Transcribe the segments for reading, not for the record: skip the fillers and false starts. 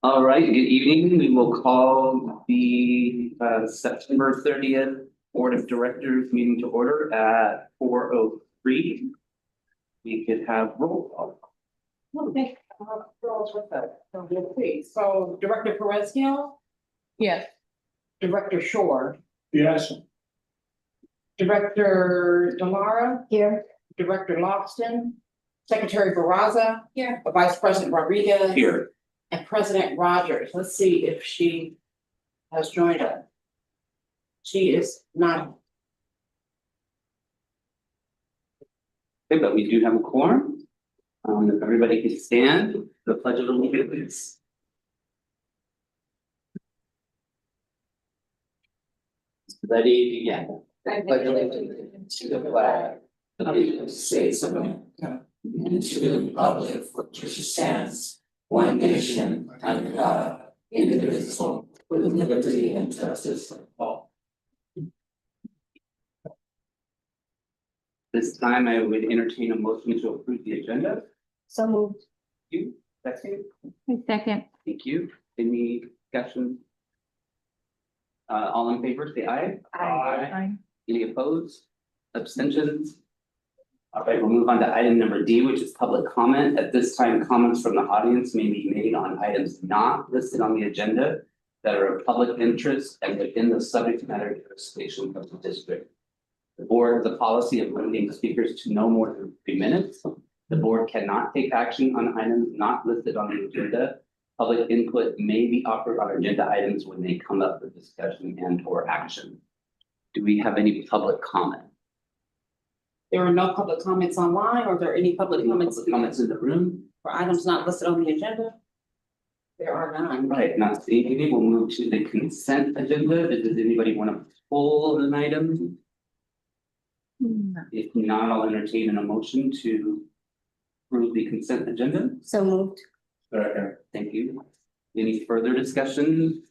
All right, good evening. We will call the September 30th Board of Directors meeting to order at 4:03. We could have roll call. Okay, girls with that, so we'll see. So Director Perezkiel, Yes. Director Shore, Yes. Director Delara, Here. Director Logston, Secretary Barraza. Here. Vice President Rodriguez. Here. And President Rogers. Let's see if she has joined us. She is not. Okay, but we do have a quorum. If everybody could stand, the pledge of allegiance. Ready, begin. Pledge allegiance to the flag of the United States of America and to the republic for which it stands, one nation under God, indivisible, with liberty and justice for all. This time I would entertain a motion to approve the agenda. So moved. You, second, Second. thank you. Any discussion? All in favor, say aye. Aye. Any opposed? Abstentions? All right, we'll move on to item number D, which is public comment. At this time, comments from the audience may be made on items not listed on the agenda that are of public interest and within the subject matter jurisdiction of the district. The board has a policy of limiting speakers to no more than 3 minutes. The board cannot take action on items not listed on the agenda. Public input may be offered on agenda items when they come up for discussion and or action. Do we have any public comment? There are no public comments online, or are there any public Any comments public comments in the room? for items not listed on the agenda? There are none. Right, not seeing any, we'll move to the consent agenda. Does anybody want to pull an item? If not, I'll entertain a motion to approve the consent agenda. So moved. Second. Thank you. Any further discussion?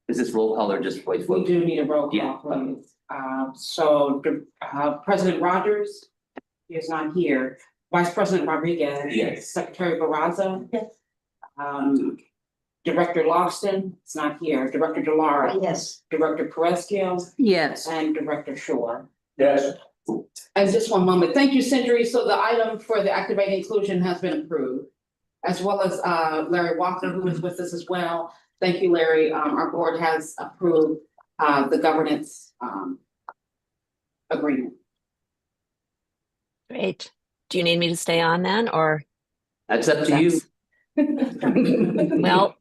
Is this roll call or just voice We vote? do need a roll Yeah. call, please. So President Rogers is not here. Vice President Rodriguez. Yes. Secretary Barraza. Yes. Director Logston is not here. Director Delara. Yes. Director Perezkiel Yes. and Director Shore. Yes. And just one moment. Thank you, Century. So the item for the activating inclusion has been approved. As well as Larry Walker, who is with us as well. Thank you, Larry. Our board has approved the governance agreement. Great. Do you need me to stay on then, or? That's up to you. Well,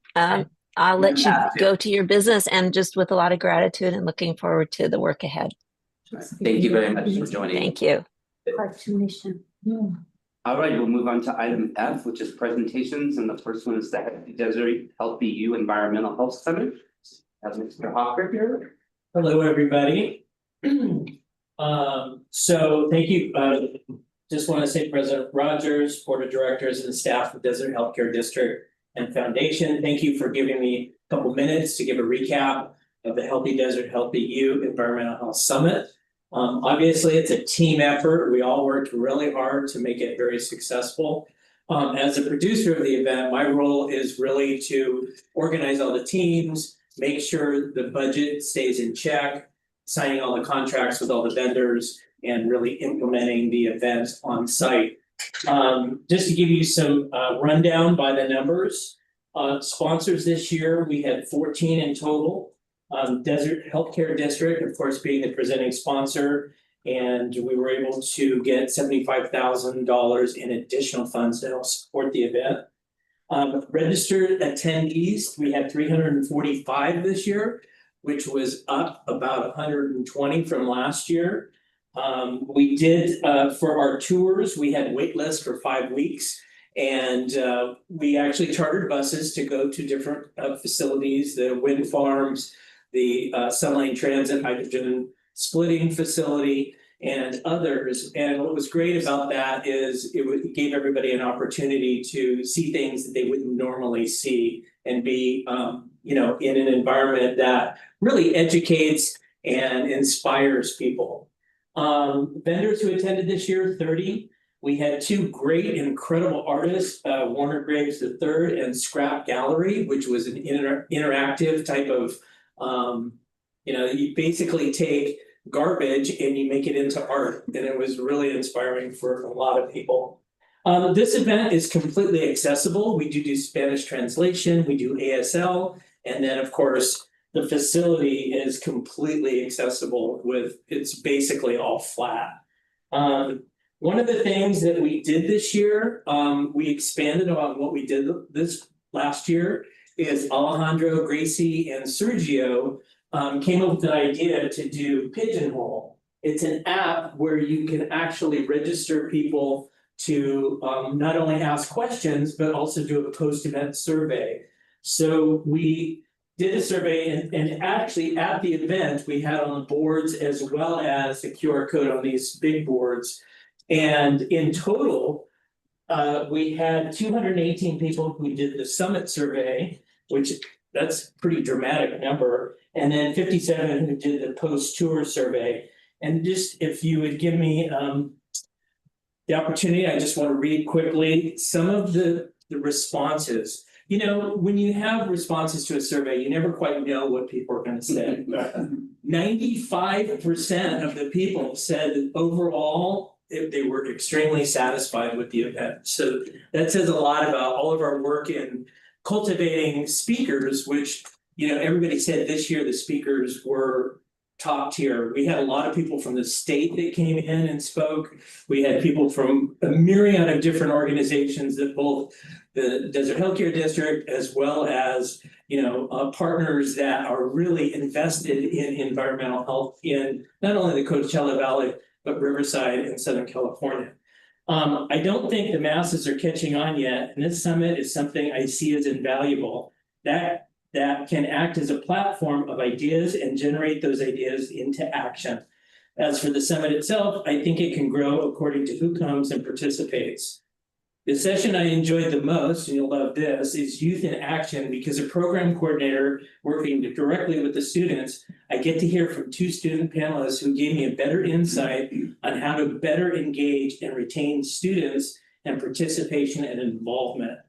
I'll let you go to your business, and just with a lot of gratitude and looking forward to the work ahead. Thank you very much for joining. Thank you. Cartoonation. All right, we'll move on to item F, which is presentations, and the first one is the Healthy Desert Healthy You Environmental Health Summit. As Mr. Hawker here. Hello, everybody. So thank you. Just want to say President Rogers, Board of Directors and the staff of Desert Healthcare District and Foundation, thank you for giving me a couple minutes to give a recap of the Healthy Desert Healthy You Environmental Health Summit. Obviously, it's a team effort. We all worked really hard to make it very successful. As a producer of the event, my role is really to organize all the teams, make sure the budget stays in check, signing all the contracts with all the vendors, and really implementing the event on site. Just to give you some rundown by the numbers, sponsors this year, we had 14 in total. Desert Healthcare District, of course, being the presenting sponsor, and we were able to get $75,000 in additional funds to help support the event. Registered attendees, we had 345 this year, which was up about 120 from last year. We did, for our tours, we had wait lists for 5 weeks. And we actually chartered buses to go to different facilities, the wind farms, the Sunline Transit hydrogen splitting facility, and others. And what was great about that is it gave everybody an opportunity to see things that they wouldn't normally see and be, in an environment that really educates and inspires people. Vendors who attended this year, 30. We had two great, incredible artists, Warner Graves III and Scrap Gallery, which was an interactive type of, you basically take garbage and you make it into art, and it was really inspiring for a lot of people. This event is completely accessible. We do Spanish translation, we do ASL, and then of course, the facility is completely accessible it's basically all flat. One of the things that we did this year, we expanded on what we did this last year, is Alejandro, Gracie, and Sergio came up with an idea to do Pigeonhole. It's an app where you can actually register people to not only ask questions, but also do a post-event survey. So we did a survey and actually at the event, we had on the boards as well as a QR code on these big boards. And in total, we had 218 people who did the summit survey, which that's a pretty dramatic number. And then 57 who did the post-tour survey. And just if you would give me the opportunity, I just want to read quickly some of the responses. You know, when you have responses to a survey, you never quite know what people are going to say. 95% of the people said that overall, they were extremely satisfied with the event. So that says a lot about all of our work in cultivating speakers, which, everybody said this year the speakers were top tier. We had a lot of people from the state that came in and spoke. We had people from a myriad of different organizations that both the Desert Healthcare District as well as, partners that are really invested in environmental health in not only the Coachella Valley, but Riverside and Southern California. I don't think the masses are catching on yet, and this summit is something I see as invaluable. That can act as a platform of ideas and generate those ideas into action. As for the summit itself, I think it can grow according to who comes and participates. The session I enjoyed the most, and you'll love this, is Youth in Action, because a program coordinator working directly with the students, I get to hear from two student panelists who gave me a better insight on how to better engage and retain students and participation and involvement.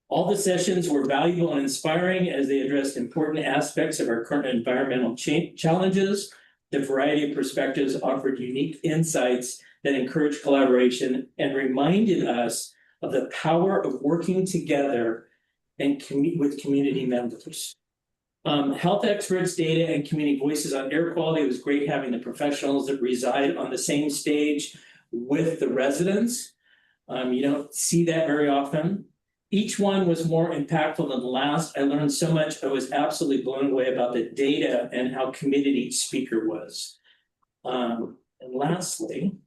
All the sessions were valuable and inspiring as they addressed important aspects of our current environmental challenges. The variety of perspectives offered unique insights that encouraged collaboration and reminded us of the power of working together and with community members. Health experts, data, and community voices on air quality. It was great having the professionals that reside on the same stage with the residents. You don't see that very often. Each one was more impactful than the last. I learned so much. I was absolutely blown away about the data and how committed each speaker was. And lastly,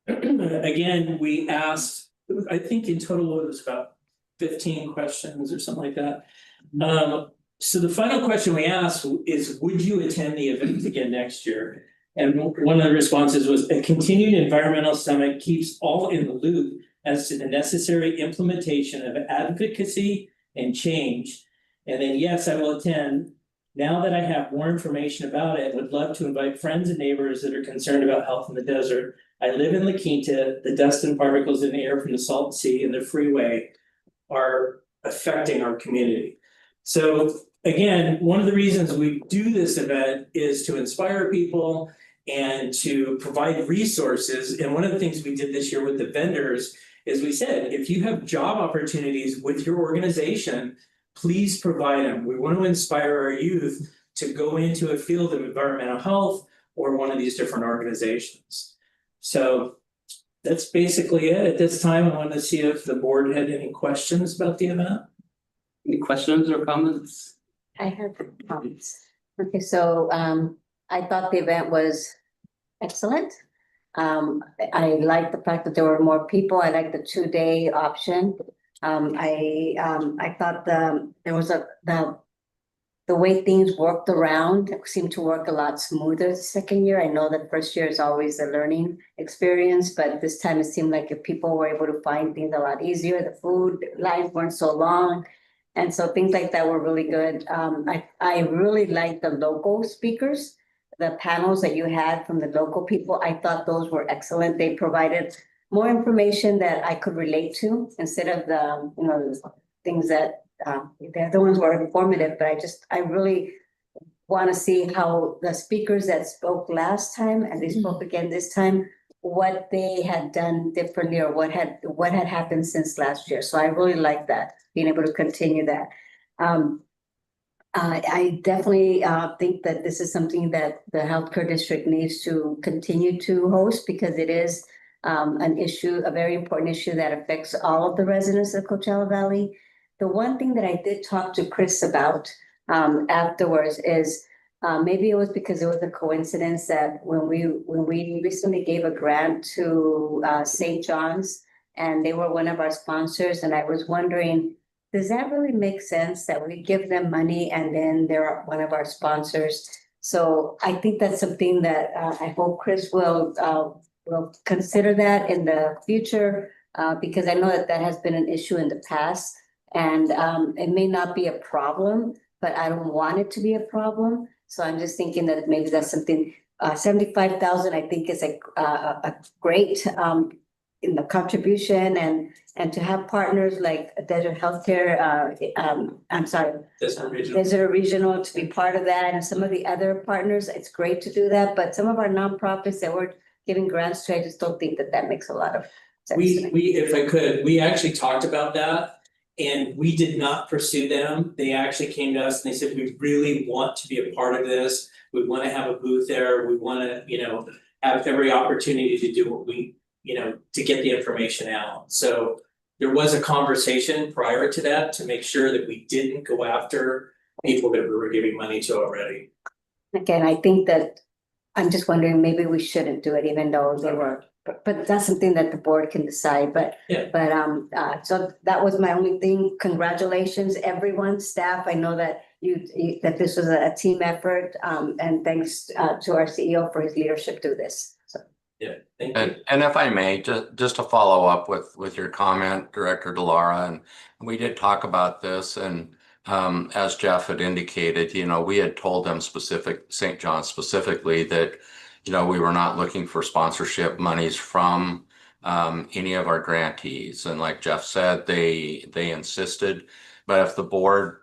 again, we asked, I think in total it was about 15 questions or something like that. So the final question we asked is, would you attend the event again next year? And one of the responses was, a continued environmental summit keeps all in the loop as to the necessary implementation of advocacy and change. And then, yes, I will attend. Now that I have more information about it, would love to invite friends and neighbors that are concerned about health in the desert. I live in La Quinta. The dust and particles in the air from the salt sea and the freeway are affecting our community. So again, one of the reasons we do this event is to inspire people and to provide resources. And one of the things we did this year with the vendors is we said, if you have job opportunities with your organization, please provide them. We want to inspire our youth to go into a field of environmental health or one of these different organizations. So that's basically it. At this time, I want to see if the board had any questions about the event. Any questions or comments? I have comments. Okay, so I thought the event was excellent. I like the fact that there were more people. I like the 2-day option. I thought there was the way things worked around seemed to work a lot smoother the second year. I know that first year is always a learning experience, but this time it seemed like if people were able to find things a lot easier, the food lines weren't so long. And so things like that were really good. I really liked the local speakers. the panels that you had from the local people, I thought those were excellent. They provided more information that I could relate to instead of the, things that, the other ones were informative, but I really want to see how the speakers that spoke last time and they spoke again this time, what they had done differently or what had happened since last year. So I really like that, being able to continue that. I definitely think that this is something that the healthcare district needs to continue to host because it is an issue, a very important issue that affects all of the residents of Coachella Valley. The one thing that I did talk to Chris about afterwards is maybe it was because it was a coincidence that when we recently gave a grant to St. John's and they were one of our sponsors, and I was wondering, does that really make sense that we give them money and then they're one of our sponsors? So I think that's something that I hope Chris will consider that in the future because I know that has been an issue in the past, and it may not be a problem, but I don't want it to be a problem. So I'm just thinking that maybe that's something. 75,000, I think, is a great in the contribution and to have partners like Desert Healthcare. I'm sorry, Desert Regional to be part of that, and some of the other partners. It's great to do that, but some of our nonprofits that we're giving grants to, I just don't think that makes a lot of sense. If I could, we actually talked about that. And we did not pursue them. They actually came to us and they said, we really want to be a part of this. We want to have a booth there. We want to, have every opportunity to do what we, to get the information out. So there was a conversation prior to that to make sure that we didn't go after people that we were giving money to already. Again, I think that I'm just wondering, maybe we shouldn't do it even though they were. But that's something that the board can decide, so that was my only thing. Congratulations, everyone, staff. I know that that this was a team effort, and thanks to our CEO for his leadership through this, so. Yeah, thank you. And if I may, just to follow up with your comment, Director DeLaura, and we did talk about this, and as Jeff had indicated, we had told them St. John specifically that we were not looking for sponsorship monies from any of our grantees. And like Jeff said, they insisted. But if the board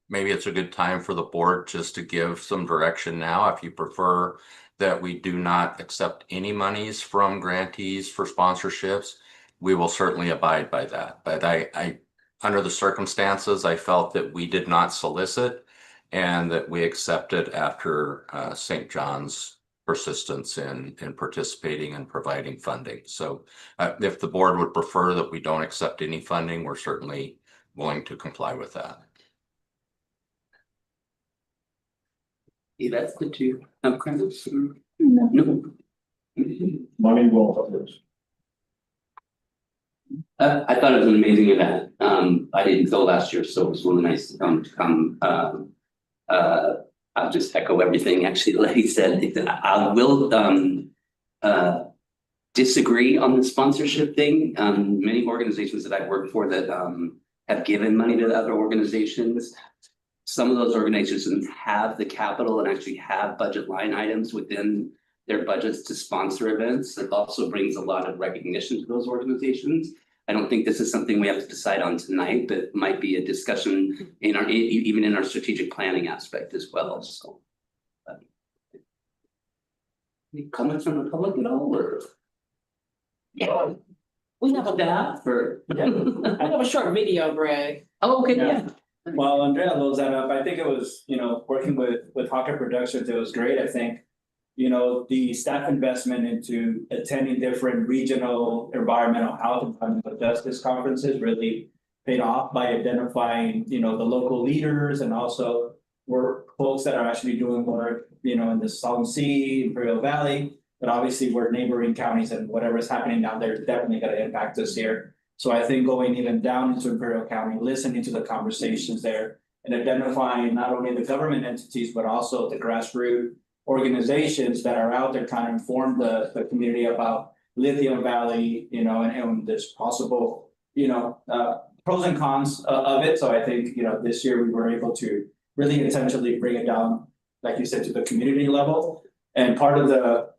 maybe it's a good time for the board just to give some direction now. If you prefer that we do not accept any monies from grantees for sponsorships, we will certainly abide by that. But I under the circumstances, I felt that we did not solicit and that we accepted after St. John's persistence in participating and providing funding. So if the board would prefer that we don't accept any funding, we're certainly willing to comply with that. Yeah, that's the two. No. Money will. I thought it was an amazing event. I didn't go last year, so it was really nice to come. I'll just echo everything actually Letty said. I will disagree on the sponsorship thing. Many organizations that I've worked for that have given money to other organizations. Some of those organizations have the capital and actually have budget line items within their budgets to sponsor events. That also brings a lot of recognition to those organizations. I don't think this is something we have to decide on tonight, but it might be a discussion in our, even in our strategic planning aspect as well, so. Any comments from the public at all, or? Yeah. We have a Staff or? we have a short video, Greg. Oh, okay, Yeah. yeah. While Andrea loads that up, I think it was, working with Hawker Productions, it was great, I think. The staff investment into attending different regional environmental health and environmental justice conferences really paid off by identifying, the local leaders and also were folks that are actually doing work, in the Salton Sea, Imperial Valley. But obviously we're neighboring counties and whatever is happening down there is definitely gonna impact us here. So I think going even down into Imperial County, listening to the conversations there and identifying not only the government entities, but also the grassroots organizations that are out there trying to inform the community about Lithium Valley, and there's possible, pros and cons of it. So I think, this year we were able to really intentionally bring it down like you said, to the community level. And part of the,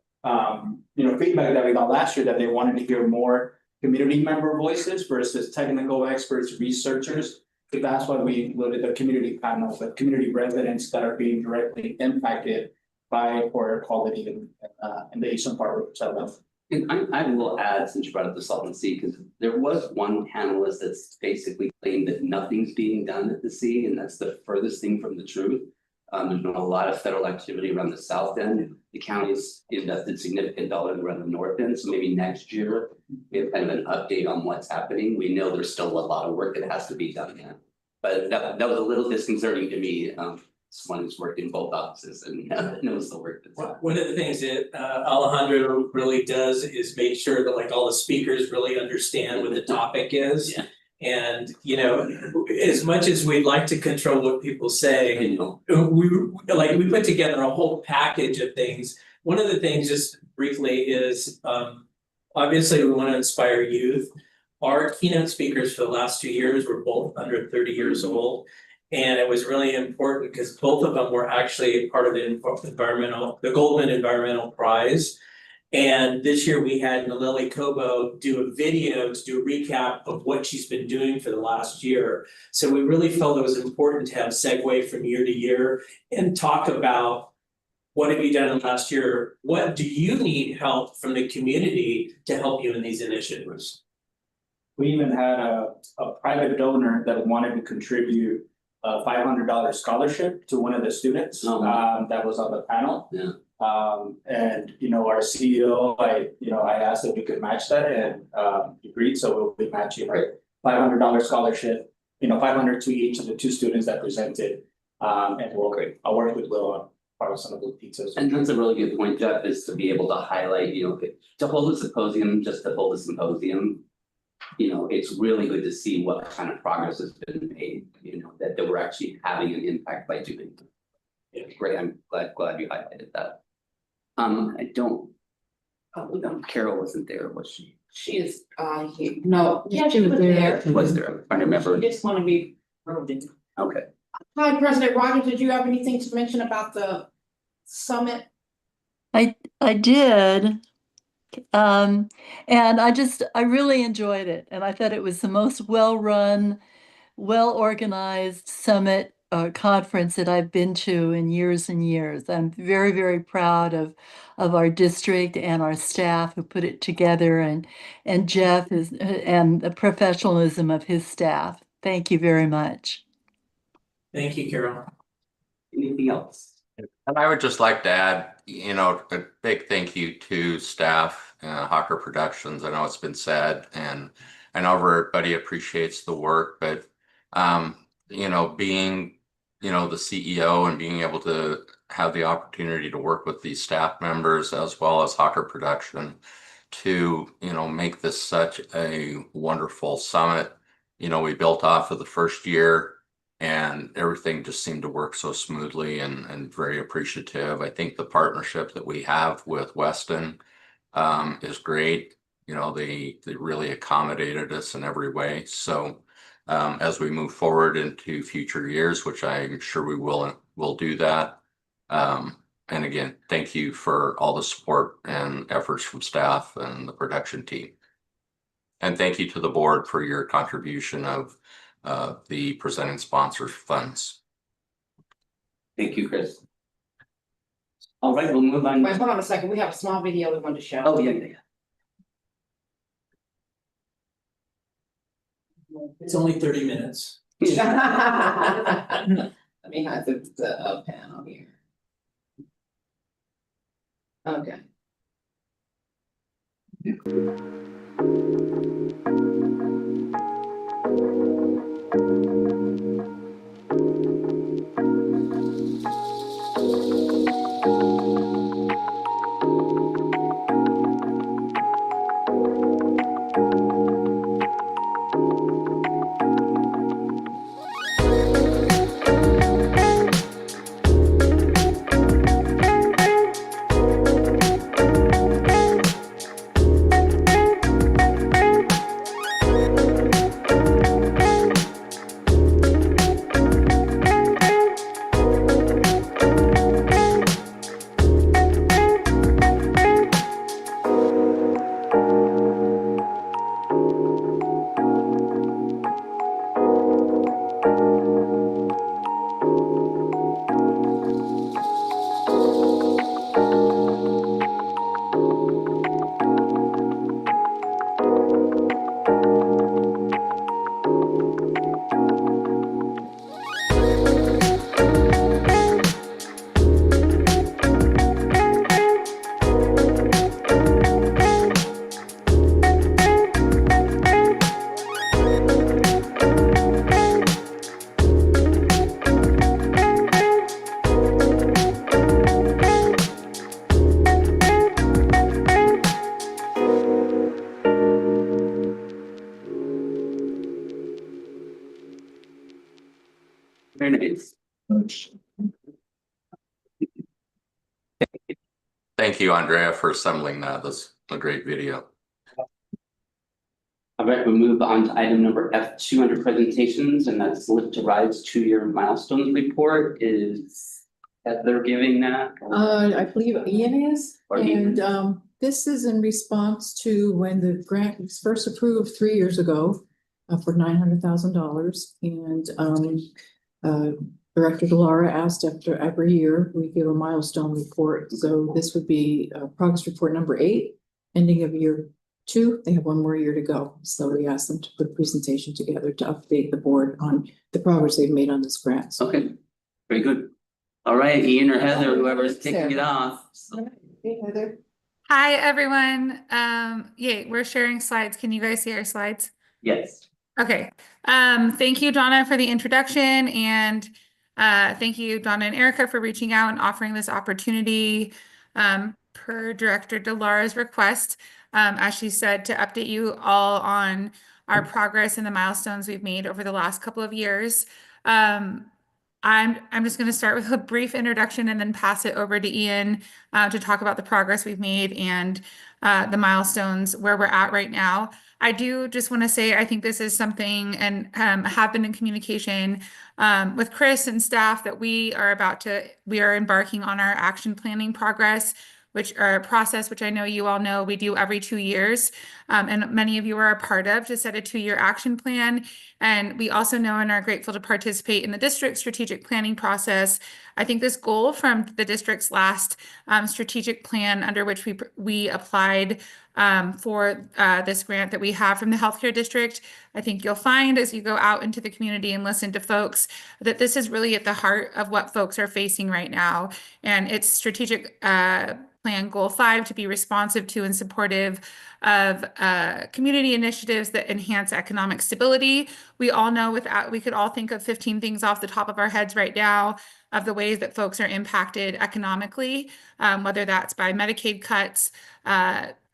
feedback that we got last year, that they wanted to hear more community member voices versus technical experts, researchers. So that's why we included the community panel, the community residents that are being directly impacted by poor quality in the eastern part of Salem. And I will add, since you brought up the Salton Sea, because there was one panelist that's basically claimed that nothing's being done at the sea, and that's the furthest thing from the truth. There's been a lot of federal activity around the south end. The county's invested significant dollars around the north end, so maybe next year we have kind of an update on what's happening. We know there's still a lot of work that has to be done yet. But that was a little disconcerting to me, someone who's worked in both offices and knows the work that's happening. One of the things that Alejandro really does is make sure that like all the speakers really understand what the topic is. Yeah. And, as much as we'd like to control what people say, You know, we put together a whole package of things. One of the things, just briefly, is obviously we want to inspire youth. Our keynote speakers for the last 2 years were both under 30 years old. And it was really important because both of them were actually part of the Goldman Environmental Prize. And this year we had Nalili Kobo do a video to do a recap of what she's been doing for the last year. So we really felt it was important to have segue from year to year and talk about what have you done in the last year? What do you need help from the community to help you in these initiatives? We even had a private donor that wanted to contribute a $500 scholarship to one of the students, Oh, wow. that was on the panel. Yeah. And our CEO, I asked if we could match that, and he agreed, so we'll be matching $500 scholarship, 500 to each of the 2 students that presented. And I'll work with Will on probably some of the details. and that's a really good point, Jeff, is to be able to highlight, to hold a symposium, just to hold a symposium. It's really good to see what kind of progress has been made, that we're actually having an impact by doing it. Yeah, great, I'm glad you highlighted that. Carol wasn't there, was she? She is, here. No, yeah, she was there. Was there? I'm trying to remember. You just want to be. Okay. Hi, President Rogers, did you have anything to mention about the summit? I did. And I really enjoyed it. And I thought it was the most well-run, well-organized summit conference that I've been to in years and years. I'm very, very proud of our district and our staff who put it together, and Jeff and the professionalism of his staff. Thank you very much. Thank you, Carol. Anything else? And I would just like to add, a big thank you to staff, Hawker Productions. I know it's been said, and I know everybody appreciates the work, but being, the CEO and being able to have the opportunity to work with these staff members as well as Hawker Production to, make this such a wonderful summit. We built off of the first year, and everything just seemed to work so smoothly, and very appreciative. I think the partnership that we have with Weston is great. They really accommodated us in every way. So as we move forward into future years, which I'm sure we will do that. And again, thank you for all the support and efforts from staff and the production team. And thank you to the board for your contribution of the presenting sponsors funds. Thank you, Chris. All right, we'll move on. Wait, hold on a second, we have a small video we want to show. Oh, yeah. It's only 30 minutes. Let me have the panel here. Okay. Very nice. Thank you, Andrea, for assembling that. That's a great video. All right, we'll move on to item number F2 under presentations, and that's Lift to Rise 2-year milestones report. Is Heather giving that? I believe Ian is, Or Ian. and this is in response to when the grant was first approved 3 years ago for $900,000, and Director Delara asked after every year we give a milestone report. So this would be progress report number 8, ending of year 2. They have one more year to go. So we asked them to put a presentation together to update the board on the progress they've made on this grant. So Okay, very good. All right, Ian or Heather, whoever's kicking it off. Hey, Heather. Hi, everyone. Yay, we're sharing slides. Can you guys see our slides? Yes. Okay. Thank you, Donna, for the introduction, and thank you, Donna and Erica, for reaching out and offering this opportunity per Director Delara's request, as she said, to update you all on our progress and the milestones we've made over the last couple of years. I'm just going to start with a brief introduction and then pass it over to Ian to talk about the progress we've made and the milestones where we're at right now. I do just want to say I think this is something, and have been in communication with Chris and staff, that we are embarking on our action planning process, which I know you all know we do every 2 years, and many of you are a part of, to set a 2-year action plan. And we also know and are grateful to participate in the district strategic planning process. I think this goal from the district's last strategic plan, under which we applied for this grant that we have from the healthcare district, I think you'll find as you go out into the community and listen to folks that this is really at the heart of what folks are facing right now. And it's strategic plan goal 5 to be responsive to and supportive of community initiatives that enhance economic stability. We all know we could all think of 15 things off the top of our heads right now of the ways that folks are impacted economically, whether that's by Medicaid cuts,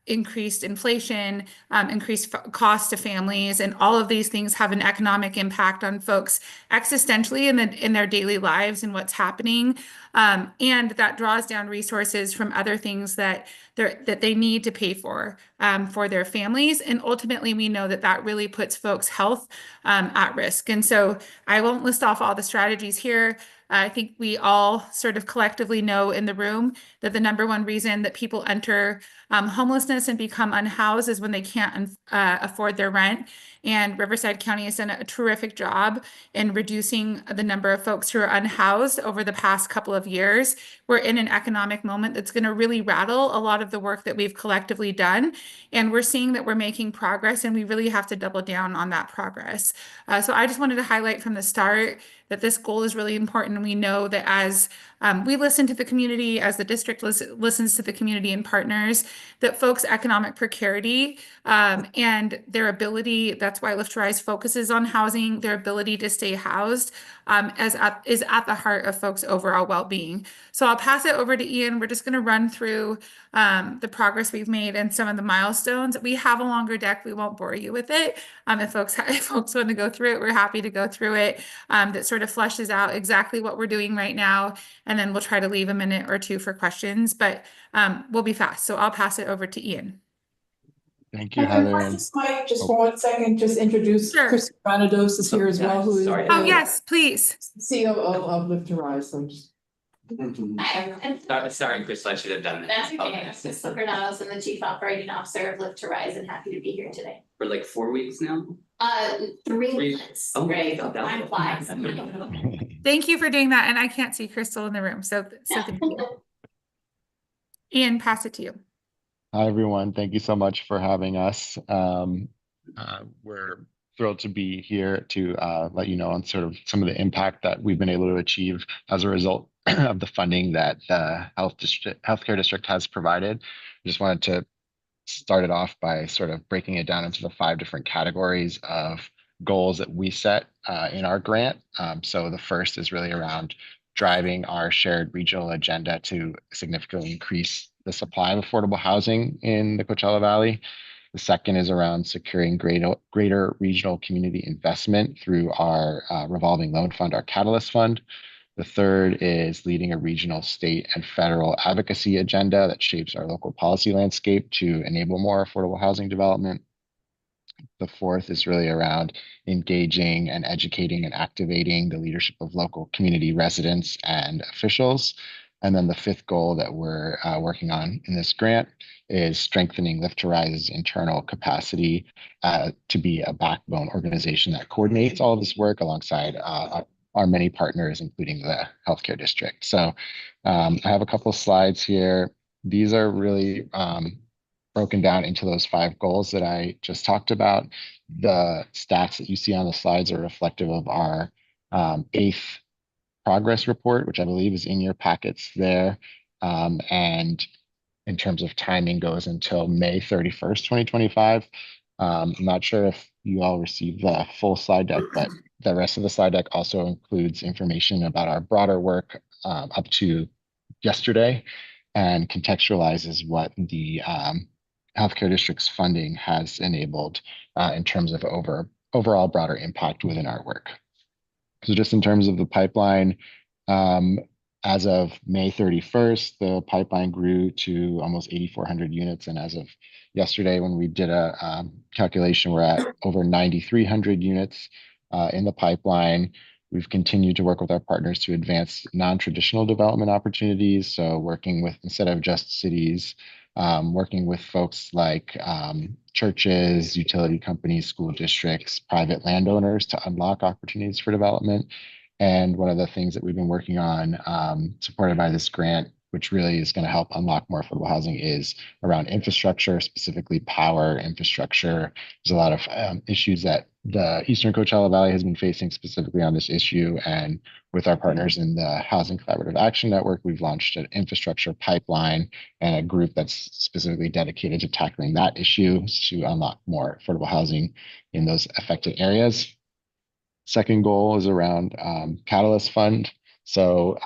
increased inflation, increased cost to families, and all of these things have an economic impact on folks existentially in their daily lives and what's happening. And that draws down resources from other things that they need to pay for their families. And ultimately, we know that really puts folks' health at risk. And so I won't list off all the strategies here. I think we all sort of collectively know in the room that the number one reason that people enter homelessness and become unhoused is when they can't afford their rent. And Riverside County has done a terrific job in reducing the number of folks who are unhoused over the past couple of years. We're in an economic moment that's going to really rattle a lot of the work that we've collectively done. And we're seeing that we're making progress, and we really have to double down on that progress. So I just wanted to highlight from the start that this goal is really important. And we know that as we listen to the community, as the district listens to the community and partners, that folks' economic precarity and their ability, that's why Lift to Rise focuses on housing, their ability to stay housed is at the heart of folks' overall well-being. So I'll pass it over to Ian. We're just going to run through the progress we've made and some of the milestones. We have a longer deck. We won't bore you with it. If folks want to go through it, we're happy to go through it. That sort of fleshes out exactly what we're doing right now. And then we'll try to leave a minute or two for questions, but we'll be fast. So I'll pass it over to Ian. Thank you, Heather. Just for 1 second, just introduce Sure. Chris Granados is here as well, who is Sorry. Oh, yes, please. CEO of Lift to Rise. So just Sorry, Chris, I should have done that. That's okay. I'm Crystal Granados. I'm the Chief Operating Officer of Lift to Rise, and happy to be here today. For like 4 weeks now? 3 months, Oh, right? God, that Time was- flies. Thank you for doing that. And I can't see Crystal in the room. So thank you. Ian, pass it to you. Hi, everyone. Thank you so much for having us. We're thrilled to be here to let you know on sort of some of the impact that we've been able to achieve as a result of the funding that the healthcare district has provided. I just wanted to start it off by sort of breaking it down into the 5 different categories of goals that we set in our grant. So the first is really around driving our shared regional agenda to significantly increase the supply of affordable housing in the Coachella Valley. The second is around securing greater regional community investment through our revolving loan fund, our Catalyst Fund. The third is leading a regional, state, and federal advocacy agenda that shapes our local policy landscape to enable more affordable housing development. The fourth is really around engaging and educating and activating the leadership of local community residents and officials. And then the fifth goal that we're working on in this grant is strengthening Lift to Rise's internal capacity to be a backbone organization that coordinates all of this work alongside our many partners, including the healthcare district. So I have a couple of slides here. These are really broken down into those 5 goals that I just talked about. The stats that you see on the slides are reflective of our 8th progress report, which I believe is in your packets there. And in terms of timing goes until May 31st, 2025. I'm not sure if you all received the full slide deck, but the rest of the slide deck also includes information about our broader work up to yesterday and contextualizes what the healthcare district's funding has enabled in terms of overall broader impact within our work. So just in terms of the pipeline, as of May 31st, the pipeline grew to almost 8,400 units. And as of yesterday, when we did a calculation, we're at over 9,300 units in the pipeline. We've continued to work with our partners to advance non-traditional development opportunities. So working with, instead of just cities, working with folks like churches, utility companies, school districts, private landowners to unlock opportunities for development. And one of the things that we've been working on, supported by this grant, which really is going to help unlock more affordable housing, is around infrastructure, specifically power infrastructure. There's a lot of issues that the Eastern Coachella Valley has been facing specifically on this issue. And with our partners in the Housing Collaborative Action Network, we've launched an infrastructure pipeline and a group that's specifically dedicated to tackling that issue to unlock more affordable housing in those affected areas. Second goal is around Catalyst Fund. So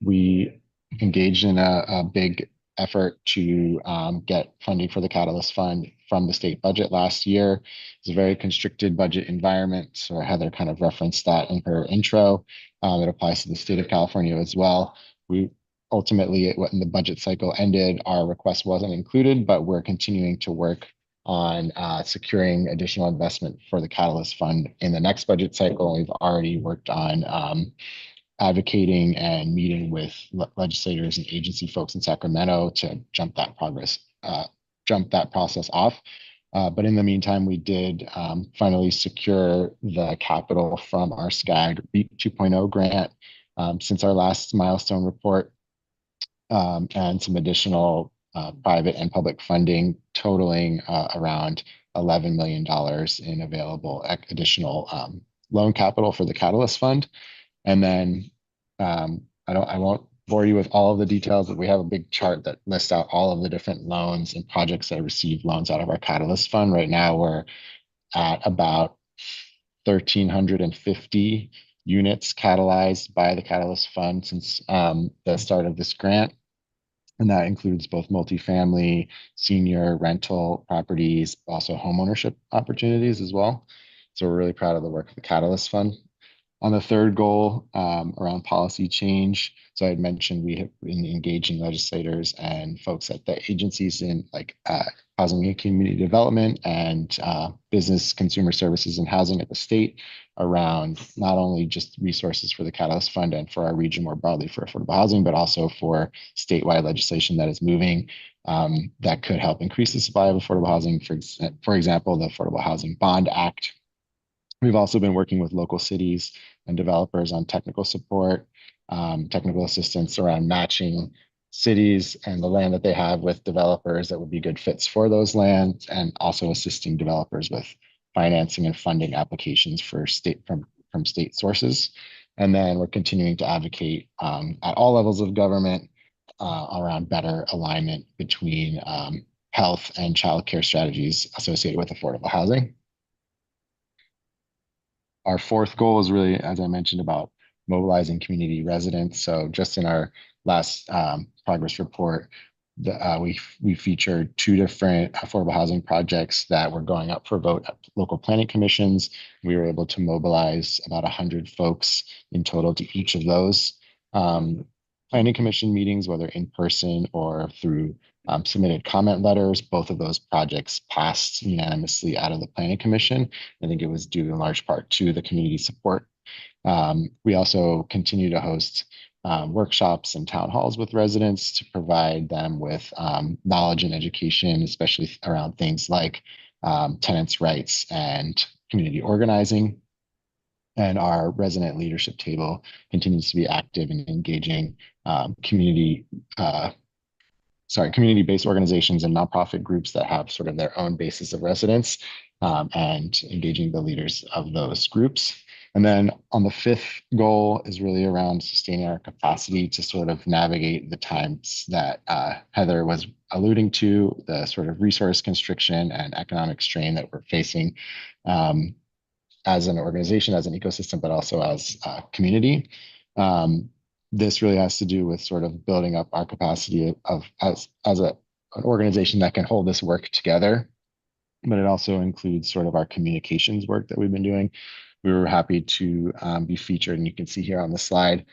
we engaged in a big effort to get funding for the Catalyst Fund from the state budget last year. It's a very constricted budget environment. So Heather kind of referenced that in her intro. It applies to the state of California as well. We ultimately, when the budget cycle ended, our request wasn't included, but we're continuing to work on securing additional investment for the Catalyst Fund in the next budget cycle. We've already worked on advocating and meeting with legislators and agency folks in Sacramento to jump that process off. But in the meantime, we did finally secure the capital from our SCAG REAP 2.0 grant since our last milestone report, and some additional private and public funding totaling around $11 million in available additional loan capital for the Catalyst Fund. And then I won't bore you with all of the details, but we have a big chart that lists out all of the different loans and projects that receive loans out of our Catalyst Fund. Right now, we're at about 1,350 units catalyzed by the Catalyst Fund since the start of this grant. And that includes both multifamily, senior rental properties, also homeownership opportunities as well. So we're really proud of the work of the Catalyst Fund. On the third goal, around policy change, so I had mentioned we have been engaging legislators and folks at the agencies in like housing and community development and business, consumer services, and housing at the state around not only just resources for the Catalyst Fund and for our region more broadly for affordable housing, but also for statewide legislation that is moving that could help increase the supply of affordable housing. For example, the Affordable Housing Bond Act. We've also been working with local cities and developers on technical support, technical assistance around matching cities and the land that they have with developers that would be good fits for those lands, and also assisting developers with financing and funding applications for from state sources. And then we're continuing to advocate at all levels of government around better alignment between health and childcare strategies associated with affordable housing. Our fourth goal is really, as I mentioned, about mobilizing community residents. So just in our last progress report, we featured 2 different affordable housing projects that were going up for vote at local planning commissions. We were able to mobilize about 100 folks in total to each of those planning commission meetings, whether in person or through submitted comment letters. Both of those projects passed unanimously out of the planning commission. I think it was due in large part to the community support. We also continue to host workshops and town halls with residents to provide them with knowledge and education, especially around things like tenants' rights and community organizing. And our resident leadership table continues to be active in engaging community-based organizations and nonprofit groups that have sort of their own basis of residence, and engaging the leaders of those groups. And then on the 5th goal is really around sustaining our capacity to sort of navigate the times that Heather was alluding to, the sort of resource constriction and economic strain that we're facing as an organization, as an ecosystem, but also as a community. This really has to do with sort of building up our capacity as an organization that can hold this work together. But it also includes sort of our communications work that we've been doing. We were happy to be featured, and you can see here on the slide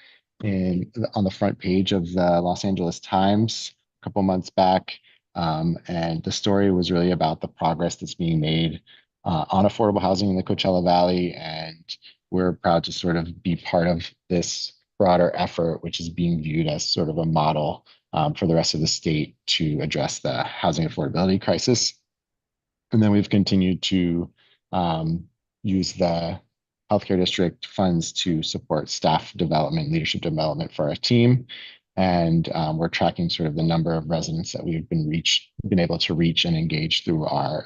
on the front page of the Los Angeles Times a couple months back. And the story was really about the progress that's being made on affordable housing in the Coachella Valley. And we're proud to sort of be part of this broader effort, which is being viewed as sort of a model for the rest of the state to address the housing affordability crisis. And then we've continued to use the healthcare district funds to support staff development, leadership development for our team. And we're tracking sort of the number of residents that we've been able to reach and engage through our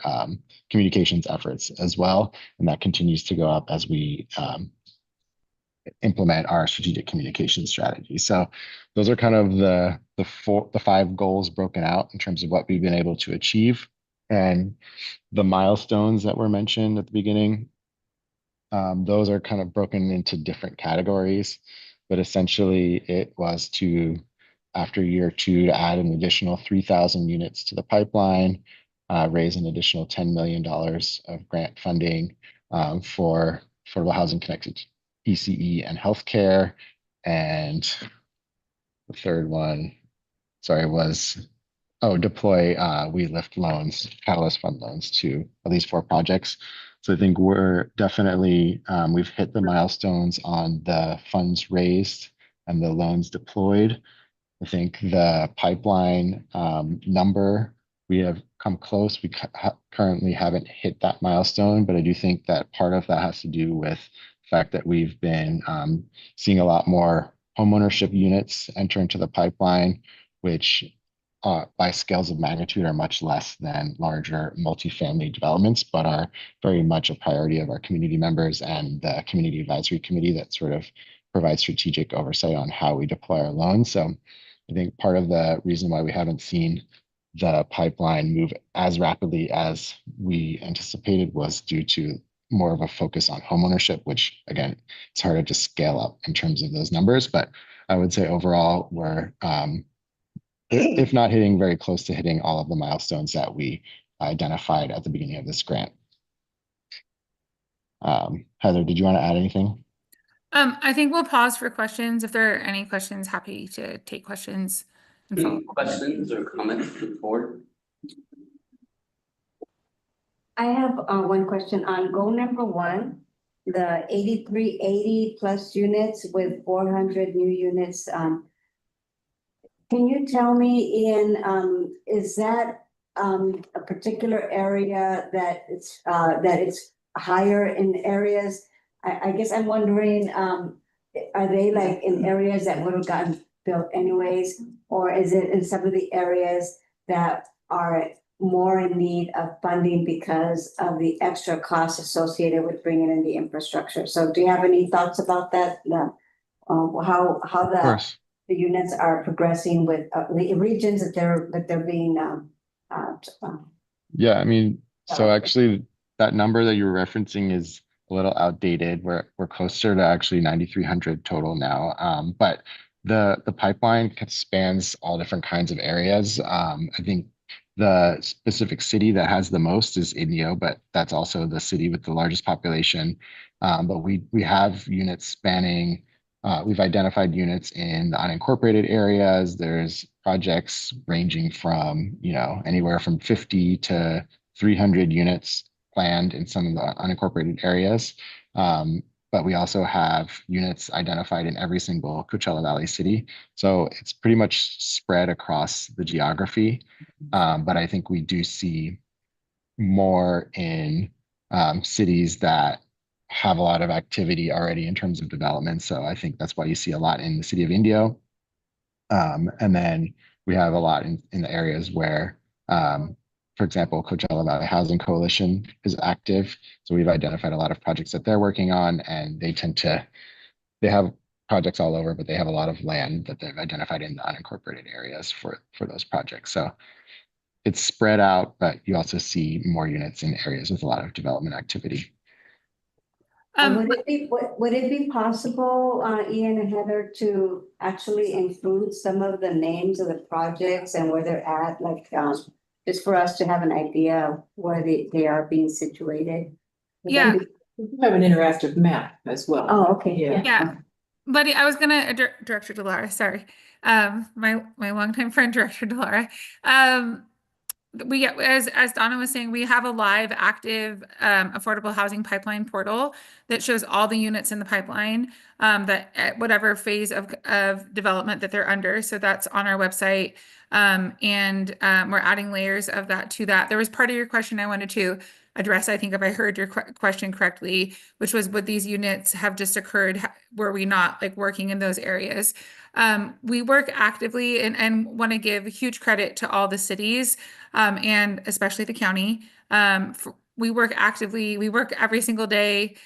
communications efforts as well. And that continues to go up as we implement our strategic communication strategy. So those are kind of the 5 goals broken out in terms of what we've been able to achieve. And the milestones that were mentioned at the beginning, those are kind of broken into different categories. But essentially it was to, after year 2, to add an additional 3,000 units to the pipeline, raise an additional $10 million of grant funding for affordable housing connected PCE and healthcare. And the third one, was deploy We Lift loans, Catalyst Fund loans to at least 4 projects. So I think we're definitely, we've hit the milestones on the funds raised and the loans deployed. I think the pipeline number, we have come close. We currently haven't hit that milestone, but I do think that part of that has to do with the fact that we've been seeing a lot more homeownership units enter into the pipeline, which by scales of magnitude are much less than larger multifamily developments, but are very much a priority of our community members and the community advisory committee that sort of provides strategic oversight on how we deploy our loans. So I think part of the reason why we haven't seen the pipeline move as rapidly as we anticipated was due to more of a focus on homeownership, which again, it's harder to scale up in terms of those numbers. But I would say overall, we're if not hitting, very close to hitting all of the milestones that we identified at the beginning of this grant. Heather, did you want to add anything? I think we'll pause for questions. If there are any questions, happy to take questions and follow Any questions or comments to the board? I have one question on goal number 1, the 8380 plus units with 400 new units. Can you tell me, Ian, is that a particular area that it's higher in areas? I guess I'm wondering, are they like in areas that would have gotten built anyways, or is it in some of the areas that are more in need of funding because of the extra costs associated with bringing in the infrastructure? So do you have any thoughts about that? How the units are progressing with the regions that they're being Yeah, I mean, so actually that number that you were referencing is a little outdated. We're closer to actually 9,300 total now. But the pipeline spans all different kinds of areas. I think the specific city that has the most is Indio, but that's also the city with the largest population. But we have units spanning, we've identified units in the unincorporated areas. There's projects ranging from, anywhere from 50 to 300 units planned in some of the unincorporated areas. But we also have units identified in every single Coachella Valley city. So it's pretty much spread across the geography. But I think we do see more in cities that have a lot of activity already in terms of development. So I think that's why you see a lot in the city of Indio. And then we have a lot in the areas where, for example, Coachella Valley Housing Coalition is active. So we've identified a lot of projects that they're working on, and they have projects all over, but they have a lot of land that they've identified in the unincorporated areas for those projects. So it's spread out, but you also see more units in areas with a lot of development activity. Would it be possible, Ian and Heather, to actually include some of the names of the projects and where they're at, like, just for us to have an idea of where they are being situated? Yeah. We have an interactive map as well. Oh, okay. Yeah. Buddy, I was gonna, Director DeLaura, sorry. My longtime friend, Director DeLaura. As Donna was saying, we have a live, active, affordable housing pipeline portal that shows all the units in the pipeline, that at whatever phase of development that they're under. So that's on our website. And we're adding layers of that to that. There was part of your question I wanted to address, I think if I heard your question correctly, which was, would these units have just occurred? Were we not like working in those areas? We work actively and want to give huge credit to all the cities, and especially the county. We work actively, we work every single day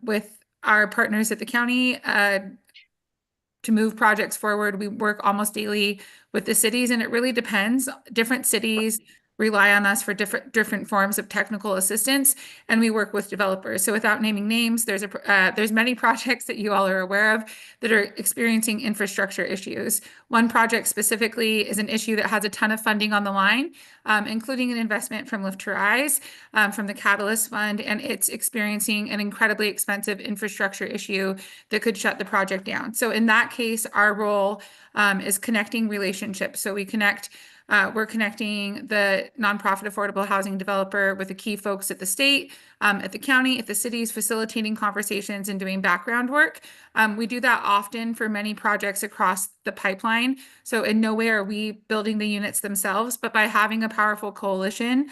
with our partners at the county to move projects forward. We work almost daily with the cities, and it really depends. Different cities rely on us for different forms of technical assistance, and we work with developers. So without naming names, there's many projects that you all are aware of that are experiencing infrastructure issues. One project specifically is an issue that has a ton of funding on the line, including an investment from Lift to Rise, from the Catalyst Fund, and it's experiencing an incredibly expensive infrastructure issue that could shut the project down. So in that case, our role is connecting relationships. So we're connecting the nonprofit affordable housing developer with the key folks at the state, at the county, at the cities, facilitating conversations and doing background work. We do that often for many projects across the pipeline. So in no way are we building the units themselves, but by having a powerful coalition,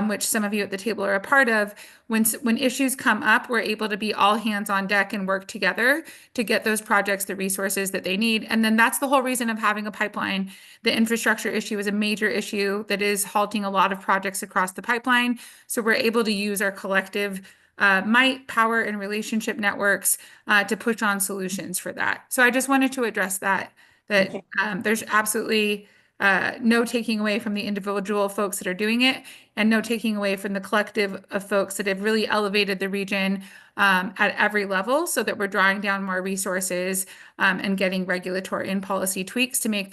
which some of you at the table are a part of, when issues come up, we're able to be all hands on deck and work together to get those projects the resources that they need. And then that's the whole reason of having a pipeline. The infrastructure issue is a major issue that is halting a lot of projects across the pipeline. So we're able to use our collective might, power, and relationship networks to push on solutions for that. So I just wanted to address that there's absolutely no taking away from the individual folks that are doing it, and no taking away from the collective of folks that have really elevated the region at every level, so that we're drawing down more resources and getting regulatory and policy tweaks to make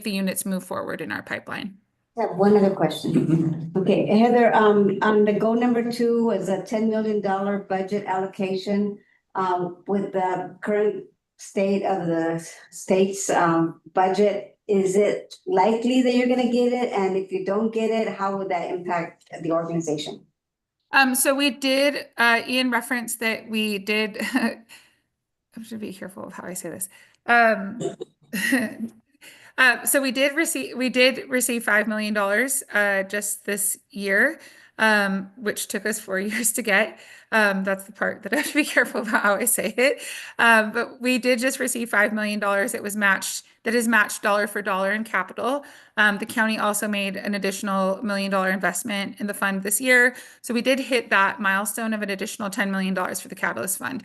the units move forward in our pipeline. I have one other question. Okay, Heather, on the goal number 2 was a $10 million budget allocation. With the current state of the state's budget, is it likely that you're going to get it? And if you don't get it, how would that impact the organization? So we did, Ian referenced that we did, I should be careful of how I say this. So we did receive $5 million just this year, which took us 4 years to get. That's the part that I have to be careful about how I say it. But we did just receive $5 million. That is matched dollar for dollar in capital. The county also made an additional $1 million investment in the fund this year. So we did hit that milestone of an additional $10 million for the Catalyst Fund.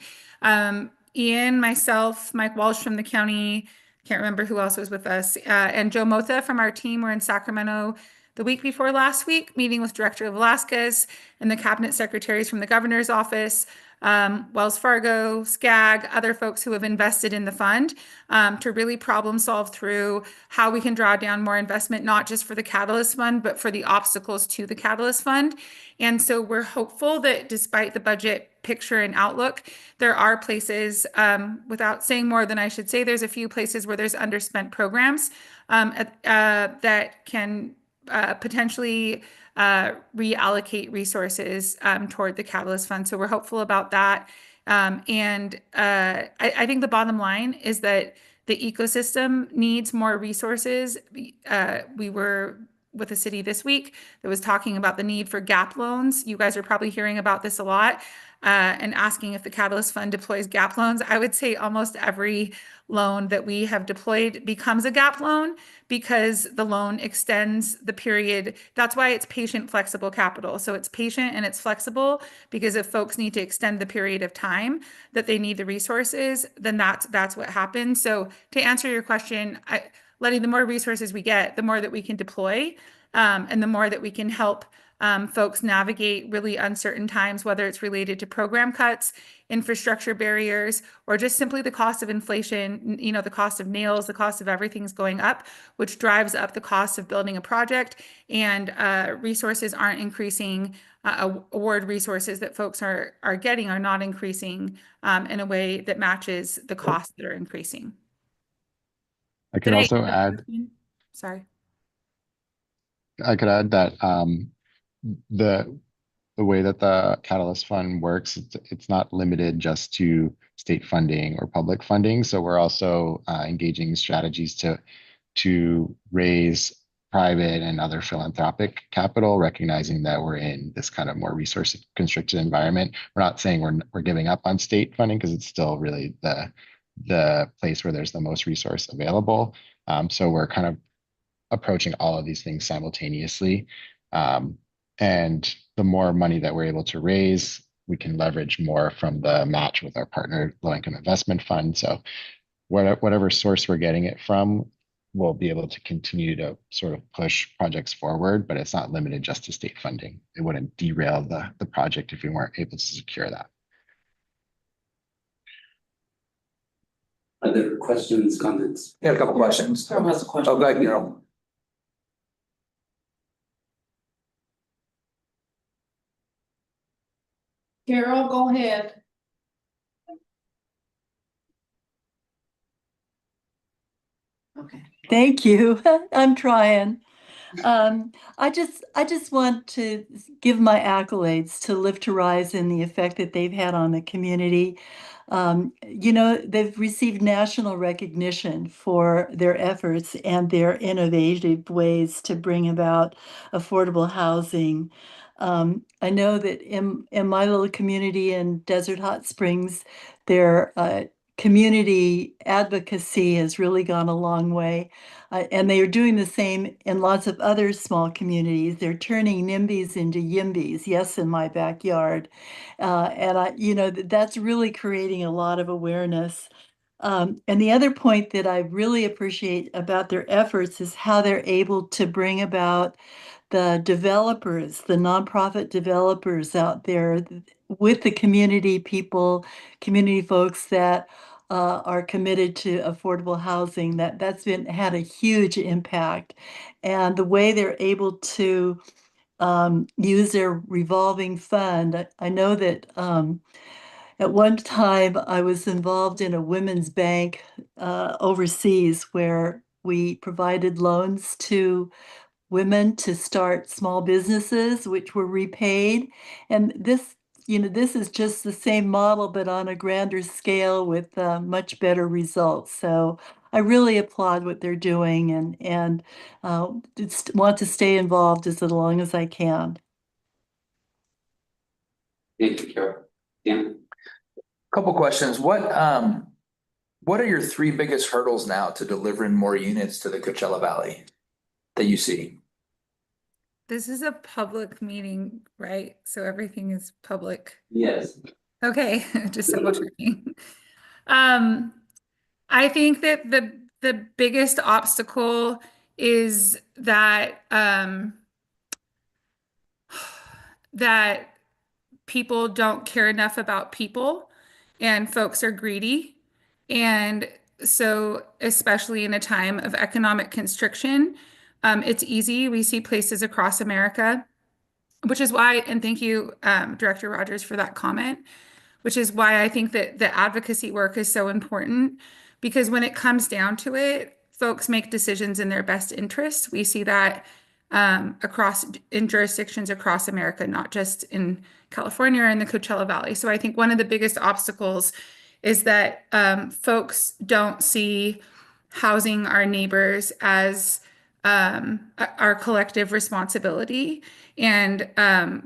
Ian, myself, Mike Walsh from the county, can't remember who else was with us, and Joe Motha from our team were in Sacramento the week before last week, meeting with Director Velasquez and the cabinet secretaries from the governor's office, Wells Fargo, SCAG, other folks who have invested in the fund, to really problem solve through how we can draw down more investment, not just for the Catalyst Fund, but for the obstacles to the Catalyst Fund. And so we're hopeful that despite the budget picture and outlook, there are places, without saying more than I should say, there's a few places where there's underspent programs that can potentially reallocate resources toward the Catalyst Fund. So we're hopeful about that. And I think the bottom line is that the ecosystem needs more resources. We were with a city this week that was talking about the need for gap loans. You guys are probably hearing about this a lot, and asking if the Catalyst Fund deploys gap loans. I would say almost every loan that we have deployed becomes a gap loan because the loan extends the period. That's why it's patient flexible capital. So it's patient and it's flexible because if folks need to extend the period of time that they need the resources, then that's what happens. So to answer your question, letting the more resources we get, the more that we can deploy, and the more that we can help folks navigate really uncertain times, whether it's related to program cuts, infrastructure barriers, or just simply the cost of inflation. You know, the cost of nails, the cost of everything's going up, which drives up the cost of building a project, and resources aren't increasing. Award resources that folks are getting are not increasing in a way that matches the costs that are increasing. I could also add, Sorry. I could add that the way that the Catalyst Fund works, it's not limited just to state funding or public funding. So we're also engaging strategies to raise private and other philanthropic capital, recognizing that we're in this kind of more resource constricted environment. We're not saying we're giving up on state funding because it's still really the place where there's the most resource available. So we're kind of approaching all of these things simultaneously. And the more money that we're able to raise, we can leverage more from the match with our partner Low Income Investment Fund. So whatever source we're getting it from, we'll be able to continue to sort of push projects forward, but it's not limited just to state funding. It wouldn't derail the project if we weren't able to secure that. Other questions, comments? Yeah, a couple questions. Carol has a question. Oh, go ahead, Carol. Carol, go ahead. Okay. Thank you. I'm trying. I just want to give my accolades to Live to Rise and the effect that they've had on the community. You know, they've received national recognition for their efforts and their innovative ways to bring about affordable housing. I know that in my little community in Desert Hot Springs, their community advocacy has really gone a long way. And they are doing the same in lots of other small communities. They're turning NIMBYs into YIMBYs, yes, in my backyard. And you know, that's really creating a lot of awareness. And the other point that I really appreciate about their efforts is how they're able to bring about the developers, the nonprofit developers out there with the community people, community folks that are committed to affordable housing. That's had a huge impact. And the way they're able to use their revolving fund. I know that at one time I was involved in a women's bank overseas where we provided loans to women to start small businesses, which were repaid. And this, you know, this is just the same model, but on a grander scale with much better results. So I really applaud what they're doing and want to stay involved as long as I can. Thank you, Carol. Dan? Couple questions. What are your three biggest hurdles now to delivering more units to the Coachella Valley that you see? This is a public meeting, right? So everything is public. Yes. Okay, just double checking. I think that the biggest obstacle is that that people don't care enough about people and folks are greedy. And so, especially in a time of economic constriction, it's easy. We see places across America, which is why, and thank you, Director Rogers, for that comment, which is why I think that the advocacy work is so important, because when it comes down to it, folks make decisions in their best interest. We see that in jurisdictions across America, not just in California or in the Coachella Valley. So I think one of the biggest obstacles is that folks don't see housing our neighbors as our collective responsibility, and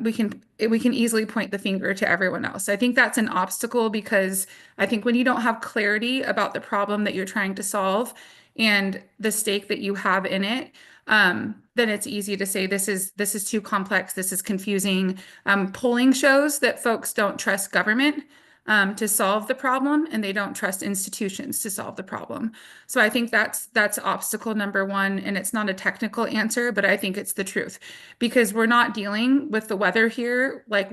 we can easily point the finger to everyone else. I think that's an obstacle, because I think when you don't have clarity about the problem that you're trying to solve and the stake that you have in it, then it's easy to say this is too complex, this is confusing. Polling shows that folks don't trust government to solve the problem, and they don't trust institutions to solve the problem. So I think that's obstacle number one, and it's not a technical answer, but I think it's the truth, because we're not dealing with the weather here. Like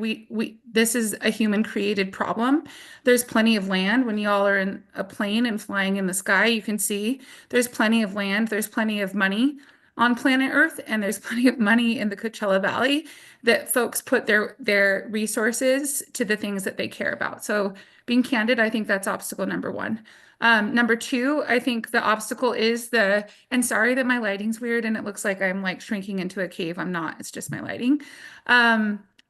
this is a human created problem. There's plenty of land. When y'all are in a plane and flying in the sky, you can see there's plenty of land, there's plenty of money on planet Earth, and there's plenty of money in the Coachella Valley that folks put their resources to the things that they care about. So being candid, I think that's obstacle number one. Number two, I think the obstacle is and sorry that my lighting's weird and it looks like I'm like shrinking into a cave. I'm not, it's just my lighting.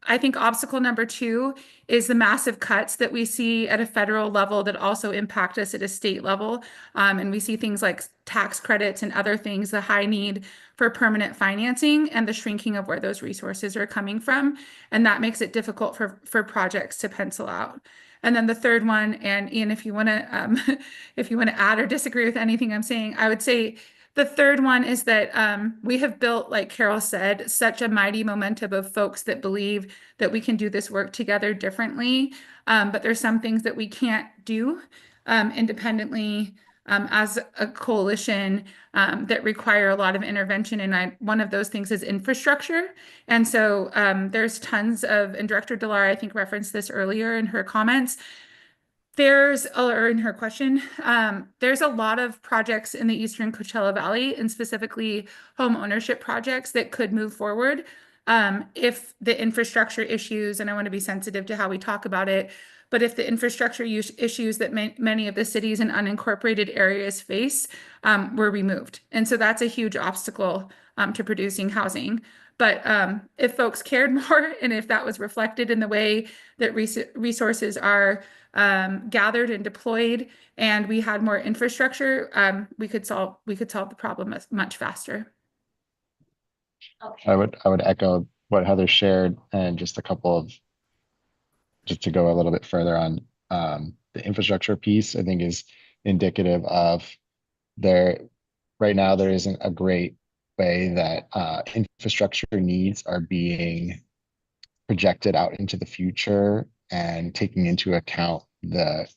I think obstacle number two is the massive cuts that we see at a federal level that also impact us at a state level. And we see things like tax credits and other things, the high need for permanent financing and the shrinking of where those resources are coming from. And that makes it difficult for projects to pencil out. And then the third one, and Ian, if you want to add or disagree with anything I'm saying, I would say the third one is that we have built, like Carol said, such a mighty momentum of folks that believe that we can do this work together differently. But there's some things that we can't do independently as a coalition that require a lot of intervention. And one of those things is infrastructure. And so there's tons of, and Director Delara, I think, referenced this earlier in her comments. Or in her question, there's a lot of projects in the Eastern Coachella Valley, and specifically home ownership projects, that could move forward if the infrastructure issues, and I want to be sensitive to how we talk about it, but if the infrastructure issues that many of the cities and unincorporated areas face were removed. And so that's a huge obstacle to producing housing. But if folks cared more, and if that was reflected in the way that resources are gathered and deployed, and we had more infrastructure, we could solve the problem much faster. Okay. I would echo what Heather shared, and just to go a little bit further on the infrastructure piece, I think is indicative of right now there isn't a great way that infrastructure needs are being projected out into the future and taking into account the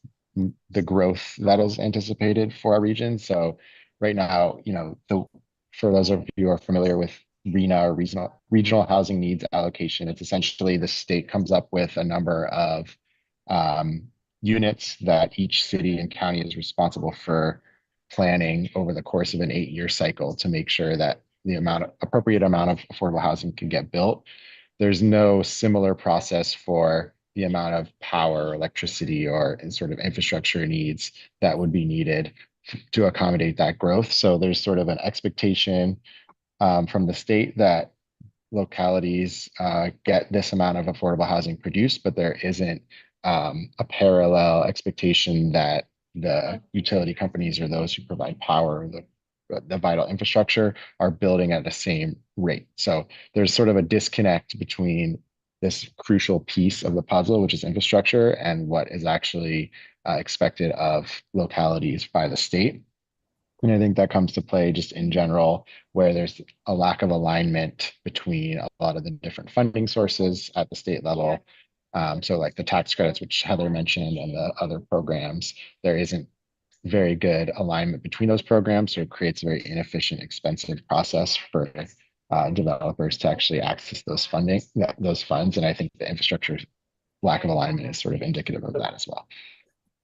growth that is anticipated for our region. So right now, for those of you who are familiar with RHNA, or regional housing needs allocation, it's essentially the state comes up with a number of units that each city and county is responsible for planning over the course of an 8-year cycle to make sure that the appropriate amount of affordable housing can get built. There's no similar process for the amount of power, electricity, or sort of infrastructure needs that would be needed to accommodate that growth. So there's sort of an expectation from the state that localities get this amount of affordable housing produced, but there isn't a parallel expectation that the utility companies or those who provide power, the vital infrastructure, are building at the same rate. So there's sort of a disconnect between this crucial piece of the puzzle, which is infrastructure, and what is actually expected of localities by the state. And I think that comes to play just in general, where there's a lack of alignment between a lot of the different funding sources at the state level. So like the tax credits, which Heather mentioned, and the other programs, there isn't very good alignment between those programs. So it creates a very inefficient, expensive process for developers to actually access those those funds. And I think the infrastructure lack of alignment is sort of indicative of that as well.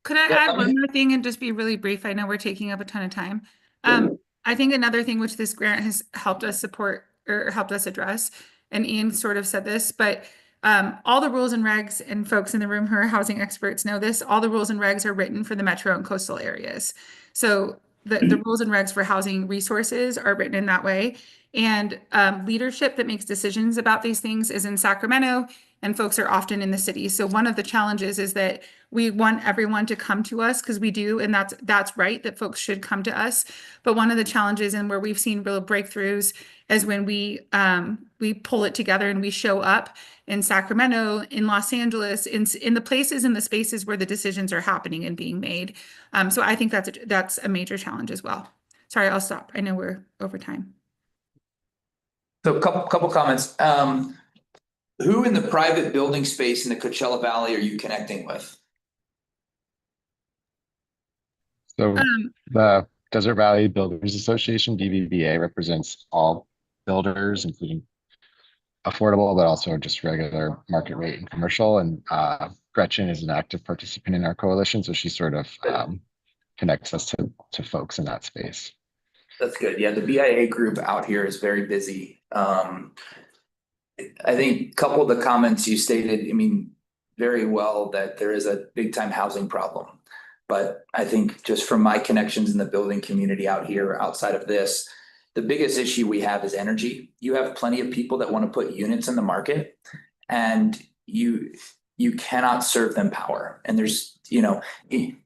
Could I add one more thing and just be really brief? I know we're taking up a ton of time. I think another thing which this grant has helped us support or helped us address, and Ian sort of said this, but all the rules and regs, and folks in the room who are housing experts know this, all the rules and regs are written for the metro and coastal areas. So the rules and regs for housing resources are written in that way. And leadership that makes decisions about these things is in Sacramento, and folks are often in the city. So one of the challenges is that we want everyone to come to us, because we do, and that's right, that folks should come to us. But one of the challenges, and where we've seen real breakthroughs, is when we pull it together and we show up in Sacramento, in Los Angeles, in the places, in the spaces where the decisions are happening and being made. So I think that's a major challenge as well. Sorry, I'll stop. I know we're over time. So a couple comments. Who in the private building space in the Coachella Valley are you connecting with? So the Desert Valley Builders Association, DVBA, represents all builders, including affordable, but also just regular market rate and commercial. And Gretchen is an active participant in our coalition, so she sort of connects us to folks in that space. That's good. Yeah, the BIA group out here is very busy. I think a couple of the comments you stated, I mean, very well, that there is a big time housing problem. But I think just from my connections in the building community out here, outside of this, the biggest issue we have is energy. You have plenty of people that want to put units in the market, and you cannot serve them power. And there's, you know,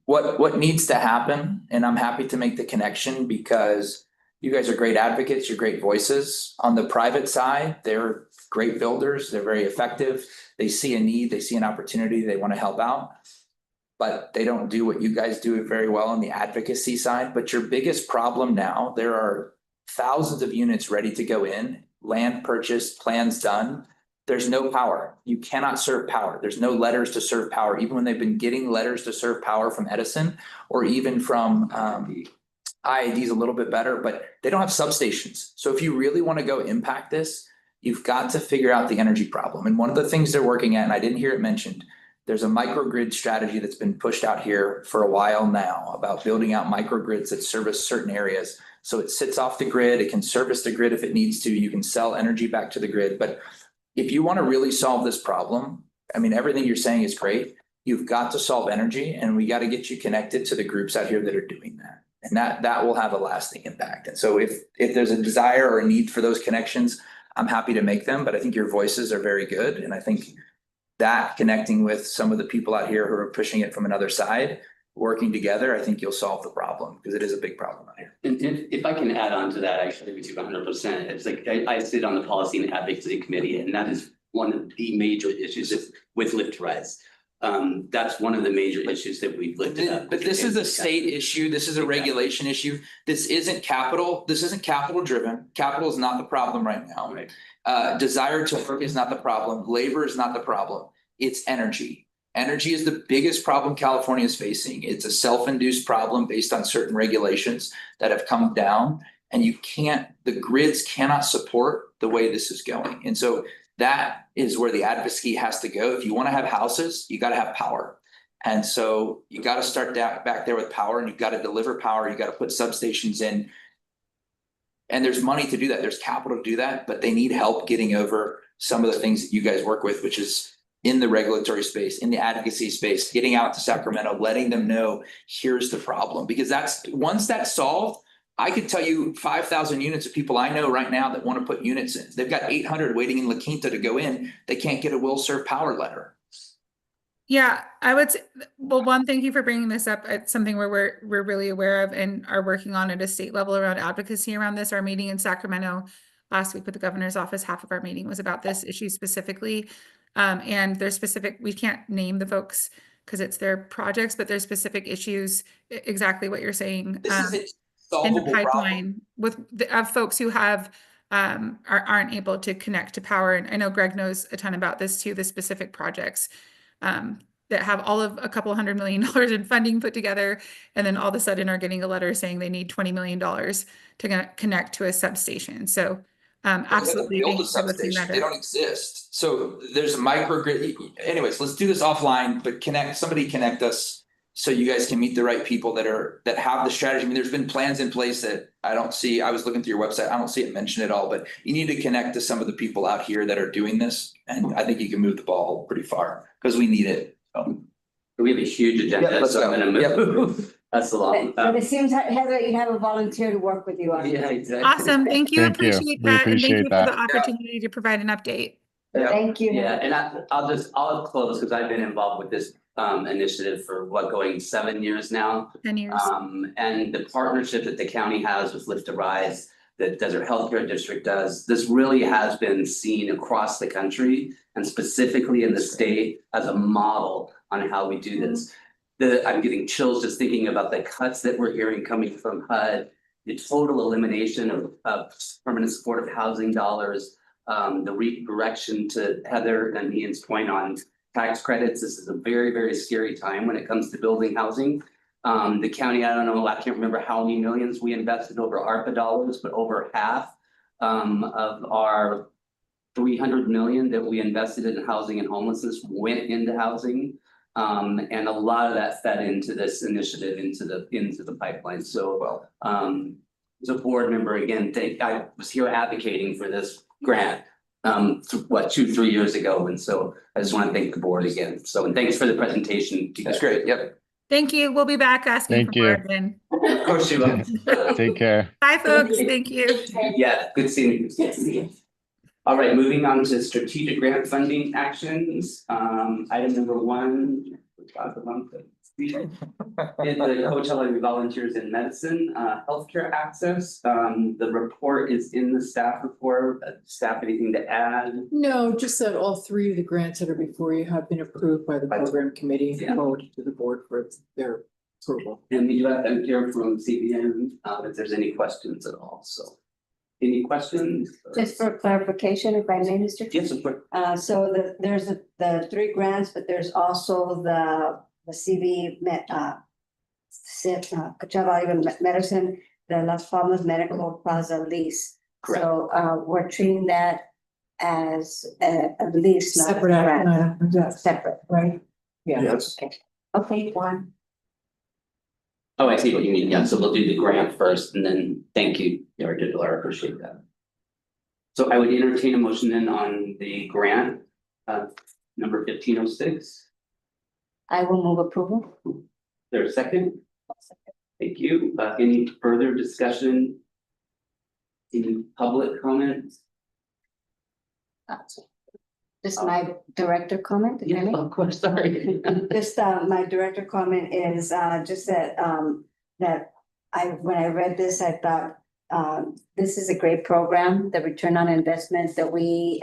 what needs to happen, and I'm happy to make the connection because you guys are great advocates, you're great voices. On the private side, they're great builders, they're very effective. They see a need, they see an opportunity, they want to help out. But they don't do what you guys do very well on the advocacy side. But your biggest problem now, there are thousands of units ready to go in, land purchased, plans done. There's no power. You cannot serve power. There's no letters to serve power, even when they've been getting letters to serve power from Edison or even from IID's a little bit better, but they don't have substations. So if you really want to go impact this, you've got to figure out the energy problem. And one of the things they're working at, and I didn't hear it mentioned, there's a microgrid strategy that's been pushed out here for a while now about building out microgrids that service certain areas. So it sits off the grid, it can service the grid if it needs to, you can sell energy back to the grid. But if you want to really solve this problem, I mean, everything you're saying is great. You've got to solve energy, and we got to get you connected to the groups out here that are doing that. And that will have a lasting impact. And so if there's a desire or a need for those connections, I'm happy to make them, but I think your voices are very good. And I think that connecting with some of the people out here who are pushing it from another side, working together, I think you'll solve the problem, because it is a big problem out here. And if I can add on to that, I agree with you 100%. It's like I sit on the policy and advocacy committee, and that is one of the major issues with Live to Rise. That's one of the major issues that we've lifted up. But this is a state issue. This is a regulation issue. This isn't capital. This isn't capital driven. Capital is not the problem right now. Right. Desire to work is not the problem. Labor is not the problem. It's energy. Energy is the biggest problem California is facing. It's a self-induced problem based on certain regulations that have come down, and the grids cannot support the way this is going. And so that is where the advocacy has to go. If you want to have houses, you got to have power. And so you got to start back there with power, and you've got to deliver power. You got to put substations in. And there's money to do that. There's capital to do that, but they need help getting over some of the things that you guys work with, which is in the regulatory space, in the advocacy space, getting out to Sacramento, letting them know, here's the problem. Because once that's solved, I could tell you 5,000 units of people I know right now that want to put units in. They've got 800 waiting in La Quinta to go in. They can't get a will serve power letter. Yeah, I would say, well, one, thank you for bringing this up. It's something where we're really aware of and are working on at a state level around advocacy around this. Our meeting in Sacramento last week with the governor's office, half of our meeting was about this issue specifically. And there's specific, we can't name the folks because it's their projects, but there's specific issues, exactly what you're saying. This is in the pipeline of folks who have aren't able to connect to power. And I know Greg knows a ton about this too, the specific projects that have all of a couple $100 million in funding put together, and then all of a sudden are getting a letter saying they need $20 million to connect to a substation. So absolutely. Build thank a you for listening substation, better. they don't exist. So there's a microgrid. Anyways, let's do this offline, but somebody connect us. So you guys can meet the right people that have the strategy. I mean, there's been plans in place that I don't see. I was looking through your website. I don't see it mentioned at all, but you need to connect to some of the people out here that are doing this. And I think you can move the ball pretty far because we need it. So. We have a huge Yeah, agenda, let's so I'm go. gonna move us along. But it seems, Heather, you have a volunteer to work with you on it. Yeah, exactly. Awesome. Thank you. Thank you. Appreciate We that. And thank appreciate you for the that. opportunity to provide an update. Thank you. Yeah, and I'll close because I've been involved with this initiative for going 7 years now. 10 years. And the partnership that the county has with Lift to Rise, that Desert Healthcare District does, this really has been seen across the country and specifically in the state as a model on how we do this. I'm getting chills just thinking about the cuts that we're hearing coming from HUD, the total elimination of permanent supportive housing dollars, the redirection to Heather and Ian's point on tax credits. This is a very, very scary time when it comes to building housing. The county, I don't know, I can't remember how many millions we invested over ARPA dollars, but over half of our 300 million that we invested in housing and homelessness went into housing. And a lot of that fed into this initiative, into the pipeline. So, as a board member, again, I was here advocating for this grant, 2-3 years ago. And so I just want to thank the board again. So, and thanks for the presentation. That's great. Yep. Thank you. We'll be back asking Thank for you. more again. Of course you will. Take care. Bye, folks. Thank you. Yeah, good seeing you. All right, moving on to strategic grant funding actions. Item number 1. Is the Coachella Volunteers in Medicine, healthcare access. The report is in the staff report. Staff, anything to add? No, just that all 3 of the grants that are before you have been approved by the program committee and forwarded to the board for their approval. And we do have them here from CBN, if there's any questions at all, so. Any questions? Just for clarification, if I may, Mr. Yes, of course. So there's the 3 grants, but there's also the Coachella Medicine, the Las Palmas Medical Plaza lease. Correct. So we're treating that as a lease, not a Separate action grant. item, yes, Separate. right? Yeah. Yes. Okay, one. Oh, I see what you mean. Yeah, so we'll do the grant first and then thank you, Erica Delar, appreciate that. So I would entertain a motion then on the grant, number 1506. I will move approval. There's a second? Thank you. Any further discussion? Any public comments? Just my director comment. if I Yeah, may? of course, sorry. Just my director comment is just that when I read this, I thought this is a great program. The return on investment that we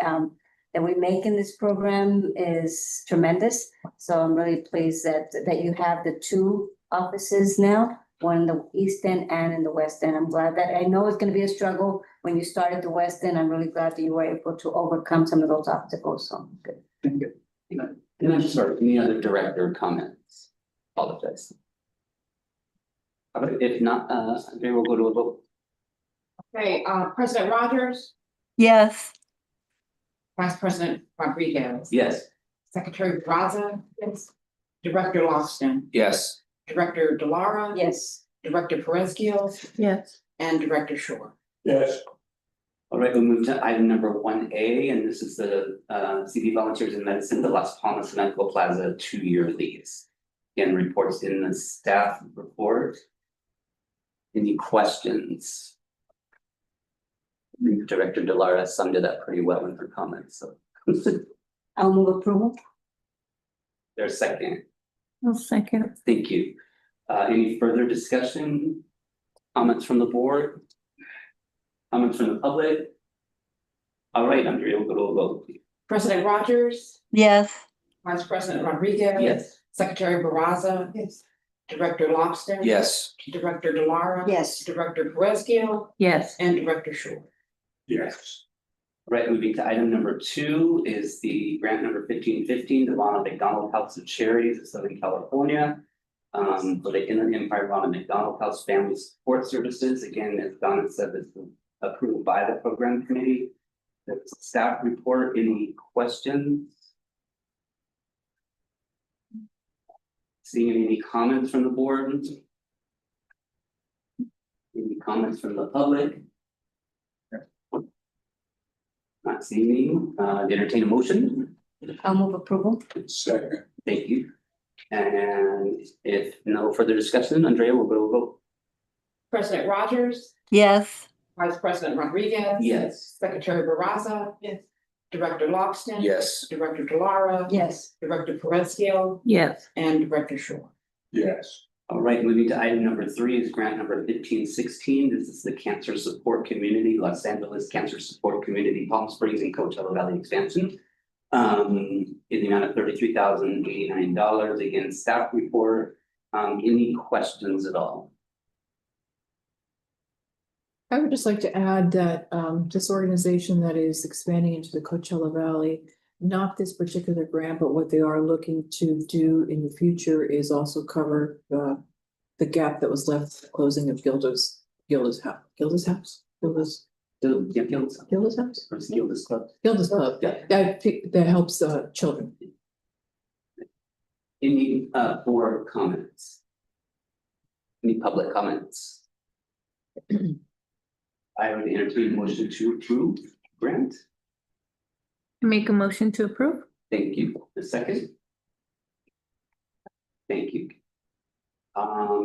make in this program is tremendous. So I'm really pleased that you have the 2 offices now, one in the East End and in the West End. I'm glad that, I know it's gonna be a struggle when you start at the West End. I'm really glad that you were able to overcome some of those obstacles, so good. Thank you. And I'm sorry, any other director comments? Apologize. All right, if not, maybe we'll go to a vote. Okay, President Rogers, Yes. Vice President Rodriguez. Yes. Secretary Braza. Yes. Director Lofton. Yes. Director Delara. Yes. Director Perez Gil. Yes. And Director Shore. Yes. All right, we'll move to item number 1A, and this is the CV Volunteers in Medicine, the Las Palmas Medical Plaza 2-year lease. Again, reports in the staff report. Any questions? Director Delara summed it up pretty well in her comments, so. I'll move approval. There's a second. I'll second. Thank you. Any further discussion? Comments from the board? Comments from the public? All right, Andrea, we'll go to a vote. President Rogers, Yes. Vice President Rodriguez. Yes. Secretary Barraza. Yes. Director Lobster. Yes. Director Delara. Yes. Director Perez Gil Yes. and Director Shore. Yes. All right, moving to item number 2 is the grant number 1515, the Ronald McDonald House of Charities of Southern California. For the Inland Empire Ronald McDonald House Family Support Services. Again, as Donna said, this is approved by the program committee. The staff report, any questions? Seeing any comments from the board? Any comments from the public? Not seeing any, entertain a motion. I'll move approval. Second. Thank you. And if no further discussion, Andrea will go vote. President Rogers, Yes. Vice President Rodriguez. Yes. Secretary Baraza. Yes. Director Logston. Yes. Director Delara. Yes. Director Perezkiel. Yes. And Director Shore. Yes. All right, moving to item number 3 is grant number 1516. This is the Cancer Support Community, Los Angeles Cancer Support Community, Palm Springs and Coachella Valley expansion. In the amount of $33,089. Again, staff report. Any questions at all? I would just like to add that this organization that is expanding into the Coachella Valley, not this particular grant, but what they are looking to do in the future is also cover the gap that was left closing of Gilda's house. Gilda's house? Gilda's house? Or is Gilda's Club? Gilda's Club. Yeah. That helps children. Any board comments? Any public comments? I would entertain a motion to approve grant. Make a motion to approve? Thank you. The second. Thank you.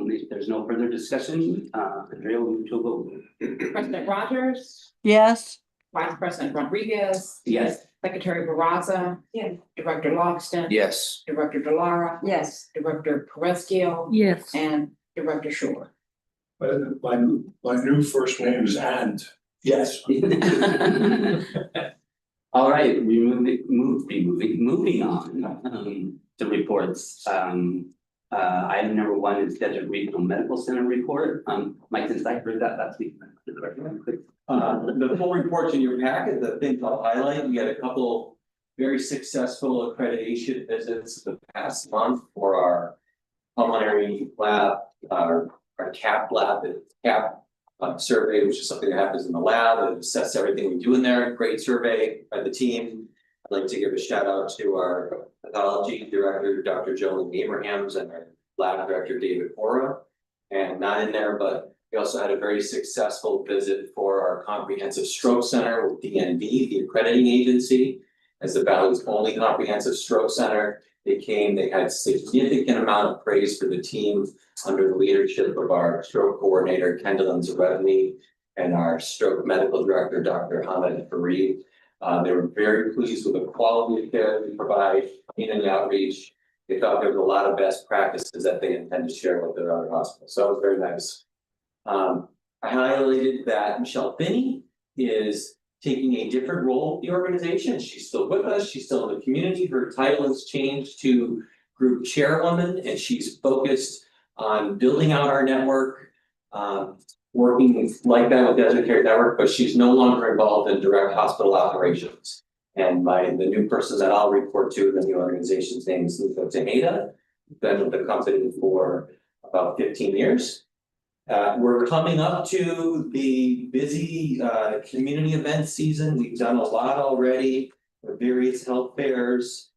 If there's no further discussion, Andrea will move to a vote. President Rogers, Yes. Vice President Rodriguez. Yes. Secretary Baraza. Yes. Director Logston. Yes. Director Delara. Yes. Director Perezkiel. Yes. And Director Shore. My new first name is And. Yes. All right, moving on to reports. Item number 1 is Desert Regional Medical Center report. Mike, since I heard that last week. The full report's in your packet. The things I'll highlight, we had a couple very successful accreditation visits the past month for our pulmonary lab, our CAP lab, survey, which is something that happens in the lab and assess everything we do in there. Great survey by the team. I'd like to give a shout out to our pathology director, Dr. Jolene Abrahams, and our lab director, David Ora. And not in there, but we also had a very successful visit for our comprehensive stroke center with DNV, the accrediting agency, as the Valley's only comprehensive stroke center. They had significant amount of praise for the team under the leadership of our stroke coordinator, Kendall Zaredny, and our stroke medical director, Dr. Hamid Fareed. They were very pleased with the quality of care we provide in and outreach. They thought there was a lot of best practices that they intend to share with their other hospitals. So it was very nice. I highlighted that Michelle Finney is taking a different role in the organization. She's still with us. She's still in the community. Her title has changed to group chairwoman, and she's focused on building out our network, working like that with Desert Care Network, but she's no longer involved in direct hospital operations. And the new person that I'll report to in the new organization's name is Luca Tejeda. Been with the company for about 15 years. We're coming up to the busy community event season. We've done a lot already with various health fairs,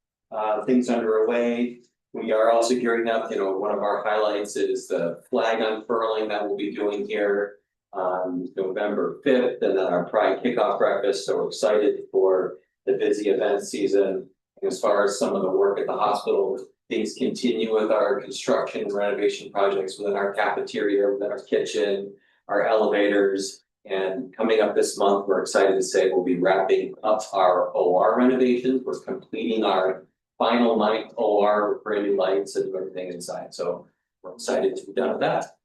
things underway. We are also gearing up, one of our highlights is the flag unfurling that we'll be doing here on November 5th, and then our Pride kickoff breakfast. So we're excited for the busy event season. And as far as some of the work at the hospital, things continue with our construction and renovation projects within our cafeteria, within our kitchen, our elevators. And coming up this month, we're excited to say we'll be wrapping up our OR renovations. We're completing our final night OR with brand new lights and everything inside. So we're excited to be done with that.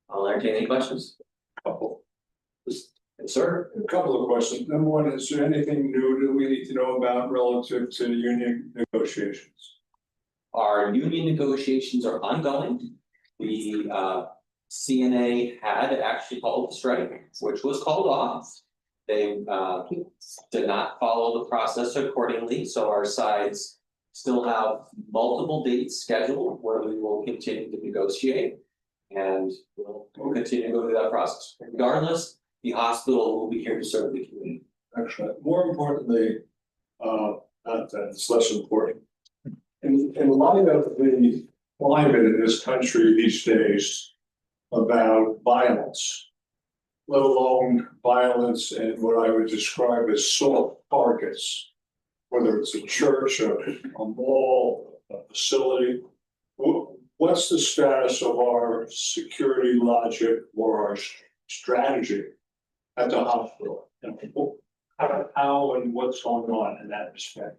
I'll entertain any questions. Yes, sir. A couple of questions. Number one, is there anything new that we need to know about relative to union negotiations? Our union negotiations are ongoing. The CNA had actually called the strike, which was called off. They did not follow the process accordingly, so our sides still have multiple dates scheduled where we will continue to negotiate. And we'll continue to go through that process. Regardless, the hospital will be here to serve the community. Excellent. More importantly, not that it's less important. In light of the climate in this country these days about violence, let alone violence in what I would describe as soft targets, whether it's a church, a mall, a facility. What's the status of our security logic or our strategy at the hospital? And how and what's going on in that respect?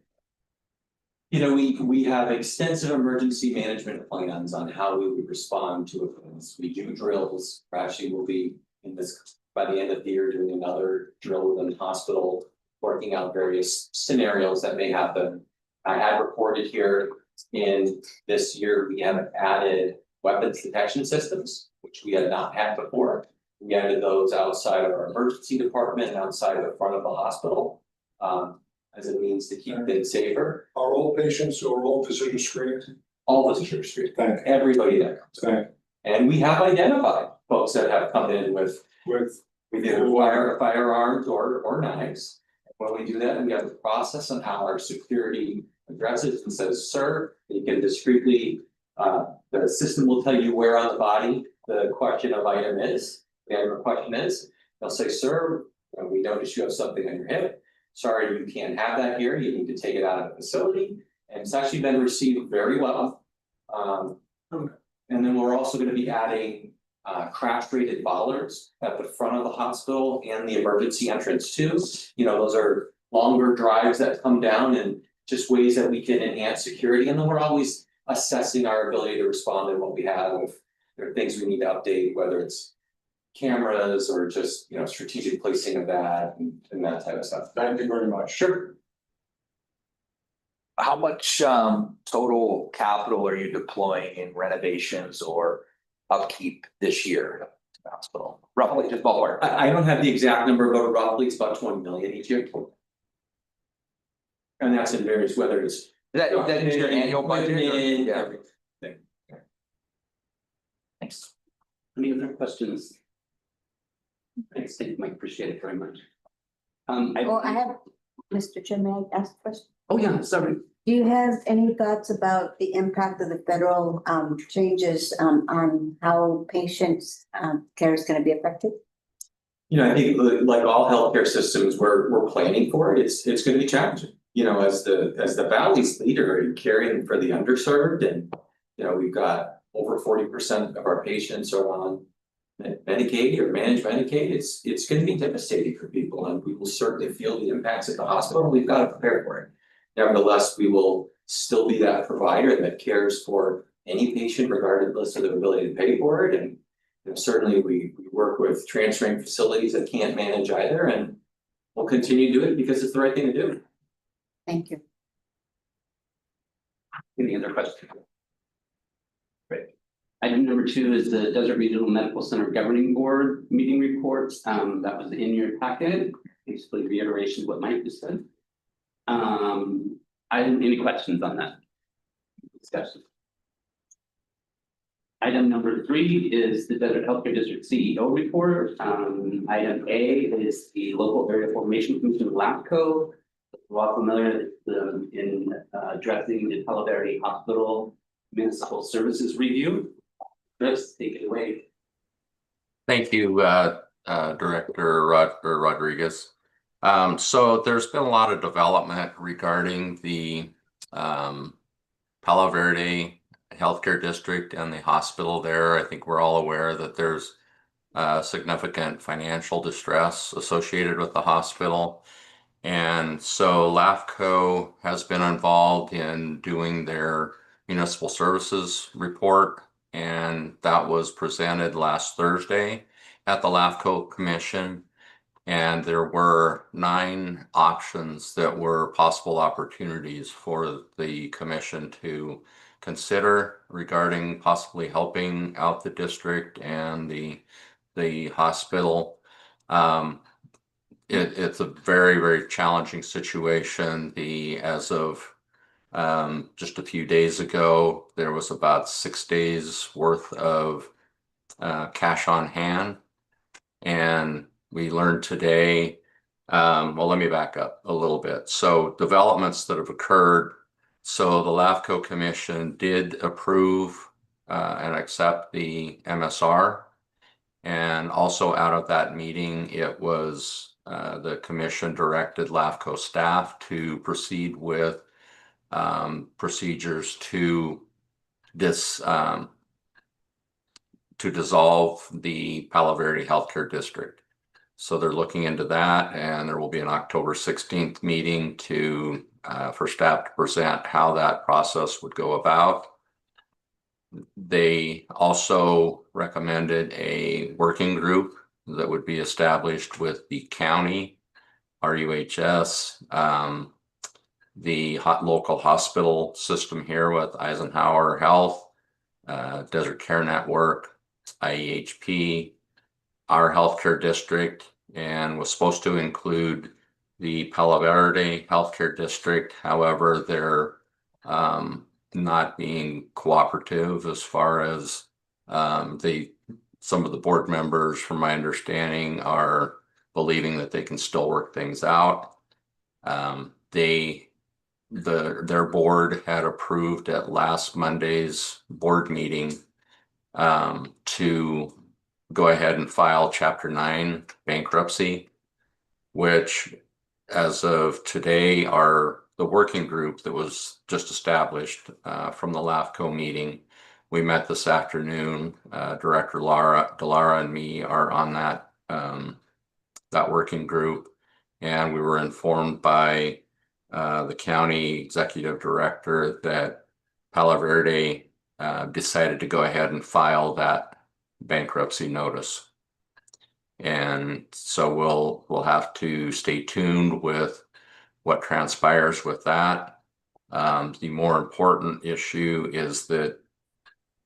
You know, we have extensive emergency management plans on how we would respond to events. We do drills. We actually will be in this by the end of the year doing another drill within the hospital, working out various scenarios that may happen. I had reported here in this year, we have added weapons detection systems, which we had not had before. We added those outside of our emergency department and outside of the front of the hospital. As a means to keep things safer. Are all patients or all visitors screened? All visitors screened. Thank you. Everybody that comes. Thank you. And we have identified folks that have come in with either firearms or knives. When we do that, we have a process on how our security addresses and says, sir, you can discreetly, the system will tell you where on the body the question of item is. The question is, they'll say, sir, we notice you have something on your hip. Sorry, you can't have that here. You need to take it out of the facility. And it's actually been received very well. And then we're also going to be adding crash rated bollards at the front of the hospital and the emergency entrance too. You know, those are longer drives that come down and just ways that we can enhance security. And then we're always assessing our ability to respond and what we have. If there are things we need to update, whether it's cameras or just, you know, strategic placing of that and that type of stuff. Thank you very much. Sure. How much total capital are you deploying in renovations or upkeep this year at the hospital? Roughly, just ballpark. I don't have the exact number, but roughly it's about 20 million each year. And that's in various, whether it's. That is your annual budget? Yeah. Everything. Thanks. Any other questions? Thanks, Mike, appreciate it very much. I have, Mr. Chair, may I ask a question? Oh, yeah, sorry. Do you have any thoughts about the impact of the federal changes on how patients' care is going to be affected? You know, I think like all healthcare systems, we're planning for it. It's going to be challenging. You know, as the Valley's leader in caring for the underserved, and you know, we've got over 40% of our patients are on Medicaid or managed Medicaid. It's going to be devastating for people, and we will certainly feel the impacts at the hospital. We've got to prepare for it. Nevertheless, we will still be that provider that cares for any patient regardless of their ability to pay for it. And you know, certainly we work with transferring facilities that can't manage either, and we'll continue to do it because it's the right thing to do. Thank you. Any other questions? Great. Item number 2 is the Desert Regional Medical Center Governing Board meeting reports. That was in your packet. Basically reiteration of what Mike just said. Any questions on that discussion? Item number 3 is the Desert Healthcare District CEO report. Item A is the Local Area Formation Commission, LAFCO. We're all familiar in addressing the Palo Verde Hospital Municipal Services Review. Chris, take it away. Thank you, Director Rodriguez. So there's been a lot of development regarding the Palo Verde Healthcare District and the hospital there. I think we're all aware that there's significant financial distress associated with the hospital. And so LAFCO has been involved in doing their municipal services report, and that was presented last Thursday at the LAFCO Commission. And there were 9 options that were possible opportunities for the commission to consider regarding possibly helping out the district and the hospital. It's a very, very challenging situation. As of just a few days ago, there was about 6 days worth of cash on hand. And we learned today, well, let me back up a little bit. So developments that have occurred. So the LAFCO Commission did approve and accept the MSR. And also out of that meeting, it was the commission directed LAFCO staff to proceed with procedures to dissolve the Palo Verde Healthcare District. So they're looking into that, and there will be an October 16th meeting to for staff to present how that process would go about. They also recommended a working group that would be established with the county, RUHS, the local hospital system here with Eisenhower Health, Desert Care Network, IEHP, our healthcare district, and was supposed to include the Palo Verde Healthcare District. However, they're not being cooperative as far as some of the board members, from my understanding, are believing that they can still work things out. Their board had approved at last Monday's board meeting to go ahead and file Chapter 9 bankruptcy, which as of today are the working group that was just established from the LAFCO meeting. We met this afternoon. Director Delara and me are on that working group, and we were informed by the county executive director that Palo Verde decided to go ahead and file that bankruptcy notice. And so we'll have to stay tuned with what transpires with that. The more important issue is that,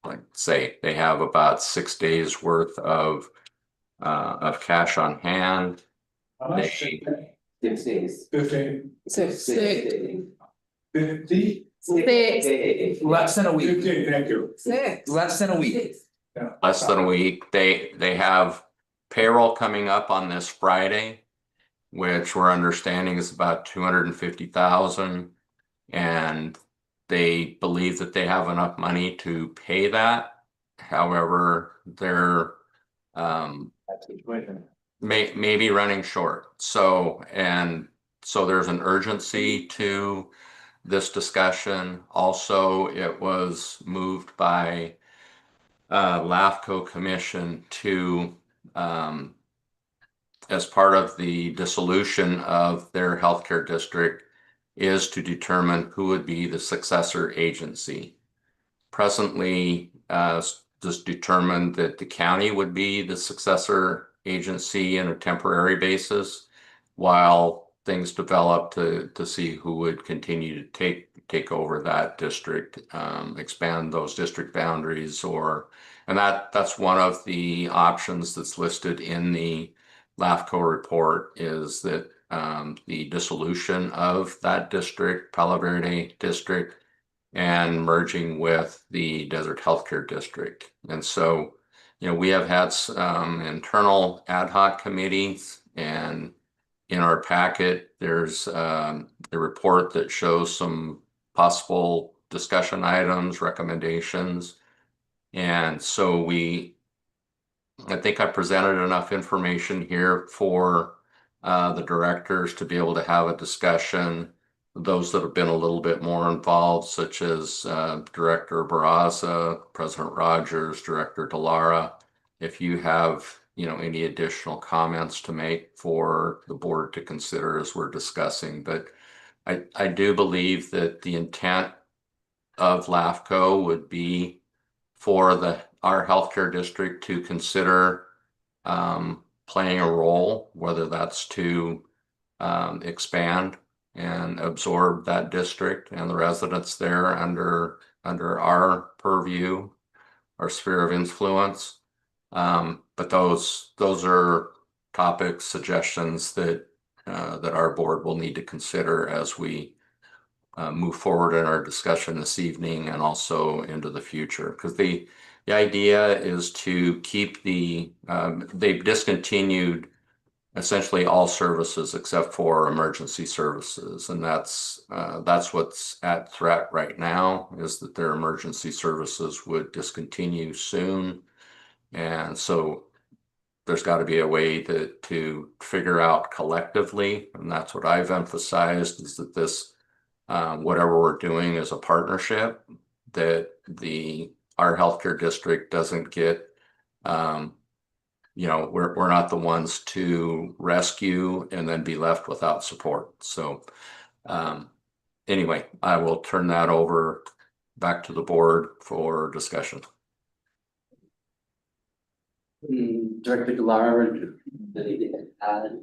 like say, they have about 6 days worth of cash on hand. How much? 6 days. 15, 50? Less than a week. 15, thank you. Less than a week. Less than a week. They have payroll coming up on this Friday, which we're understanding is about 250,000, and they believe that they have enough money to pay that. However, they're may be running short. So there's an urgency to this discussion. Also, it was moved by LAFCO Commission to as part of the dissolution of their healthcare district is to determine who would be the successor agency. Presently, just determined that the county would be the successor agency on a temporary basis, while things develop to see who would continue to take over that district, expand those district boundaries, and that's one of the options that's listed in the LAFCO report, is that the dissolution of that district, Palo Verde district, and merging with the Desert Healthcare District. And so, we have had some internal ad hoc committees, and in our packet, there's the report that shows some possible discussion items, recommendations. And so I think I presented enough information here for the directors to be able to have a discussion. Those that have been a little bit more involved, such as Director Barraza, President Rogers, Director Delara, if you have any additional comments to make for the board to consider as we're discussing. But I do believe that the intent of LAFCO would be for our healthcare district to consider playing a role, whether that's to expand and absorb that district and the residents there under our purview, our sphere of influence. But those are topics, suggestions that our board will need to consider as we move forward in our discussion this evening and also into the future. Because the idea is to keep they've discontinued essentially all services except for emergency services. And that's what's at threat right now, is that their emergency services would discontinue soon. And so there's got to be a way to figure out collectively, and that's what I've emphasized, is that this, whatever we're doing is a partnership, that our healthcare district doesn't get, we're not the ones to rescue and then be left without support. So anyway, I will turn that over back to the board for discussion. Director Delara, anything to add?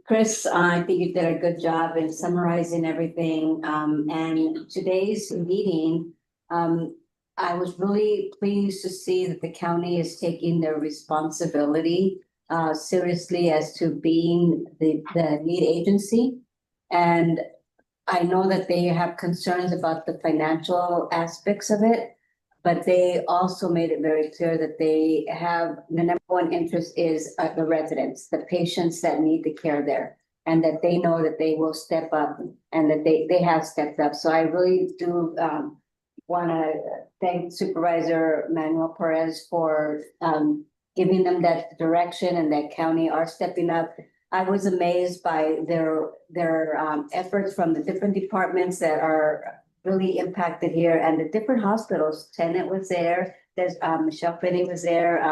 Chris, I think you did a good job in summarizing everything. And today's meeting, I was really pleased to see that the county is taking their responsibility seriously as to being the lead agency. And I know that they have concerns about the financial aspects of it, but they also made it very clear that they have, the number one interest is the residents, the patients that need the care there, and that they know that they will step up, and that they have stepped up. So I really do want to thank Supervisor Manuel Perez for giving them that direction, and that county are stepping up. I was amazed by their efforts from the different departments that are really impacted here, and the different hospitals. Tenet was there, there's Michelle Finney was there,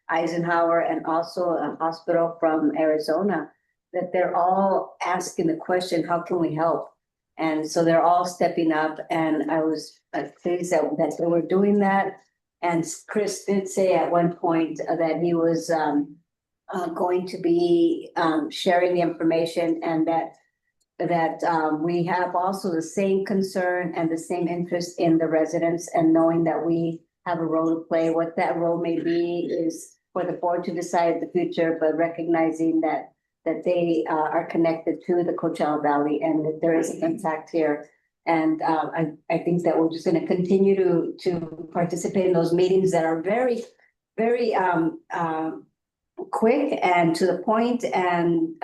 Eisenhower, and also a hospital from Arizona, that they're all asking the question, how can we help? And so they're all stepping up, and I was pleased that they were doing that. And Chris did say at one point that he was going to be sharing the information, and that we have also the same concern and the same interest in the residents, and knowing that we have a role to play. What that role may be is for the board to decide in the future, but recognizing that they are connected to the Coachella Valley, and that there is an impact here. And I think that we're just going to continue to participate in those meetings that are very, very quick and to the point, and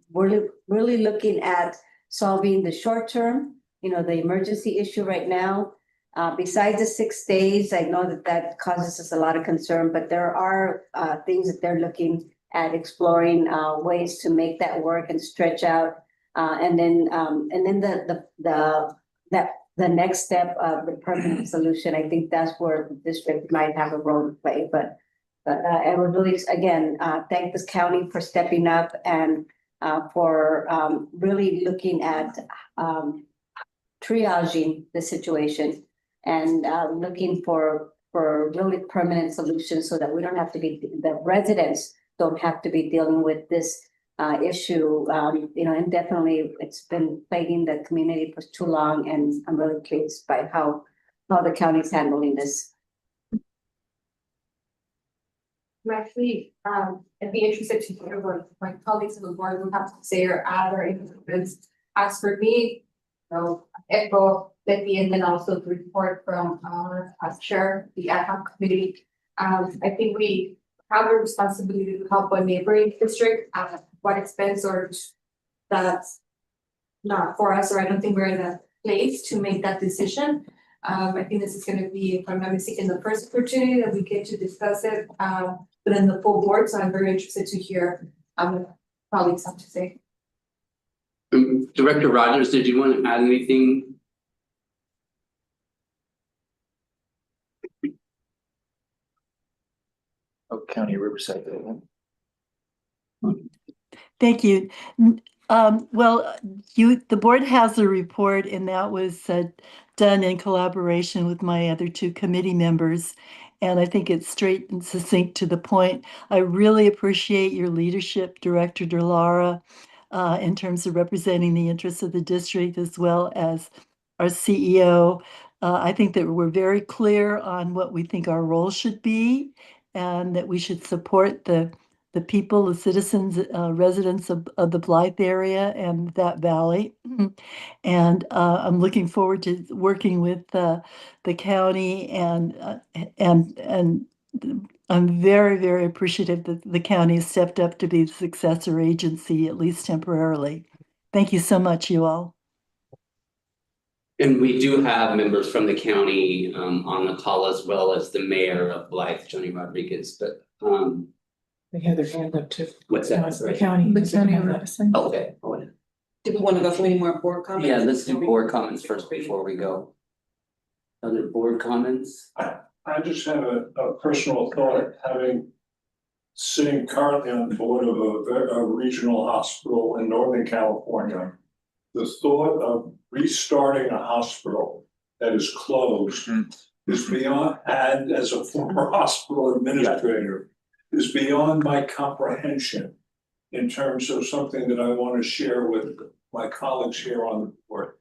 we're really looking at solving the short term, the emergency issue right now. Besides the 6 days, I know that causes us a lot of concern, but there are things that they're looking at exploring, ways to make that work and stretch out. And then the next step of the permanent solution, I think that's where the district might have a role to play. But I would really, again, thank this county for stepping up, and for really looking at triaging the situation, and looking for really permanent solutions, so that we don't have to be, the residents don't have to be dealing with this issue, indefinitely. It's been plaguing the community for too long, and I'm really pleased by how the county's handling this. Actually, I'd be interested to hear what my colleagues on the board would have to say or add, or influence. As for me, echo Becky, and then also the report from our chair, the ad hoc committee. I think we have a responsibility to help a neighboring district at what expense, or that's not for us, or I don't think we're in a place to make that decision. I think this is going to be, if I'm not mistaken, the first opportunity that we get to discuss it within the full board. So I'm very interested to hear what colleagues have to say. Director Rogers, did you want to add anything? Oh, County Riverside. Thank you. Well, the board has a report, and that was done in collaboration with my other two committee members. And I think it's straight and succinct to the point. I really appreciate your leadership, Director Delara, in terms of representing the interests of the district, as well as our CEO. I think that we're very clear on what we think our role should be, and that we should support the people, the citizens, residents of the Blythe area and that valley. And I'm looking forward to working with the county and I'm very, very appreciative that the county stepped up to be the successor agency, at least temporarily. Thank you so much, you all. And we do have members from the county on the call, as well as the mayor of Blythe, Johnny Rodriguez, but They had their hand up too. what's that? The county. The county representative. Okay. Do we want to go through any more board comments? Yeah, let's do board comments first before we go. Other board comments? I just have a personal thought, having sitting currently on the board of a regional hospital in Northern California. The thought of restarting a hospital that is closed is beyond, and as a former hospital administrator, is beyond my comprehension in terms of something that I want to share with my colleagues here on the board.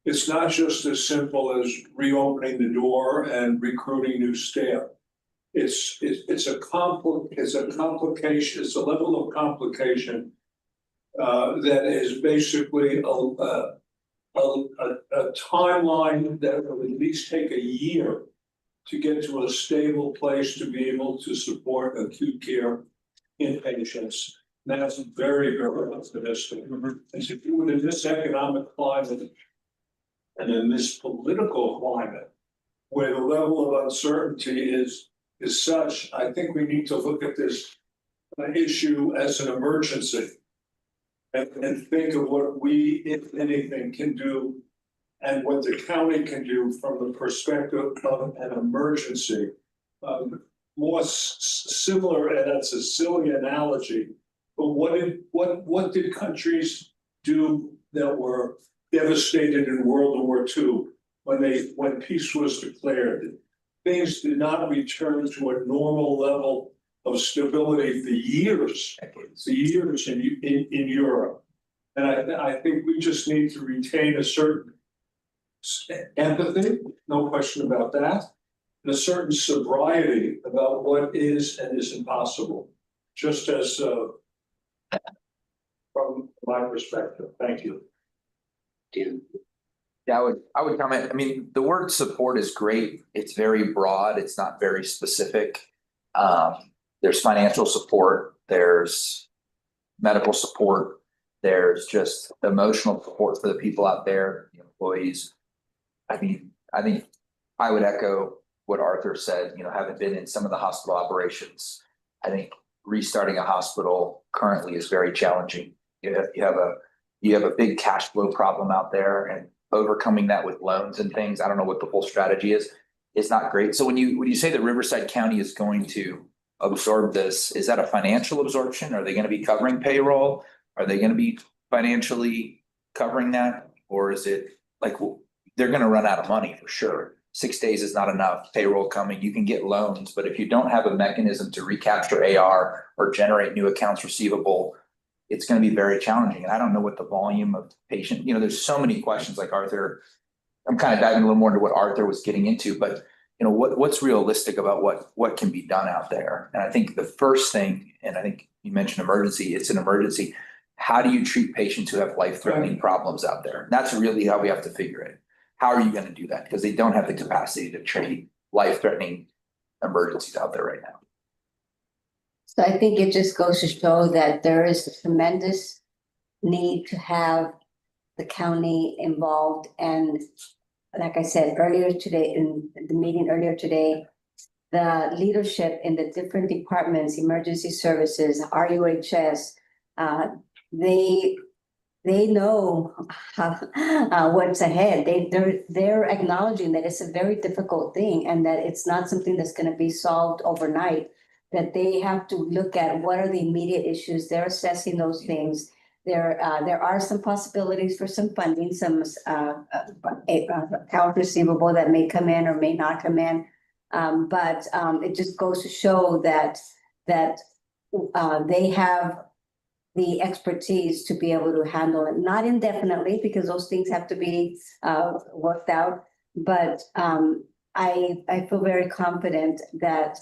It's not just as simple as reopening the door and recruiting new staff. It's a complication, it's a level of complication that is basically a timeline that will at least take a year to get to a stable place to be able to support acute care inpatients. That's very, very optimistic. And if you were in this economic climate and in this political climate, where the level of uncertainty is such, I think we need to look at this issue as an emergency. And think of what we, if anything, can do and what the county can do from the perspective of an emergency. More similar, and that's a silly analogy, but what did countries do that were devastated in World War II when peace was declared? Things did not return to a normal level of stability for years in Europe. And I think we just need to retain a certain empathy, no question about that, and a certain sobriety about what is and isn't possible, just as from my perspective. Thank you. Dan. Yeah, I would comment, I mean, the word support is great. It's very broad. It's not very specific. There's financial support, there's medical support, there's just emotional support for the people out there, the employees. I think I would echo what Arthur said, having been in some of the hospital operations. I think restarting a hospital currently is very challenging. You have a big cash flow problem out there, and overcoming that with loans and things. I don't know what the whole strategy is. It's not great. So when you say that Riverside County is going to absorb this, is that a financial absorption? Are they going to be covering payroll? Are they going to be financially covering that? Or is it like they're going to run out of money for sure? 6 days is not enough. Payroll coming, you can get loans, but if you don't have a mechanism to recapture AR or generate new accounts receivable, it's going to be very challenging. And I don't know what the volume of patient, there's so many questions like Arthur. I'm kind of diving a little more into what Arthur was getting into, but what's realistic about what can be done out there? And I think the first thing, and I think you mentioned emergency, it's an emergency. How do you treat patients who have life-threatening problems out there? That's really how we have to figure it. How are you going to do that? Because they don't have the capacity to treat life-threatening emergencies out there right now. So I think it just goes to show that there is a tremendous need to have the county involved. And like I said earlier today, in the meeting earlier today, the leadership in the different departments, emergency services, RUHS, they know what's ahead. They're acknowledging that it's a very difficult thing and that it's not something that's going to be solved overnight, that they have to look at what are the immediate issues. They're assessing those things. There are some possibilities for some funding, some account receivable that may come in or may not come in. But it just goes to show that they have the expertise to be able to handle it, not indefinitely, because those things have to be worked out. But I feel very confident that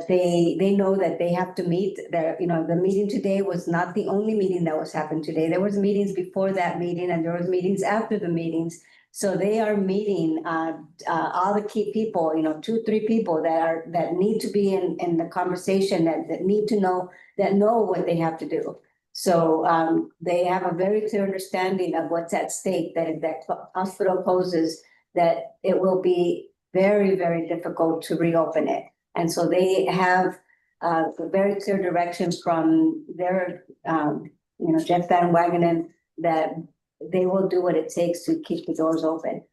they know that they have to meet. The meeting today was not the only meeting that was happened today. There was meetings before that meeting and there was meetings after the meetings So they are meeting all the key people, 2, 3 people that need to be in the conversation, that need to know what they have to do. So they have a very clear understanding of what's at stake, that if that hospital closes, that it will be very, very difficult to reopen it. And so they have a very clear direction from their, Jeff Van Wagenen, that they will do what it takes to keep the doors open.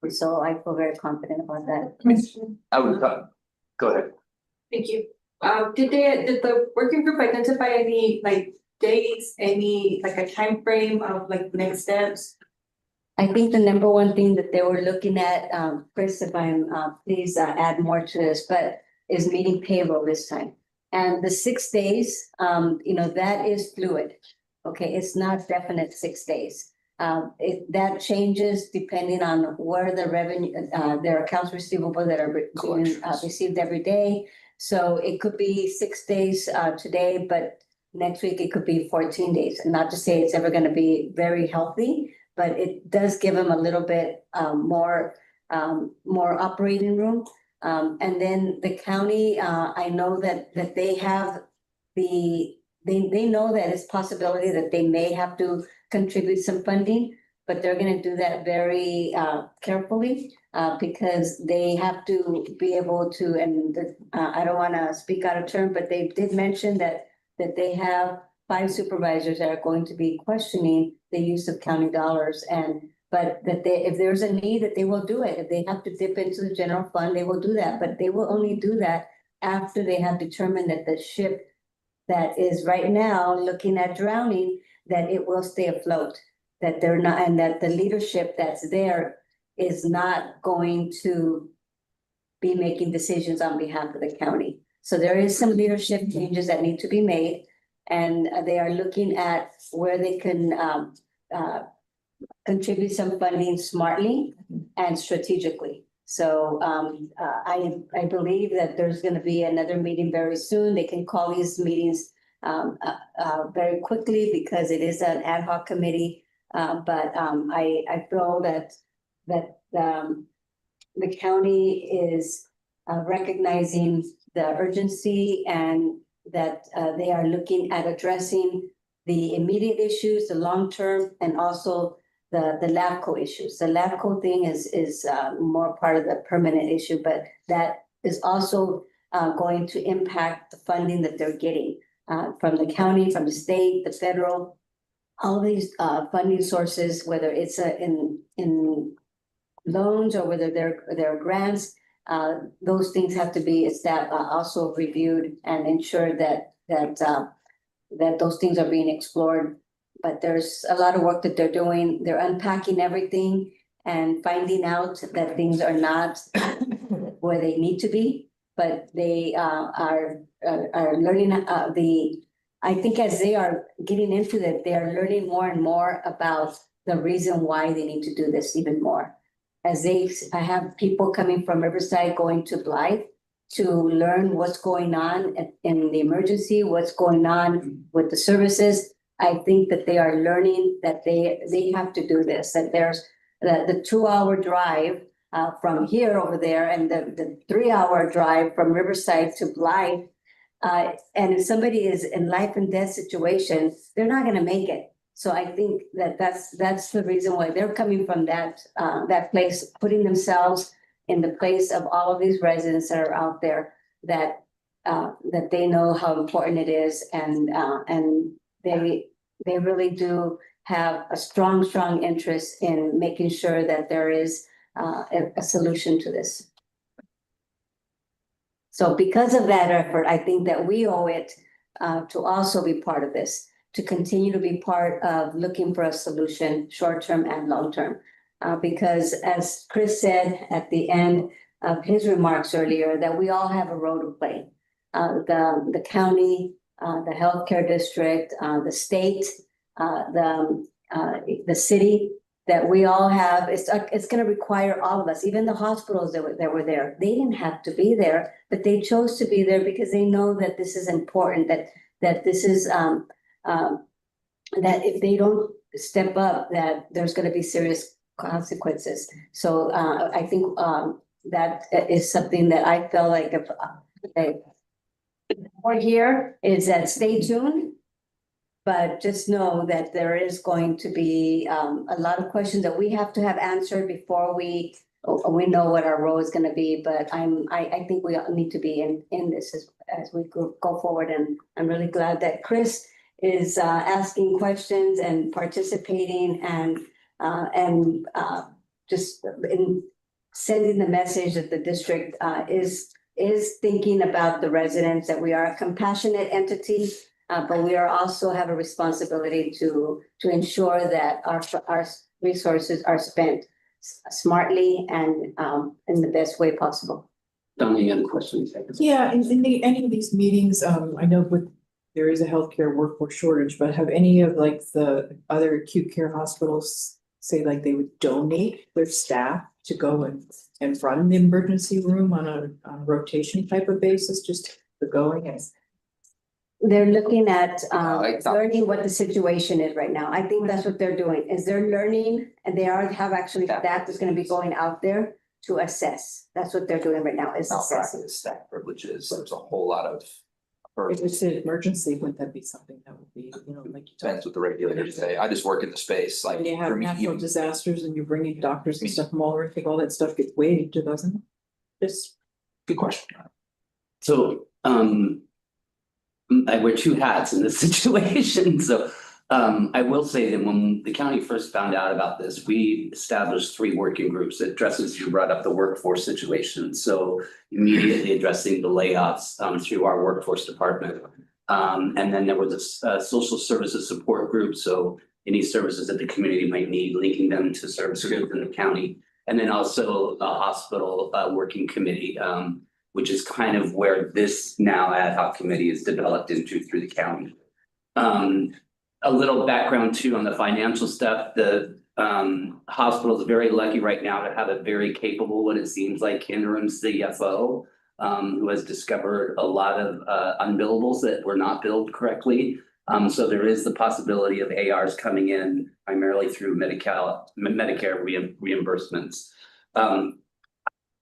So I feel very confident about that. I would, go ahead. Thank you. Did the working group identify any dates, any a time frame of next steps? I think the number one thing that they were looking at, Chris, if I'm, please add more to this, but is meeting payroll this time. And the 6 days, that is fluid. Okay, it's not definite 6 days. That changes depending on where the revenue, their accounts receivable that are being received every day. So it could be 6 days today, but next week it could be 14 days. And not to say it's ever going to be very healthy, but it does give them a little bit more operating room. And then the county, I know that they have they know that it's possibility that they may have to contribute some funding, but they're going to do that very carefully because they have to be able to, and I don't want to speak out of turn, but they did mention that they have 5 supervisors that are going to be questioning the use of county dollars, but that if there's a need, that they will do it. If they have to dip into the general fund, they will do that, but they will only do that after they have determined that the ship that is right now looking at drowning, that it will stay afloat, that they're not, and that the leadership that's there is not going to be making decisions on behalf of the county. So there is some leadership changes that need to be made, and they are looking at where they can contribute some funding smartly and strategically. So I believe that there's going to be another meeting very soon. They can call these meetings very quickly because it is an ad hoc committee. But I feel that the county is recognizing the urgency and that they are looking at addressing the immediate issues, the long term, and also the LAFCO issues. The LAFCO thing is more part of the permanent issue, but that is also going to impact the funding that they're getting from the county, from the state, the federal, all these funding sources, whether it's in loans or whether they're grants. Those things have to be also reviewed and ensured that those things are being explored. But there's a lot of work that they're doing. They're unpacking everything and finding out that things are not where they need to be. But they are learning I think as they are getting into that, they are learning more and more about the reason why they need to do this even more. As I have people coming from Riverside going to Blythe to learn what's going on in the emergency, what's going on with the services. I think that they are learning that they have to do this, that there's the 2-hour drive from here over there and the 3-hour drive from Riverside to Blythe. And if somebody is in life and death situation, they're not going to make it. So I think that's the reason why they're coming from that place, putting themselves in the place of all of these residents that are out there, that they know how important it is, and they really do have a strong interest in making sure that there is a solution to this. So because of that effort, I think that we owe it to also be part of this, to continue to be part of looking for a solution, short-term and long-term. Because as Chris said at the end of his remarks earlier, that we all have a role to play. The county, the healthcare district, the state, the city, that we all have, it's going to require all of us, even the hospitals that were there. They didn't have to be there, but they chose to be there because they know that this is important, that this is, that if they don't step up, that there's going to be serious consequences. So I think that is something that I felt like if we're here is that stay tuned. But just know that there is going to be a lot of questions that we have to have answered before we know what our role is going to be. But I think we need to be in this as we go forward. And I'm really glad that Chris is asking questions and participating and just in sending the message that the district is thinking about the residents, that we are a compassionate entity. But we are also have a responsibility to ensure that our resources are spent smartly and in the best way possible. Don't any other questions? Yeah, in any of these meetings, I know there is a healthcare workforce shortage, but have any of like the other acute care hospitals say like they would donate their staff to go and run the emergency room on a rotation type of basis, just for going as? They're looking at learning what the situation is right now. I think that's what they're doing, is they're learning, and they have actually staff that's gonna be going out there to assess. That's what they're doing right now, is assessing. Staff privileges, there's a whole lot of. If it's an emergency, wouldn't that be something that would be, like you Depends what the regulators say. I just work in the space, like when you for have me, natural even, disasters and you're bringing doctors and stuff from all over, I think all that stuff gets waived, doesn't it? Just good question. So, I wear two hats in this situation, so I will say that when the county first found out about this, we established 3 working groups that addresses, you brought up the workforce situation. So immediately addressing the layoffs through our workforce department. And then there was a social services support group, so any services that the community might need, linking them to services in the county. And then also a hospital working committee, which is kind of where this now ad hoc committee is developed into through the county. A little background too on the financial stuff. The hospital is very lucky right now to have a very capable, what it seems like, interim CFO, who has discovered a lot of unbillables that were not billed correctly. So there is the possibility of ARs coming in primarily through Medicare reimbursements.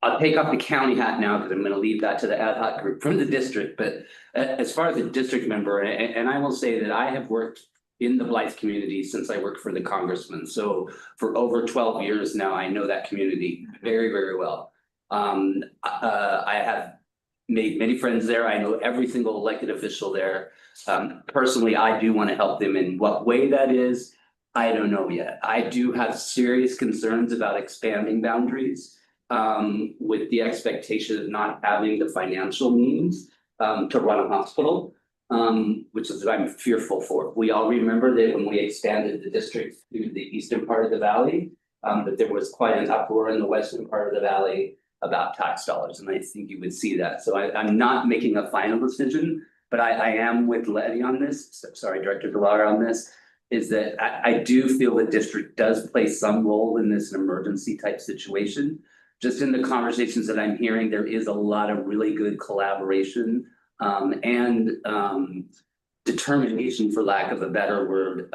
I'll take off the county hat now because I'm going to leave that to the ad hoc group from the district. But as far as a district member, and I will say that I have worked in the Blythe community since I worked for the congressman. So for over 12 years now, I know that community very, very well. I have made many friends there. I know every single elected official there. Personally, I do want to help them. In what way that is, I don't know yet. I do have serious concerns about expanding boundaries. With the expectation of not having the financial means to run a hospital, which is what I'm fearful for. We all remember that when we expanded the district to the eastern part of the valley, that there was quite an uproar in the western part of the valley about tax dollars, and I think you would see that. So I'm not making a final decision, but I am with Letty on this, sorry, Director DeLara on this, is that I do feel the district does play some role in this emergency type situation. Just in the conversations that I'm hearing, there is a lot of really good collaboration and determination, for lack of a better word,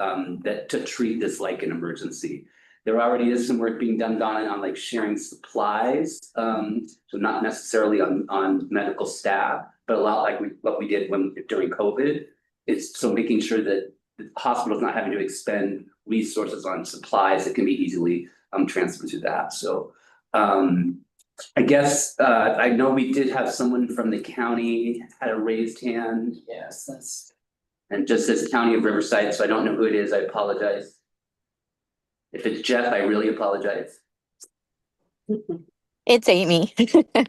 that to treat this like an emergency. There already is some work being done on like sharing supplies, so not necessarily on medical staff, but a lot like what we did during COVID. It's so making sure that the hospital is not having to expend resources on supplies that can be easily transferred to that. So I guess I know we did have someone from the county had a raised hand. Yes, that's. And just says County of Riverside, so I don't know who it is. I apologize. If it's Jeff, I really apologize. It's Amy.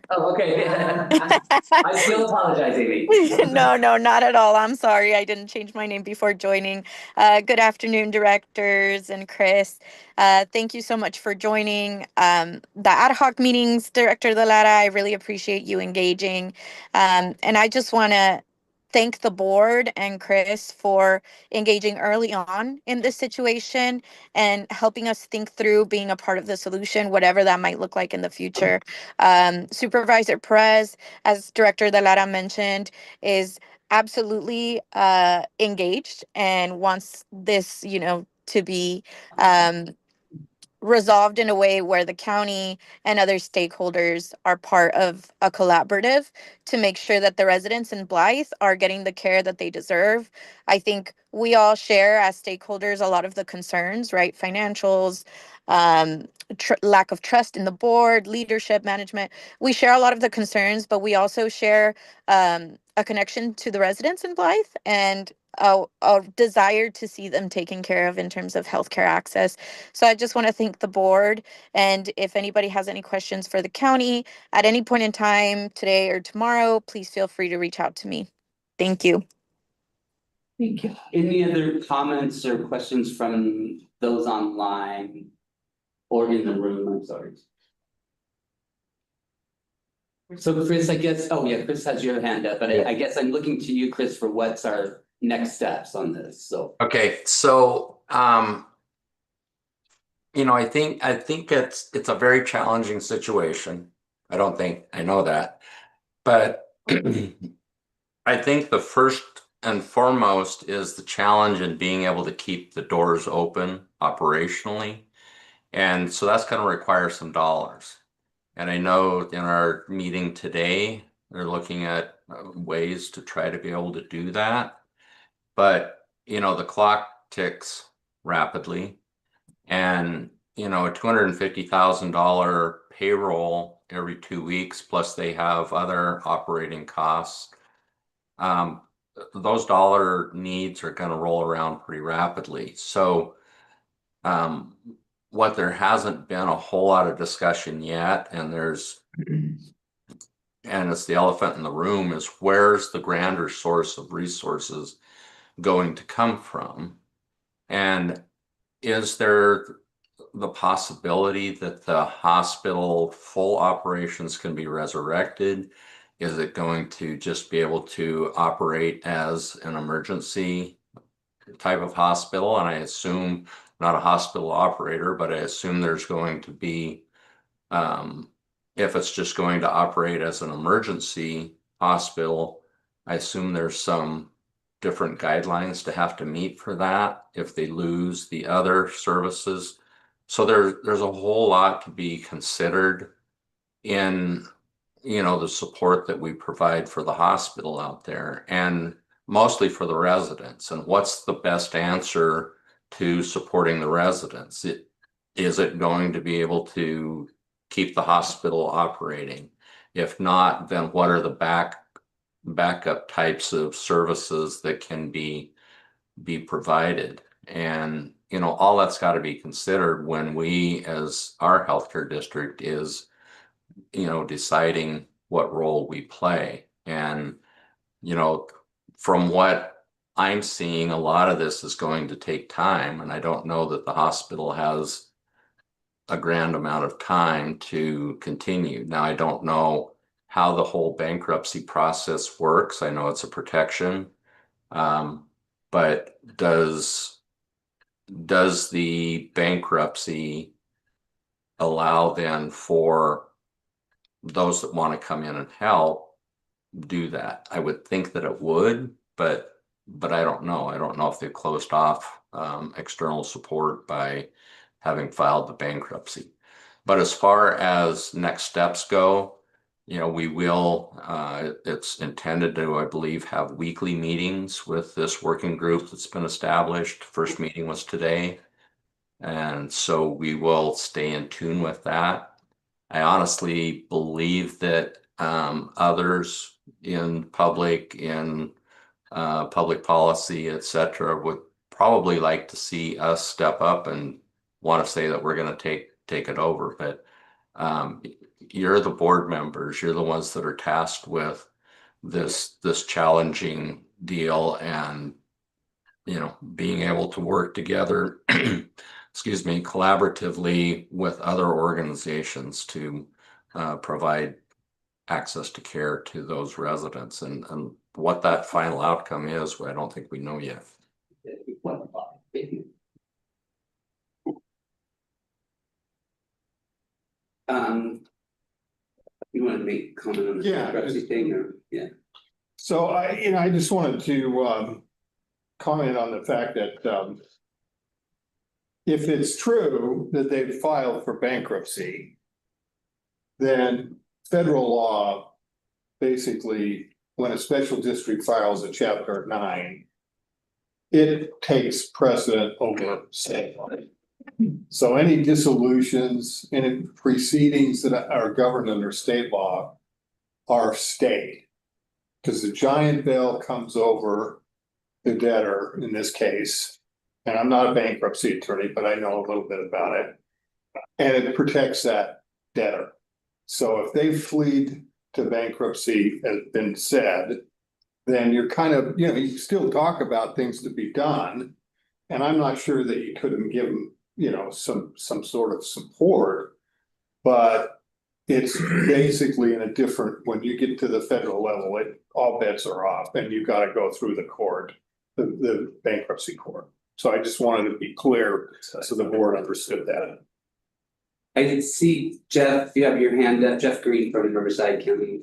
Oh, okay. I still apologize, Amy. No, not at all. I'm sorry. I didn't change my name before joining. Good afternoon, directors and Chris. Thank you so much for joining the ad hoc meetings, Director DeLara. I really appreciate you engaging. And I just want to thank the board and Chris for engaging early on in this situation and helping us think through being a part of the solution, whatever that might look like in the future. Supervisor Perez, as Director DeLara mentioned, is absolutely engaged and wants this, to be resolved in a way where the county and other stakeholders are part of a collaborative to make sure that the residents in Blythe are getting the care that they deserve. I think we all share as stakeholders a lot of the concerns, right? Financials, lack of trust in the board, leadership, management. We share a lot of the concerns, but we also share a connection to the residents in Blythe and a desire to see them taken care of in terms of healthcare access. So I just want to thank the board. And if anybody has any questions for the county at any point in time, today or tomorrow, please feel free to reach out to me. Thank you. Thank you. Any other comments or questions from those online or in the room? I'm sorry. So Chris, I guess, oh yeah, Chris has your hand up, but I guess I'm looking to you, Chris, for what's our next steps on this, so. Okay, so you know, I think it's a very challenging situation. I know that. But I think the first and foremost is the challenge in being able to keep the doors open operationally. And so that's going to require some dollars. And I know in our meeting today, they're looking at ways to try to be able to do that. But, you know, the clock ticks rapidly. And, you know, a $250,000 payroll every 2 weeks, plus they have other operating costs. Those dollar needs are going to roll around pretty rapidly. So what there hasn't been a whole lot of discussion yet, and it's the elephant in the room, is where's the grander source of resources going to come from? And is there the possibility that the hospital full operations can be resurrected? Is it going to just be able to operate as an emergency type of hospital? And I assume, not a hospital operator, but I assume there's going to be, if it's just going to operate as an emergency hospital, I assume there's some different guidelines to have to meet for that if they lose the other services. So there's a whole lot to be considered in, you know, the support that we provide for the hospital out there, and mostly for the residents. And what's the best answer to supporting the residents? Is it going to be able to keep the hospital operating? If not, then what are the backup types of services that can be provided? And, you know, all that's got to be considered when we, as our healthcare district, is, you know, deciding what role we play. And, you know, from what I'm seeing, a lot of this is going to take time, and I don't know that the hospital has a grand amount of time to continue. Now, I don't know how the whole bankruptcy process works. I know it's a protection, but does the bankruptcy allow then for those that want to come in and help do that? I would think that it would, but I don't know. I don't know if they've closed off external support by having filed the bankruptcy. But as far as next steps go, you know, we will, it's intended to, I believe, have weekly meetings with this working group that's been established. First meeting was today. And so we will stay in tune with that. I honestly believe that others in public policy, et cetera, would probably like to see us step up and want to say that we're going to take it over. But you're the board members, you're the ones that are tasked with this challenging deal, and, you know, being able to work together excuse me, collaboratively with other organizations to provide access to care to those residents. And what that final outcome is, I don't think we know yet. You want to make a comment on the bankruptcy thing, or So I just wanted to comment on the fact that if it's true that they've filed for bankruptcy, then federal law, basically, when a special district files a chapter 9, it takes precedent over state law. So any dissolutions, any proceedings that are governed under state law are stayed. Because the giant veil comes over the debtor in this case, and I'm not a bankruptcy attorney, but I know a little bit about it. And it protects that debtor. So if they fled to bankruptcy, as been said, then you're kind of, you still talk about things to be done. And I'm not sure that you couldn't give them, some sort of support. But it's basically in a different, when you get to the federal level, all bets are off and you've got to go through the court, the bankruptcy court. So I just wanted to be clear so the board understood that. I did see Jeff, you have your hand up, Jeff Green from Riverside County.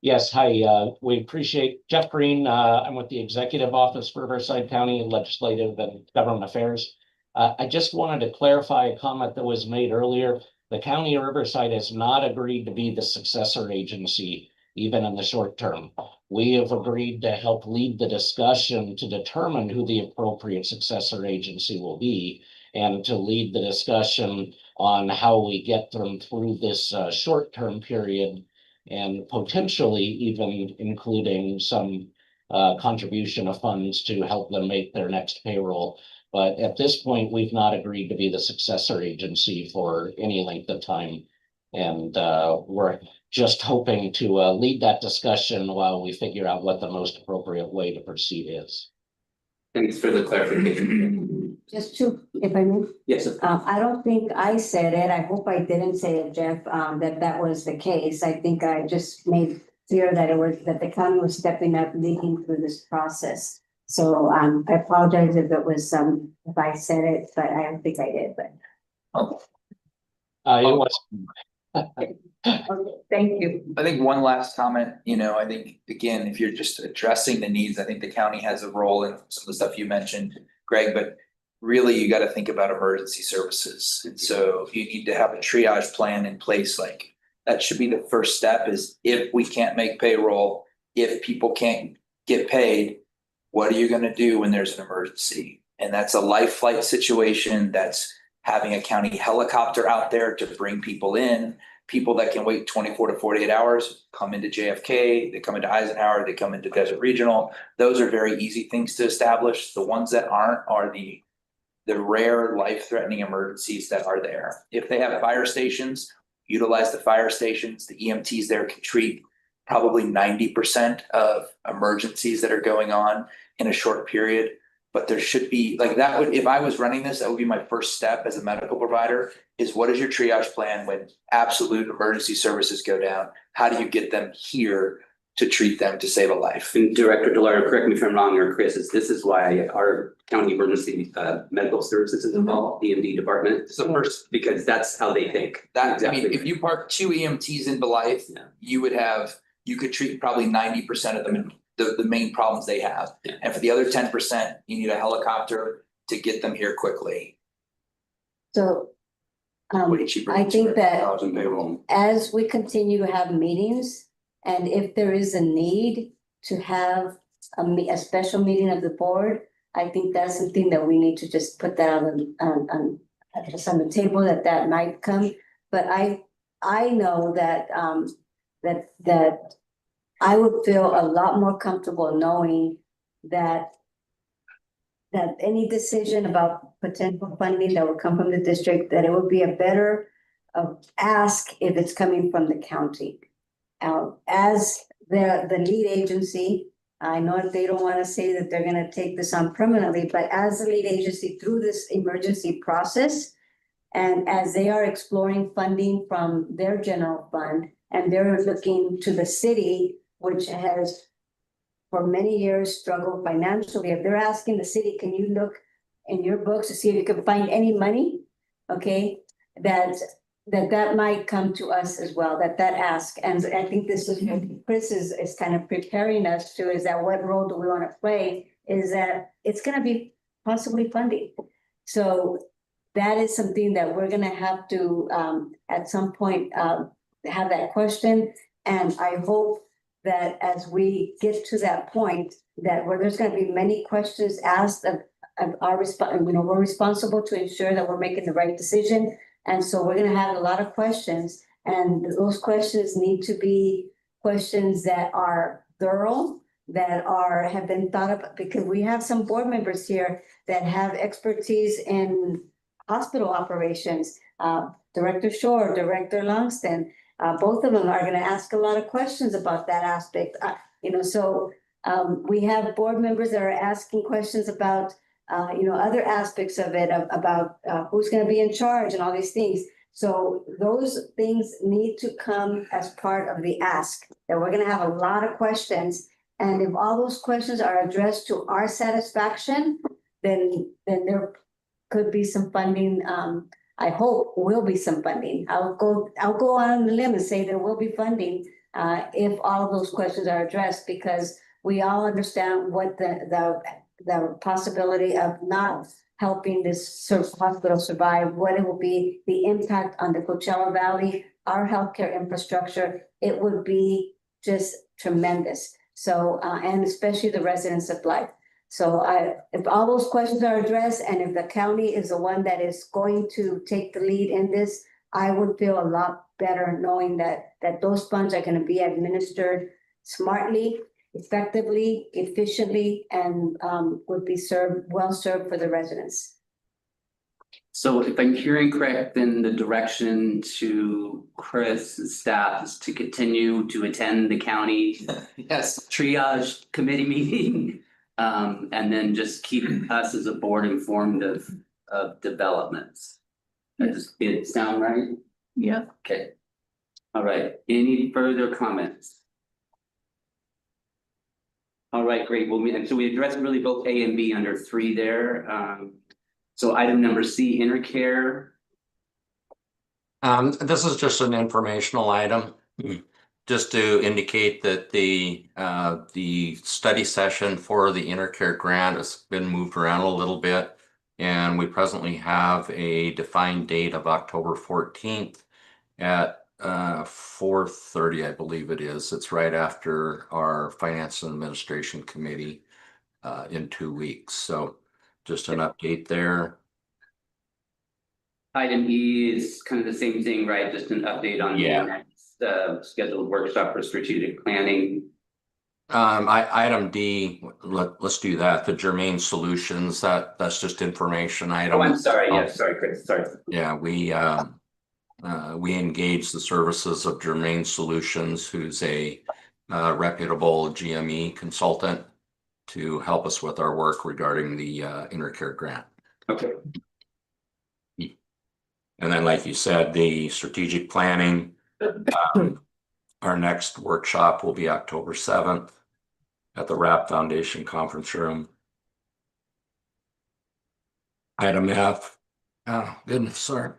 Yes, hi, we appreciate Jeff Green. I'm with the Executive Office for Riverside County Legislative and Government Affairs. I just wanted to clarify a comment that was made earlier. The County of Riverside has not agreed to be the successor agency, even in the short term. We have agreed to help lead the discussion to determine who the appropriate successor agency will be and to lead the discussion on how we get them through this short-term period and potentially even including some contribution of funds to help them make their next payroll. But at this point, we've not agreed to be the successor agency for any length of time. And we're just hoping to lead that discussion while we figure out what the most appropriate way to proceed is. Thanks for the clarification. Just to, if I may. Yes, of course. I don't think I said it. I hope I didn't say it, Jeff, that was the case. I think I just made clear that that the county was stepping up, leading through this process. So I apologize if it was if I said it, but I don't think I did. But it was. Okay, thank you. I think one last comment, I think, again, if you're just addressing the needs, I think the county has a role in some of the stuff you mentioned, Greg, but really you got to think about emergency services. And so you need to have a triage plan in place. Like that should be the first step is if we can't make payroll, if people can't get paid, what are you going to do when there's an emergency? And that's a life flight situation. That's having a county helicopter out there to bring people in. People that can wait 24 to 48 hours come into JFK, they come into Eisenhower, they come into Desert Regional. Those are very easy things to establish. The ones that aren't are the rare life-threatening emergencies that are there. If they have fire stations, utilize the fire stations. The EMTs there can treat probably 90% of emergencies that are going on in a short period. But there should be like that would, if I was running this, that would be my first step as a medical provider is what is your triage plan when absolute emergency services go down? How do you get them here to treat them to save a life? And Director DeLauro, correct me if I'm wrong, or Chris, this is why our county emergency medical services is involved, EMD department. So first, because that's how they think. That, I mean, if you park 2 EMTs in Blythe, you could treat probably 90% of them. The main problems they have. Yeah. And for the other 10%, you need a helicopter to get them here quickly. So Way cheaper I than think that $200 in payroll. as we continue to have meetings, and if there is a need to have a special meeting of the board, I think that's something that we need to just put that on the table that might come. But I know that that I would feel a lot more comfortable knowing that any decision about potential funding that would come from the district, that it would be a better ask if it's coming from the county. As the lead agency, I know they don't want to say that they're going to take this on permanently, but as the lead agency through this emergency process, and as they are exploring funding from their general fund, and they're looking to the city, which has for many years struggled financially. If they're asking the city, can you look in your books to see if you can find any money, okay, that that might come to us as well, that ask, and I think this is, Chris is kind of preparing us to, is that what role do we want to play? Is that it's gonna be possibly funding. So that is something that we're gonna have to, at some point, have that question. And I hope that as we get to that point, that where there's gonna be many questions asked of our response, you know, we're responsible to ensure that we're making the right decision. And so we're gonna have a lot of questions, and those questions need to be questions that are thorough, that have been thought of, because we have some board members here that have expertise in hospital operations. Director Shore, Director Longston, both of them are gonna ask a lot of questions about that aspect. You know, so we have board members that are asking questions about you know, other aspects of it, about who's gonna be in charge and all these things. So those things need to come as part of the ask, that we're gonna have a lot of questions. And if all those questions are addressed to our satisfaction, then there could be some funding. I hope will be some funding. I'll go on the limb and say there will be funding if all of those questions are addressed, because we all understand what the possibility of not helping this hospital survive, what it will be, the impact on the Coachella Valley, our healthcare infrastructure. It would be just tremendous. So, and especially the residents of Blythe. So if all those questions are addressed, and if the county is the one that is going to take the lead in this, I would feel a lot better knowing that those funds are gonna be administered smartly, effectively, efficiently, and would be well served for the residents. So if I'm hearing correct, then the direction to Chris and staff is to continue to attend the county triage committee meeting. And then just keep us as a board informed of developments. Does it sound right? Yeah. Okay. All right, any further comments? All right, great. Well, we addressed really both A and B under 3 there. So item number C, Intercare. This is just an informational item, just to indicate that the study session for the Intercare grant has been moved around a little bit. And we presently have a defined date of October 14th at 4:30, I believe it is. It's right after our Finance and Administration Committee in 2 weeks. So just an update there. Item E is kind of the same thing, right? Just an update on the next scheduled workshop for strategic planning. Item D, let's do that. The Germain Solutions, that's just information item. Oh, I'm sorry. Yeah, sorry, Chris. Sorry. Yeah, we engage the services of Germain Solutions, who's a reputable GME consultant, to help us with our work regarding the Intercare grant. Okay. And then, like you said, the strategic planning, our next workshop will be October 7th at the Rapp Foundation Conference Room. Item F, oh goodness, sorry.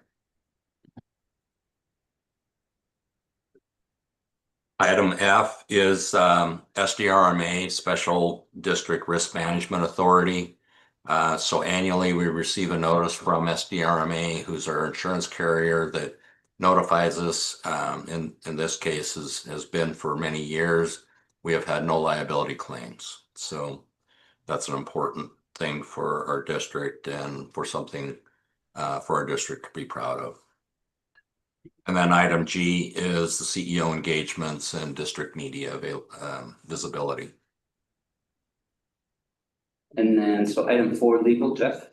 Item F is SDRMA, Special District Risk Management Authority. So annually we receive a notice from SDRMA, who's our insurance carrier, that notifies us, in this case has been for many years. We have had no liability claims. So that's an important thing for our district and for something for our district to be proud of. And then item G is the CEO engagements and district media visibility. And then, so item 4, legal, Jeff?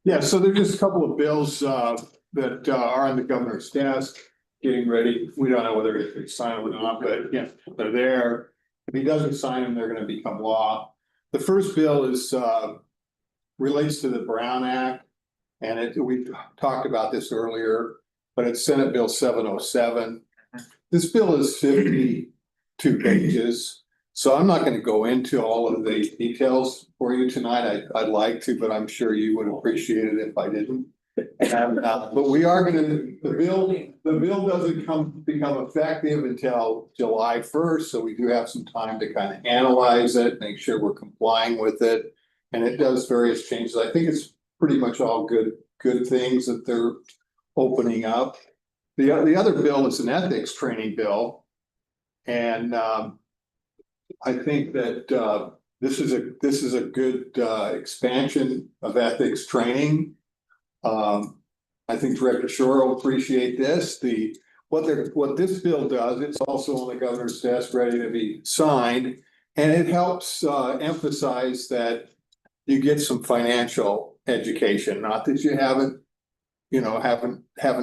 Yeah, so there's just a couple of bills that are on the governor's desk, getting ready. We don't know whether he sign them or not, but yeah, they're there. If he doesn't sign them, they're gonna become law. The first bill is relates to the Brown Act. And we talked about this earlier, but it's Senate Bill 707. This bill is 52 pages. So I'm not going to go into all of the details for you tonight. I'd like to, but I'm sure you would appreciate it if I didn't. And, but we are gonna, the bill doesn't become effective until July 1st, so we do have some time to kind of analyze it, make sure we're complying with it. And it does various changes. I think it's pretty much all good things that they're opening up. The other bill is an ethics training bill. And I think that this is a good expansion of ethics training. I think Director Shore will appreciate this. What this bill does, it's also on the governor's desk, ready to be signed. And it helps emphasize that you get some financial education, not that you haven't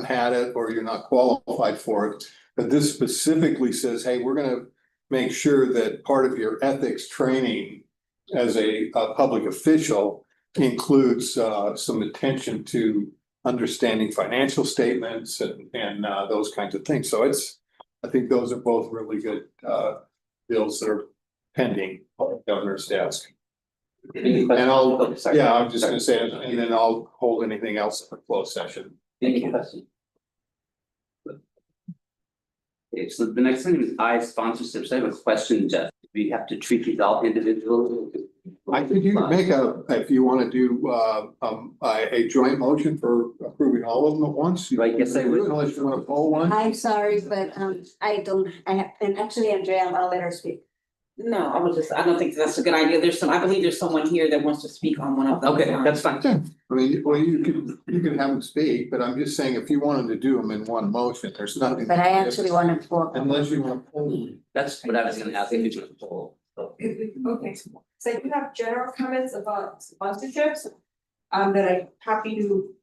had it or you're not qualified for it. But this specifically says, hey, we're gonna make sure that part of your ethics training as a public official includes some attention to understanding financial statements and those kinds of things. So I think those are both really good bills that are pending on the governor's desk. And I'm just gonna say, and then I'll hold anything else for closed session. Any question? Okay, so the next thing is sponsorships. I have a question, Jeff. Do we have to treat these all individually? I think you can make if you want to do a joint motion for approving all of them at once. I guess I would. Unless you want to pull one. I'm sorry, but and actually Andrea, I'll let her speak. No, I don't think that's a good idea. I believe there's someone here that wants to speak on one of them. Okay, that's fine. I mean, well, you can have them speak, but I'm just saying, if you wanted to do them in one motion, there's nothing. But I actually want to pull. Unless you want to pull. That's what I was gonna ask, if you want to pull. Okay, so I do have general comments about sponsorships, that I'm happy to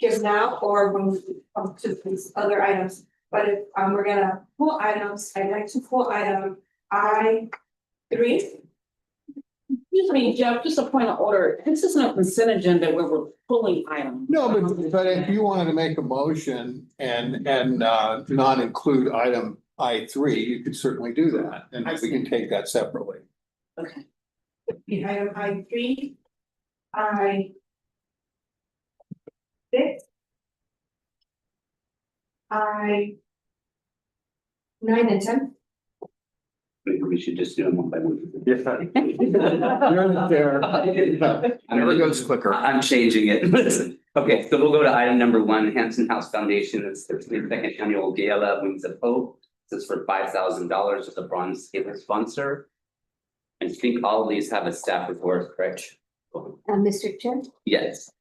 give now or when we come to these other items. But if we're gonna pull items, I'd like to pull item I3. Excuse me, Jeff, just a point of order. This isn't a consent agenda where we're pulling items. No, but if you wanted to make a motion and not include item I3, you could certainly do that, and we can take that separately. Okay. Item I3, I6. I9 and 10. Maybe we should just do them one by one. You're in there. Never goes quicker. I'm changing it. Listen. Okay, so we'll go to item number 1, Hanson House Foundation. It's their 32nd annual gala, Wings of Hope. This is for $5,000 with a bronze scaler sponsor. I think all of these have a staff report, correct? Mr. Chair? Yes.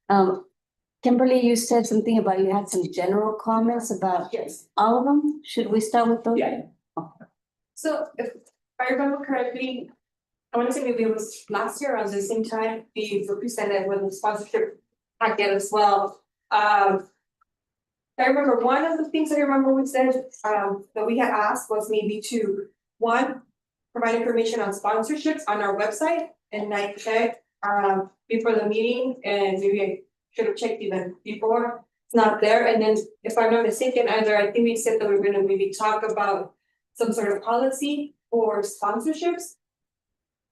Kimberly, you said something about you had some general comments about all of them. Should we start with those? Yeah. So if I remember correctly, I want to say maybe it was last year around the same time, we were presented with a sponsorship packet as well. I remember one of the things I remember we said that we had asked was maybe to, one, provide information on sponsorships on our website, and I checked before the meeting, and maybe I should have checked even before. It's not there. And then if I'm not mistaken either, I think we said that we we're gonna maybe talk about some sort of policy for sponsorships.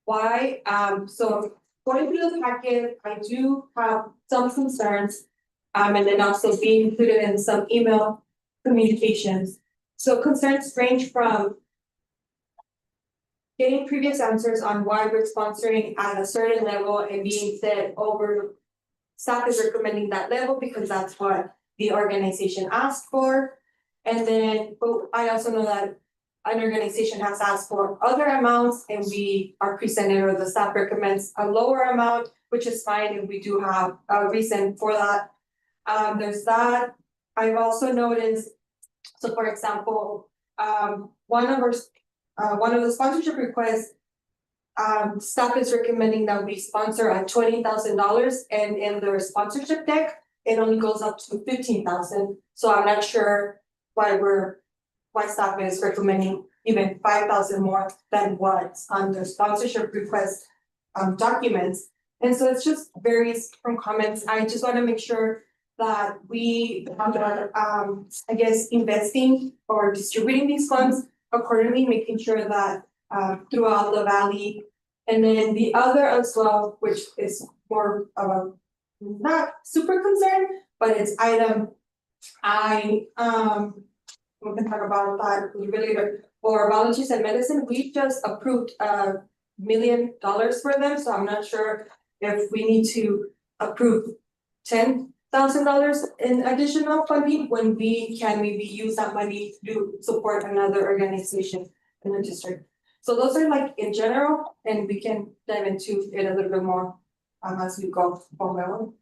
Why? So going through the packet, I do have some concerns. And then also being included in some email communications. So concerns range from getting previous answers on why we're sponsoring at a certain level and being said over, staff is recommending that level because that's what the organization asked for. And then, but I also know that an organization has asked for other amounts and we are presented or the staff recommends a lower amount, which is fine if we do have a reason for that. There's that. I've also noticed, so for example, one of the sponsorship requests, staff is recommending that we sponsor at $20,000 and in their sponsorship deck, it only goes up to $15,000. So I'm not sure why staff is recommending even $5,000 more than what's on the sponsorship request documents. And so it's just varies from comments. I just want to make sure that we are, I guess, investing or distributing these funds accordingly, making sure that throughout the valley. And then the other as well, which is more of a not super concern, but it's item we can talk about that later. For volunteers and medicine, we just approved $1 million for them, so I'm not sure if we need to approve $10,000 in additional funding when we can maybe use that money to support another organization in the district. So those are like in general, and we can dive into it a little bit more as we go forward.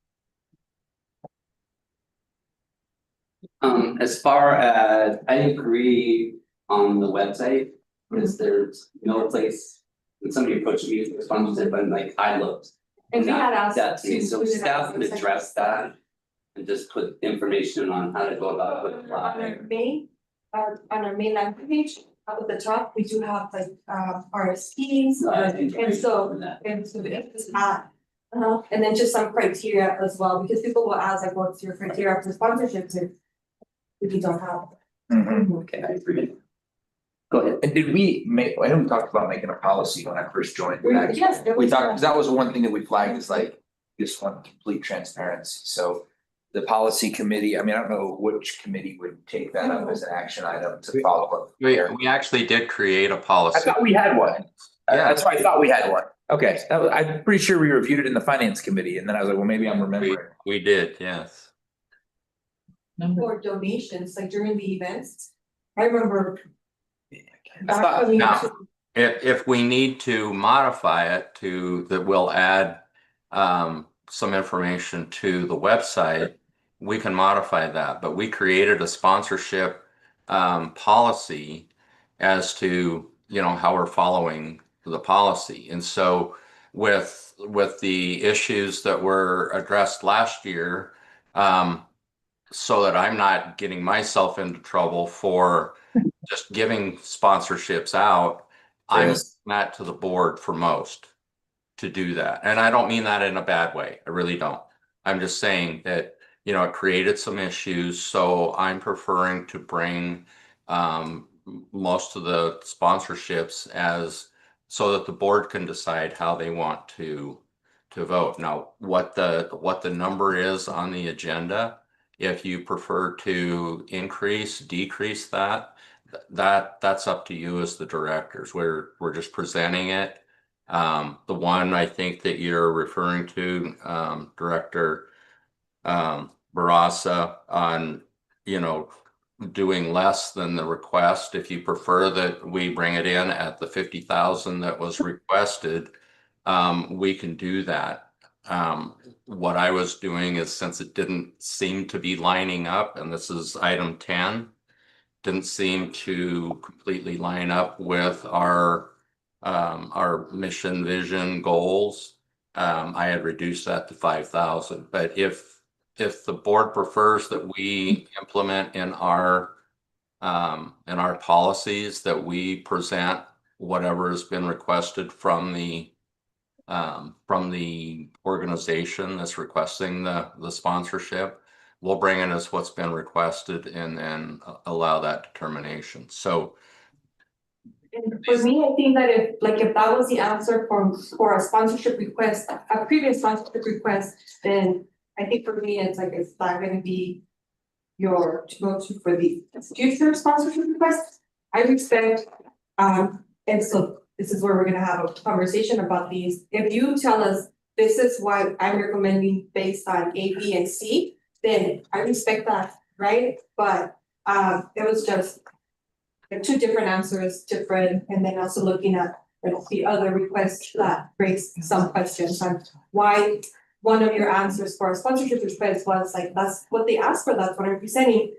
As far as, I agree on the website, because there's no place, when somebody approached me with sponsorship, and like I looked. And we had asked That to me, so to put it staff out could in the address that and just put information on how to go about it. On our main landing page, up at the top, we do have like RSPs, and so it's not. And then just some criteria as well, because people will ask like, what's your criteria for sponsorships if you don't have. Okay, I agree. Go ahead. And did we make, I know we talked about making a policy when I first joined. Yes, there We was talked, that. because that was one thing that we flagged is like, we just want complete transparency, so. The policy committee, I mean, I don't know which committee would take that up as an action item to follow up. We actually did create a policy. I thought we had one. Yeah. That's why I thought we had one. Okay, I'm pretty sure we reviewed it in the finance committee, and then I was like, well, maybe I'm remembering. We did, yes. For donations, like during the events, I remember. Now, if we need to modify it that we'll add some information to the website, we can modify that, but we created a sponsorship policy as to, how we're following the policy. And so with the issues that were addressed last year, so that I'm not getting myself into trouble for just giving sponsorships out, I'm that to the board for most to do that. And I don't mean that in a bad way. I really don't. I'm just saying that, it created some issues. So I'm preferring to bring most of the sponsorships so that the board can decide how they want to vote. Now, what the number is on the agenda, if you prefer to increase, decrease that's up to you as the directors. We're just presenting it. The one I think that you're referring to, Director Barasa, on, doing less than the request. If you prefer that we bring it in at the 50,000 that was requested, we can do that. What I was doing is, since it didn't seem to be lining up, and this is item 10, didn't seem to completely line up with our mission, vision, goals. I had reduced that to 5,000, but if the board prefers that we implement in our policies, that we present whatever has been requested from the organization that's requesting the sponsorship, we'll bring it as what's been requested and then allow that determination. So and for me, I think that if that was the answer for a sponsorship request, a previous sponsorship request, then I think for me, it's like, it's not gonna be your to go to for the future sponsorship request. I respect, and so this is where we're gonna have a conversation about these. If you tell us this is what I'm recommending based on A, B, and C, then I respect that, right? But it was just two different answers, and then also looking at the other request that raised some questions on why one of your answers for a sponsorship request was like, that's what they asked for, that's what I'm presenting.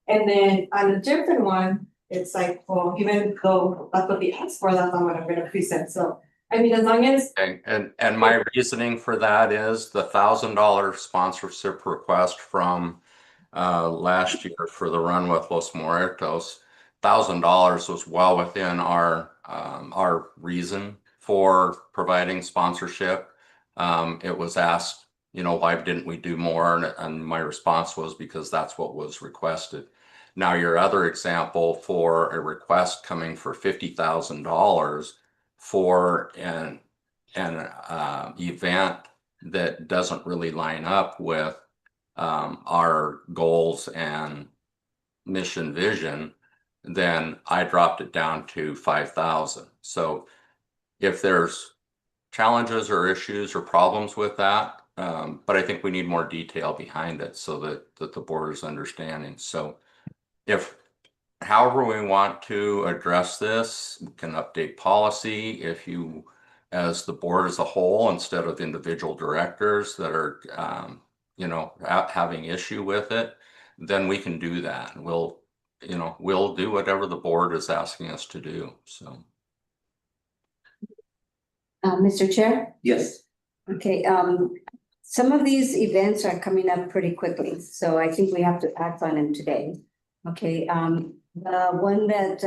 And then on a different one, it's like, well, even though that's what they asked for, that's not what I'm gonna present. So, I mean, as long as. And my reasoning for that is the $1,000 sponsorship request from last year for the Run with Los Muertos, $1,000 was well within our reason for providing sponsorship. It was asked, why didn't we do more? And my response was because that's what was requested. Now, your other example for a request coming for $50,000 for an event that doesn't really line up with our goals and mission vision, then I dropped it down to 5,000. So if there's challenges or issues or problems with that, but I think we need more detail behind it so that the board is understanding. So if however we want to address this, we can update policy. If you, as the board as a whole, instead of individual directors that are, having issue with it, then we can do that. We'll do whatever the board is asking us to do, so. Mr. Chair? Yes. Okay, some of these events are coming up pretty quickly, so I think we have to act on them today. Okay, the one that,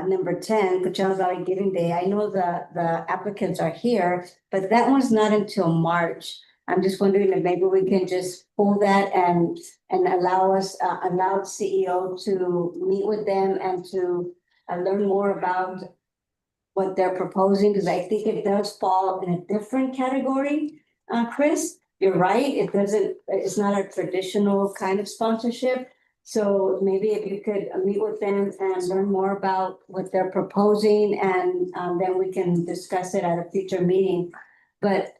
number 10, Coachella Valley Giving Day, I know the applicants are here, but that one's not until March. I'm just wondering if maybe we can just pull that and allow CEO to meet with them and to learn more about what they're proposing, because I think it does fall in a different category. Chris, you're right, it's not a traditional kind of sponsorship. So maybe if you could meet with them and learn more about what they're proposing, and then we can discuss it at a future meeting. But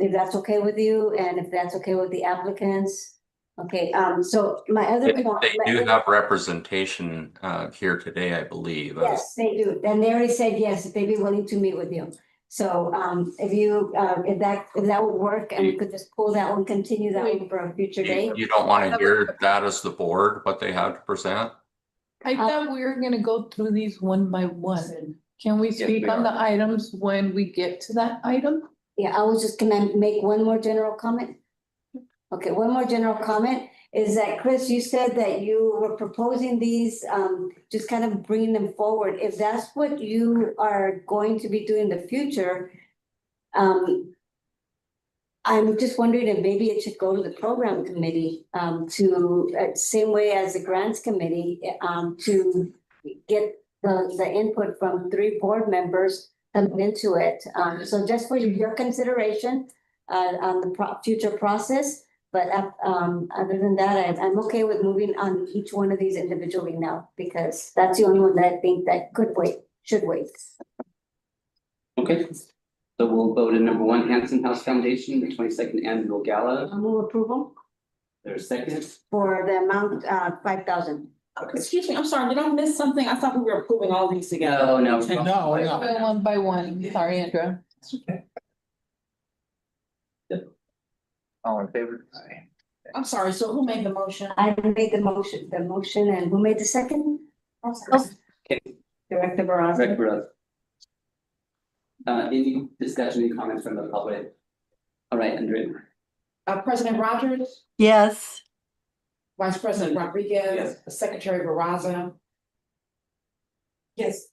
if that's okay with you, and if that's okay with the applicants. Okay, so my other point. They do have representation here today, I believe. Yes, they do. And they already said yes, if they'd be willing to meet with you. So if that would work, and we could just pull that one, continue that one for a future date. You don't want to hear that as the board, what they have to present? I thought we were gonna go through these one by one. Can we Yes, speak we on are. the items when we get to that item? Yeah, I was just gonna make one more general comment. Okay, one more general comment is that, Chris, you said that you were proposing these, just kind of bringing them forward. If that's what you are going to be doing in the future, I'm just wondering if maybe it should go to the program committee, same way as the grants committee, to get the input from 3 board members coming into it. So just for your consideration, on the future process. But other than that, I'm okay with moving on each one of these individually now, because that's the only one that I think that should wait. Okay, so we'll go to number 1, Hanson House Foundation, the 22nd annual gala. Move approval There's a second. for the amount, 5,000. Excuse me, I'm sorry, did I miss something? I thought we were approving all these together. No. No, One by one, sorry, Andrea. All in favor? I'm sorry, so who made the motion? I made the motion, and who made the second? Okay. Director Barraza. Director any discussion, any comments from the public? All right, Andrea. President Rogers, Yes. Vice President Rodriguez, Secretary Barraza. Yes.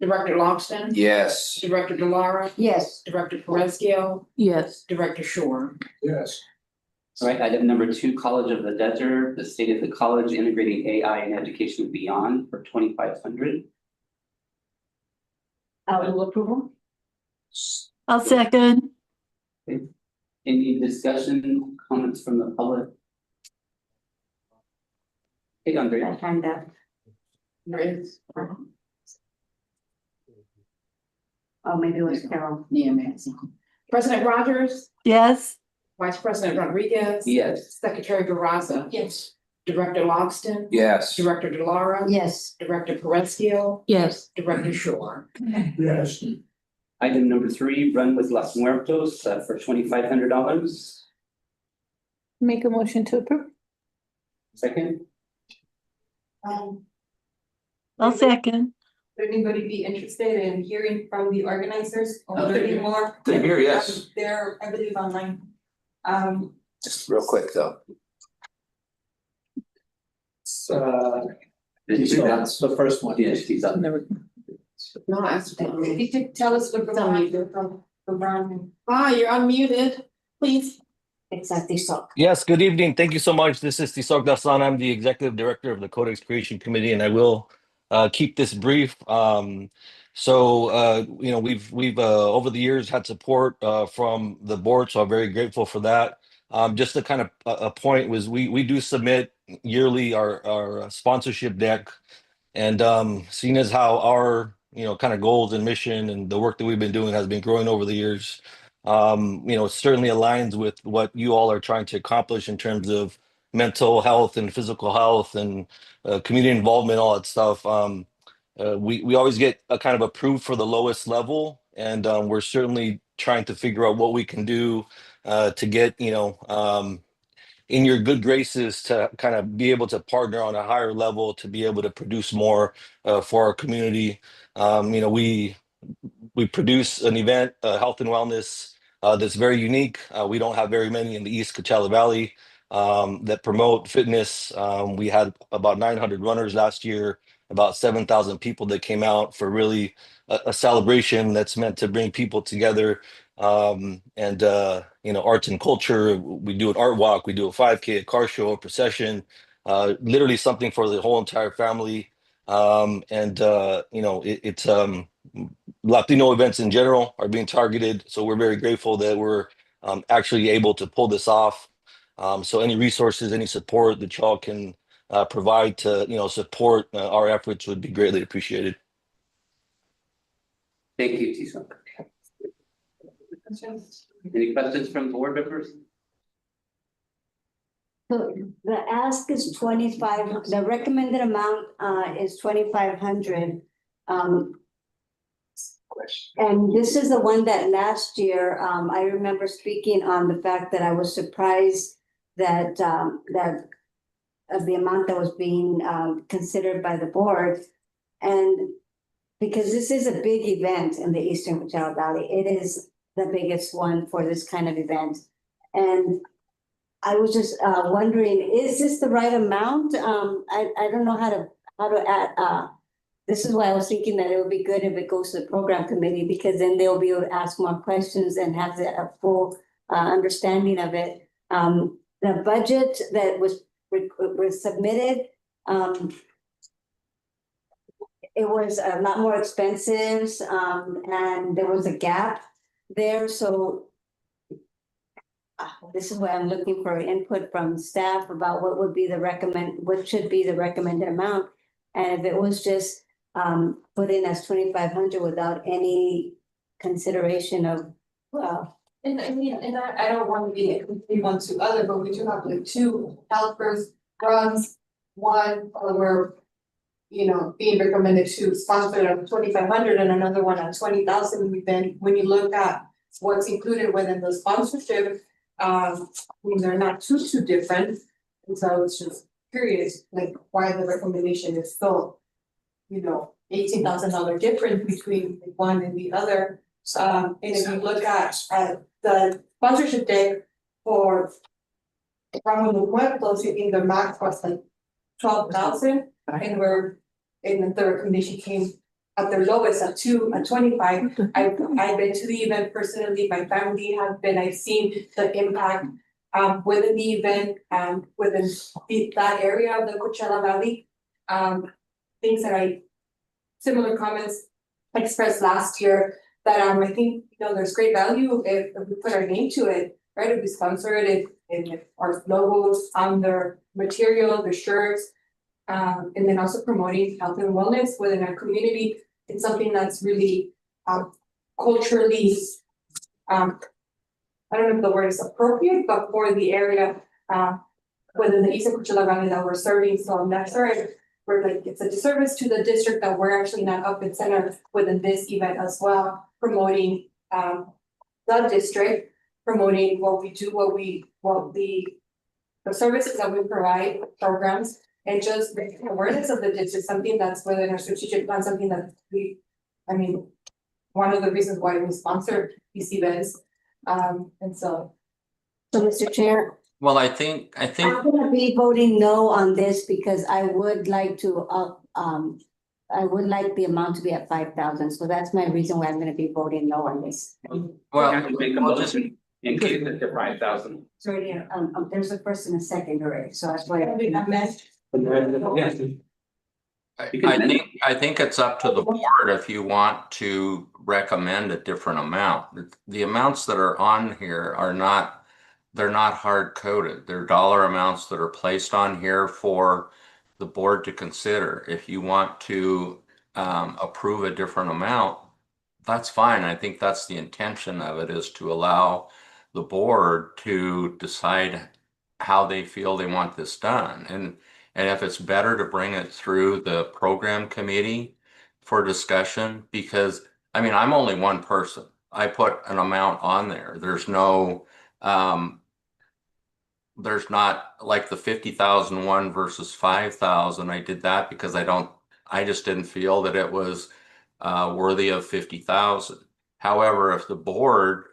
Director Logston. Yes. Director Delara. Yes. Director Perezquio. Yes. Director Shore. Yes. All right, item number 2, College of the Desert, the State of the College integrating AI in education and beyond for 2,500. I will approval. I'll second. Any discussion, comments from the public? Hey, Andrea. Hand up. Oh, maybe it was Carol. Yeah, man. President Rogers, Yes. Vice President Rodriguez. Yes. Secretary Barraza. Yes. Director Logston. Yes. Director Delara. Yes. Director Perezquio. Yes. Director Shore. Yes. Item number 3, Run with Los Muertos for $2,500. Make a motion to approve. Second. I'll second. Would anybody be interested in hearing from the organizers or Okay. learning more? They're here, yes. They're, I believe, online. Just real quick though. That's the first one. Yes, he's up. No, If you could tell us what from Brown. Hi, you're unmuted, please. It's at the SOC. Yes, good evening. Thank you so much. This is Tisok Dasan. I'm the Executive Director of the Codex Creation Committee, and I will keep this brief. We've over the years had support from the board, so I'm very grateful for that. Just to kind of a point was we do submit yearly our sponsorship deck. And seeing as how our, kind of goals and mission and the work that we've been doing has been growing over the years, it certainly aligns with what you all are trying to accomplish in terms of mental health and physical health and community involvement, all that stuff. We always get a kind of approved for the lowest level, and we're certainly trying to figure out what we can do to get, in your good graces to kind of be able to partner on a higher level to be able to produce more for our community. We produce an event, health and wellness, that's very unique. We don't have very many in the East Coachella Valley that promote fitness. We had about 900 runners last year, about 7,000 people that came out for really a celebration that's meant to bring people together. And arts and culture. We do an art walk, we do a 5K, a car show, a procession, literally something for the whole entire family. It's Latino events in general are being targeted, so we're very grateful that we're actually able to pull this off. So any resources, any support that y'all can provide to support our efforts would be greatly appreciated. Thank you, Tisok. Any questions from board members? So the ask is 25, the recommended amount is 2,500. And this is the one that last year, I remember speaking on the fact that I was surprised that that of the amount that was being considered by the board. And because this is a big event in the Eastern Coachella Valley, it is the biggest one for this kind of event. And I was just wondering, is this the right amount? I don't know how to add, this is why I was thinking that it would be good if it goes to the program committee, because then they'll be able to ask more questions and have a full understanding of it. The budget that was submitted, it was a lot more expensive, and there was a gap there. So this is why I'm looking for input from staff about what would be what should be the recommended amount. And if it was just put in as 2,500 without any consideration of, well. And I mean, I don't want to be a complete one to other, but we do have like 2 helpers runs, one where being recommended to sponsor at 2,500 and another one at 20,000. We've been, when you look at what's included within the sponsorship, they're not too different. And so it's just curious, like why the recommendation is still, $18,000 difference between one and the other. And if you look at the sponsorship deck for Ramon Pueblos, in the max was like 12,000, and the recommendation came at their lowest at 25. I've been to the event personally, my family has been, I've seen the impact within the event and within that area of the Coachella Valley. Things that similar comments expressed last year, that I think there's great value if we put our name to it, right? If we sponsor it, if our logos on their material, the shirts, and then also promoting health and wellness within our community. It's something that's really culturally, I don't know if the word is appropriate, but for the area within the Eastern Coachella Valley that we're serving. So I'm not sure if we're like, it's a disservice to the district that we're actually not up in center within this event as well, promoting the district, promoting what we do, the services that we provide, programs, and just the awareness of the district, something that's within our strategic plan, something that one of the reasons why we sponsor these events. And so. So Mr. Chair. Well, I think. I'm gonna be voting no on this because I would like to, I would like the amount to be at 5,000. So that's my reason why I'm gonna be voting no on this. Well, make a motion in case it's the 5,000. Sorry, there's a first and a second already, so that's why. I think it's up to the board if you want to recommend a different amount. The amounts that are on here are not they're not hard coded. They're dollar amounts that are placed on here for the board to consider. If you want to approve a different amount, that's fine. I think that's the intention of it, is to allow the board to decide how they feel they want this done. And if it's better to bring it through the program committee for discussion, because I mean, I'm only one person. I put an amount on there. There's no, there's not like the 50,000 one versus 5,000. I did that because I just didn't feel that it was worthy of 50,000. However, if the board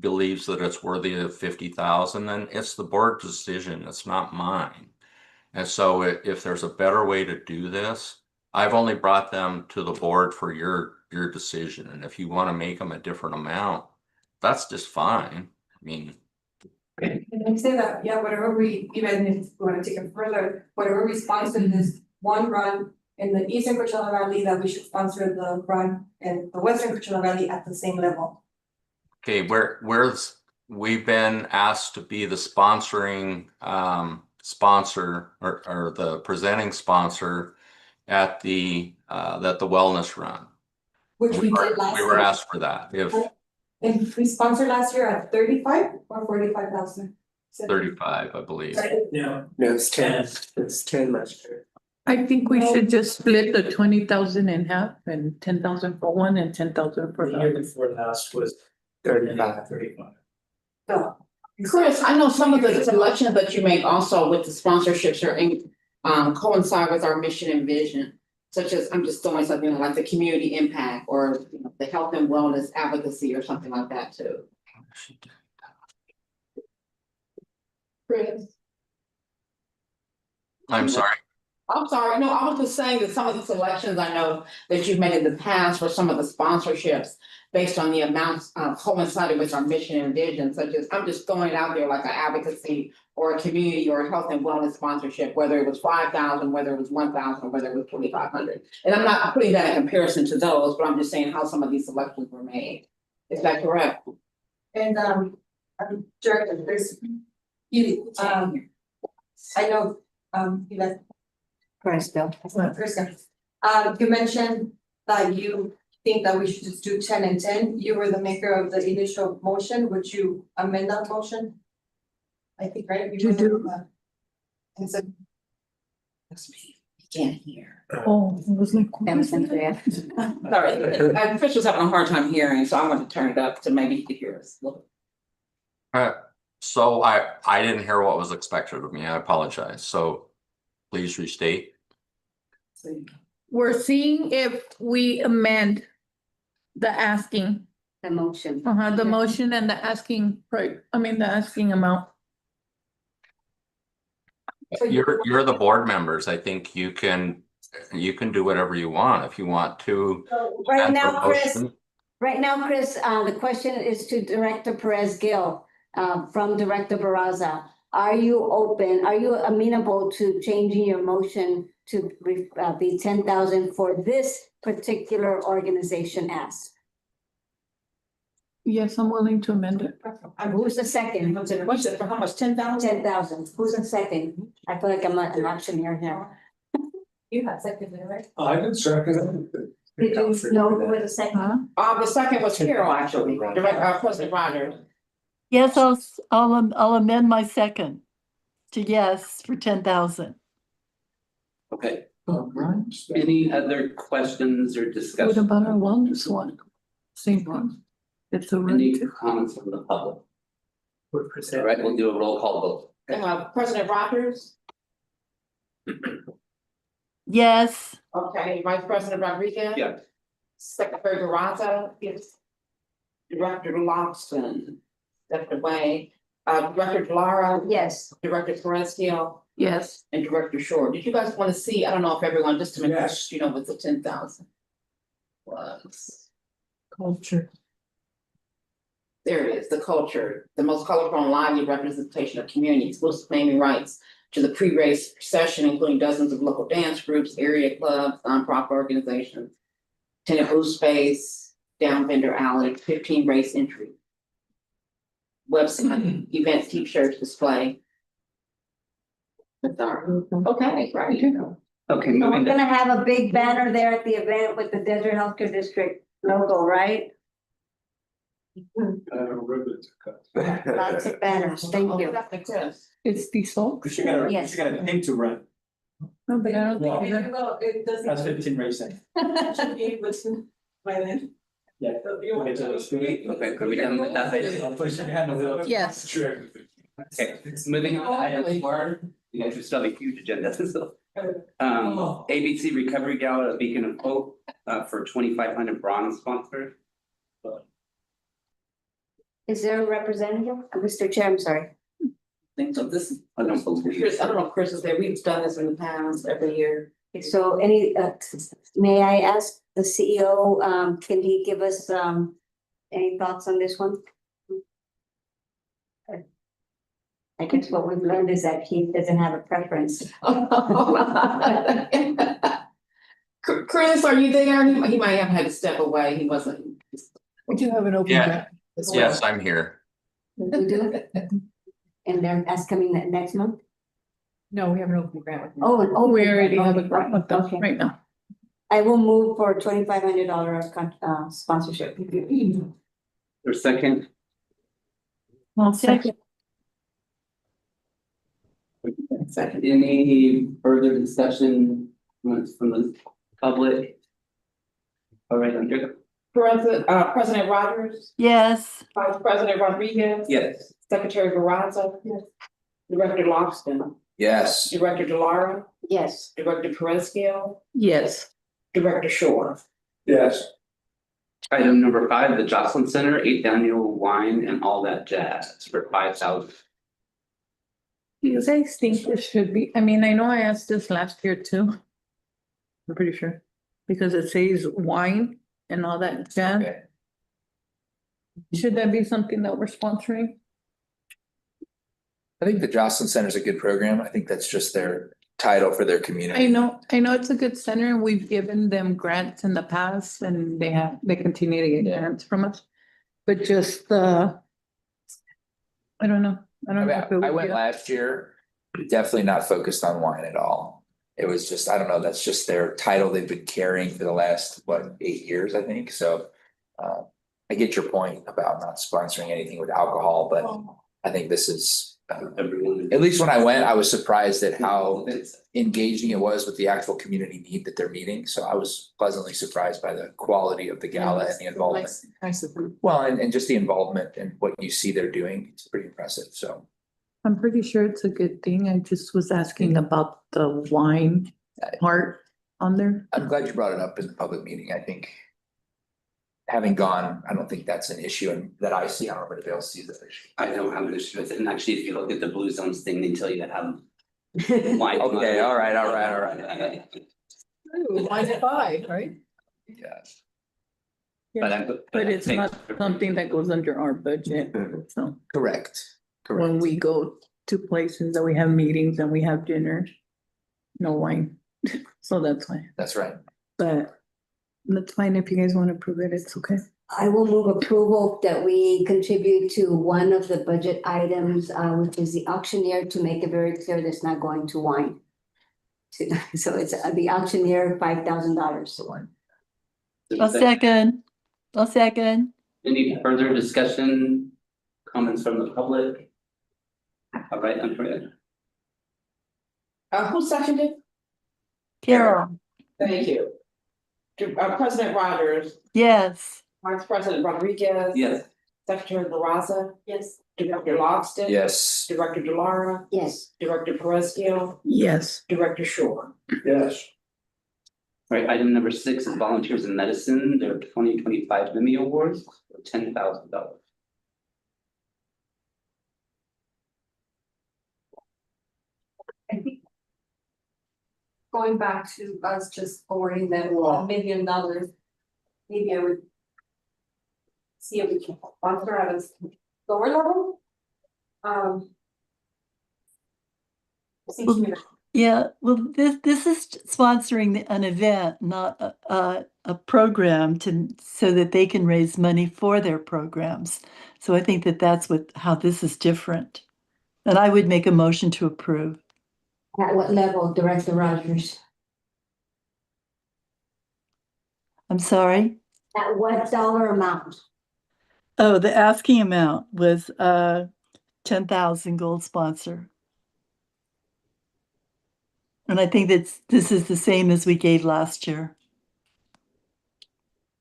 believes that it's worthy of 50,000, then it's the board's decision. It's not mine. And so if there's a better way to do this, I've only brought them to the board for your decision. And if you want to make them a different amount, that's just fine. I mean, And I say that, yeah, whatever we, even if we want to take it further, whatever we sponsor this one run in the Eastern Coachella Valley, that we should sponsor the run in the Western Coachella Valley at the same level. okay, we've been asked to be the sponsoring sponsor or the presenting sponsor at the wellness run. Which we did last We year. were asked for that. If And we sponsored last year at 35 or 45,000. 35, I believe. No, No, it's 10. It's 10 last year. I think we should just split the 20,000 in half and 10,000 for one and 10,000 for the the year other. before last was 35. 35. So, Chris, I know some of the selections that you make also with the sponsorships are in coincide with our mission and vision. Such as, I'm just throwing something like the community impact or the health and wellness advocacy or something like that too. Chris? I'm sorry. I'm sorry, no, I was just saying that some of the selections I know that you've made in the past for some of the sponsorships based on the amounts coincided with our mission and vision, such as, I'm just throwing it out there like an advocacy or a community or a health and wellness sponsorship, whether it was 5,000, whether it was 1,000, or whether it was 2,500. And I'm not putting that in comparison to those, but I'm just saying how some of these selections were made. Is that correct? and Director, there's you I know you left. First, Bill. You mentioned that you think that we should just do 10 and 10. You were the maker of the initial motion. Would you amend that motion? I think, right? You do. And so. You can't hear. Oh, it was like. That was Andrea. Sorry, Chris was having a hard time hearing, so I want to turn it up so maybe he could hear us. So I didn't hear what was expected of me. I apologize. So please restate. We're seeing if we amend the asking, The motion. the motion and the asking, right, the asking amount. You're the board members. I think you can do whatever you want. If you want to. So right add now, the Chris, motion. the question is to Director Perez Gill, from Director Barraza. Are you amenable to changing your motion to be 10,000 for this particular organization ask? Yes, I'm willing to amend it. Who's the second? What's it for how much, 10,000? 10,000. Who's the second? I feel like I'm an auctioneer here. You had seconded, right? I did second it. Did you know who was the second? The second was Carol, actually, President Rogers. Yes, I'll amend my second to yes for 10,000. Okay, Oh, right. any other questions or What discussion? about our wellness one? Same thing. It's a. Any comments from the public? All right, we'll do a roll call vote. President Rogers? Yes. Okay, Vice President Rodriguez? Yeah. Secretary Barraza? Yes. Director Lawson? Director Wang? Director Lara? Yes. Director Perez Hill? Yes. And Director Short. Did you guys want to see, I don't know if everyone, just to make Yes. sure, what the 10,000 was. Culture. There it is, the culture, the most colorful and lively representation of community exclusive naming rights to the pre-race session, including dozens of local dance groups, area clubs, nonprofit organizations, tenant booth space, down vendor alley, 15 race entry. website, event t-shirts display. Okay, right. Okay, So we're moving to gonna have a big banner there at the event with the Desert Healthcare District logo, right? Lots of banners, thank you. It's the salt. We should get a, we Yes. should get a pink to run. No, but I don't Well, think. that- That's 15 racing. Yeah. Okay, are we done with that item? Push your hand over. Yes. Sure. Okay, moving on to item 4, you guys, we still have a huge agenda, so. ABC Recovery Gala at Beacon of Hope, for 2,500 bronze sponsors. Is there a representative? Mr. Chair, I'm sorry. Think so, this, I don't believe. Chris, I don't know if Chris is there, we've done this in the past every year. So may I ask the CEO, can he give us, any thoughts on this one? I guess what we've learned is that he doesn't have a preference. Chris, are you there? He might have had to step away, he wasn't. We do have an open. Yeah. grant as well. Yes, I'm here. We do? And that's coming next month? No, we have an open grant. with them. Oh, We already have a okay, grant with them okay. right now. I will move for $2,500 sponsorship. Or second, Well, second. any further discussion from the public? All right, Andrea? President Rogers, Yes. Vice President Rodriguez. Yes. Secretary Barraza. Yes. Director Lofton, Yes. Director Delara, Yes. Director Perez Gill, Yes. Director Shore. Yes. Item number 5, the Jocelyn Center, 8th annual wine and all that jazz for 5,000. Do you guys think it should be, I mean, I know I asked this last year too. I'm pretty sure, because it says wine and all that jazz. Okay. Should that be something that we're sponsoring? I think the Jocelyn Center is a good program. I think that's just their title for their community. I know it's a good center and we've given them grants in the past and they continue to get grants from us. But just I don't know. I don't know. if it I would went be- last year, definitely not focused on wine at all. It was just, I don't know, that's just their title they've been carrying for the last, 8 years, I think, so. I get your point about not sponsoring anything with alcohol, but I think this is. Everyone. At least when I went, I was surprised at how engaging it was with the actual community need that they're meeting, so I was pleasantly surprised by the quality of the gala and the involvement. Nice of them. Well, and just the involvement and what you see they're doing, it's pretty impressive, so. I'm pretty sure it's a good thing. I just was asking about the wine part on there. I'm glad you brought it up in the public meeting, I think. Having gone, I don't think that's an issue and that I see, I don't know if anybody else sees that issue. I don't have an issue with it, and actually, if you look at the Blue Zones thing, they tell you to have wine. Okay, all right. Wine's 5, right? Yeah. But it's not something that goes under our budget, so Correct. when we go to places that we have meetings and we have dinner, no wine, so that's why, That's right. but that's fine if you guys want to approve it, it's okay. I will move approval that we contribute to one of the budget items, which is the auctioneer, to make it very clear that's not going to wine. So it's the auctioneer, $5,000 to one. I'll second. Any further discussion, comments from the public? All right, Andrea? Who seconded? Carol. Thank you. President Rogers, Yes. Vice President Rodriguez. Yes. Secretary Barraza. Yes. Director Lofton. Yes. Director Delara, Yes. Director Perez Gill, Yes. Director Shore. Yes. All right, item number 6 is Volunteers in Medicine, their 2025 Emmy Awards, for $10,000. I think. Going back to us just awarding them $1 million, maybe I would. See if we can sponsor at a lower level. Seems to me that Yeah, well, this is sponsoring an event, not a program so that they can raise money for their programs. So I think that that's how this is different. And I would make a motion to approve. At what level, Director Rogers? I'm sorry? At what dollar amount? Oh, the asking amount was 10,000 gold sponsor. And I think this is the same as we gave last year.